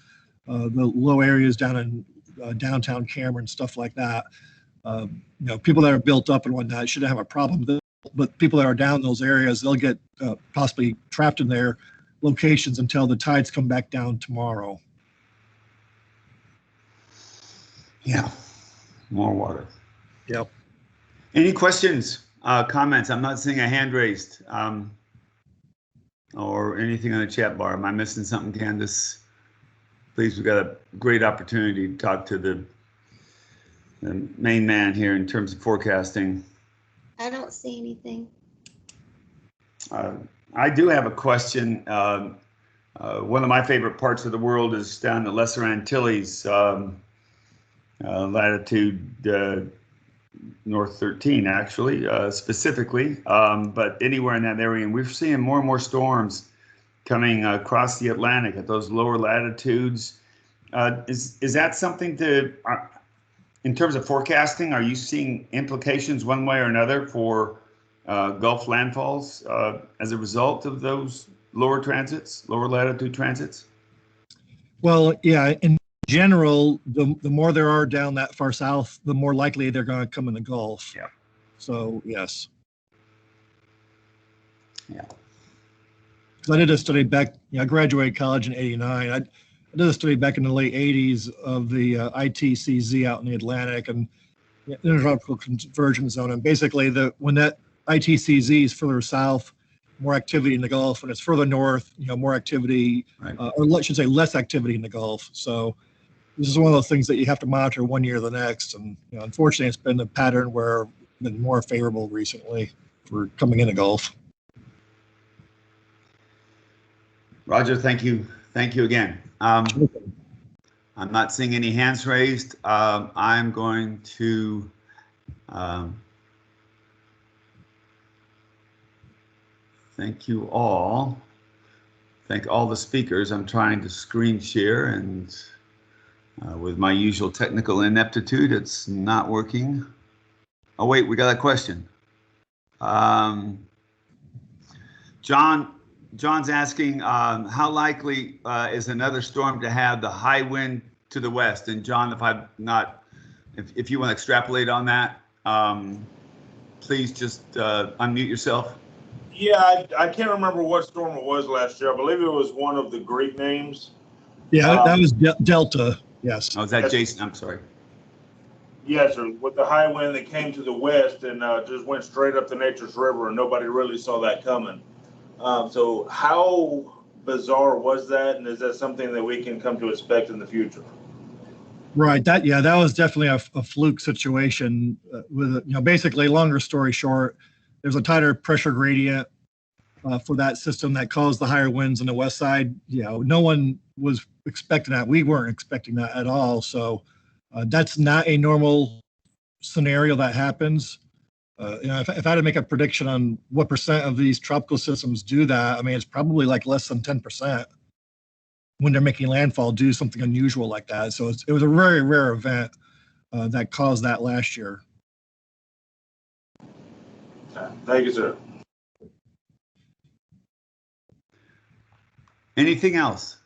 the low areas down in downtown Cameron, stuff like that. People that are built up and whatnot shouldn't have a problem with it, but people that are down in those areas, they'll get possibly trapped in their locations until the tides come back down tomorrow. Yeah, more water. Yep. Any questions? Comments? I'm not seeing a hand raised or anything on the chat bar. Am I missing something, Candace? Please, we've got a great opportunity to talk to the main man here in terms of forecasting. I don't see anything. I do have a question. One of my favorite parts of the world is down the Lesser Antilles, latitude North 13, actually, specifically, but anywhere in that area. And we're seeing more and more storms coming across the Atlantic at those lower latitudes. Is that something in terms of forecasting, are you seeing implications one way or another for Gulf landfalls as a result of those lower latitude transits? Well, yeah, in general, the more there are down that far south, the more likely they're going to come in the Gulf. Yeah. So, yes. Yeah. I did a study back, I graduated college in 89. I did a study back in the late 80s of the ITCZ out in the Atlantic and intertropical convergence zone. And basically, when that ITCZ is further south, more activity in the Gulf. When it's further north, more activity, Right. or I should say less activity in the Gulf. So this is one of those things that you have to monitor one year or the next. And unfortunately, it's been a pattern where it's been more favorable recently for coming in the Gulf. Roger, thank you. Thank you again. I'm not seeing any hands raised. I'm going to thank you all. Thank all the speakers. I'm trying to screen share, and with my usual technical ineptitude, it's not working. Oh, wait, we got a question. John's asking, how likely is another storm to have the high wind to the west? And John, if you want to extrapolate on that, please just unmute yourself. Yeah, I can't remember what storm it was last year. I believe it was one of the Greek names. Yeah, that was Delta. Yes. Oh, is that Jason? I'm sorry. Yes, sir. With the high wind that came to the west and just went straight up the Nature's River, and nobody really saw that coming. So how bizarre was that, and is that something that we can come to expect in the future? Right. That was definitely a fluke situation. With basically, longer story short, there's a tighter pressure gradient for that system that caused the higher winds on the west side. No one was expecting that. We weren't expecting that at all. So that's not a normal scenario that happens. If I had to make a prediction on what percent of these tropical systems do that, I mean, it's probably like less than 10% when they're making landfall do something unusual like that. So it was a very rare event that caused that last year. Thank you, sir. Anything else?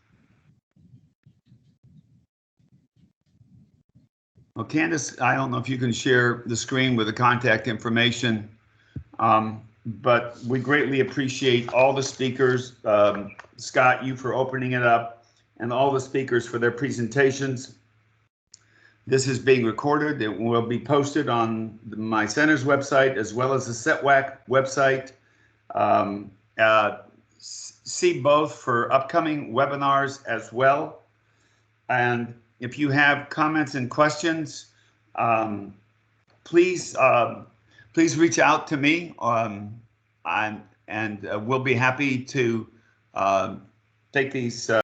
Well, Candace, I don't know if you can share the screen with the contact information, but we greatly appreciate all the speakers. Scott, you for opening it up, and all the speakers for their presentations. This is being recorded. It will be posted on my center's website as well as the SETWAC website. See both for upcoming webinars as well. And if you have comments and questions, please reach out to me. And we'll be happy to take these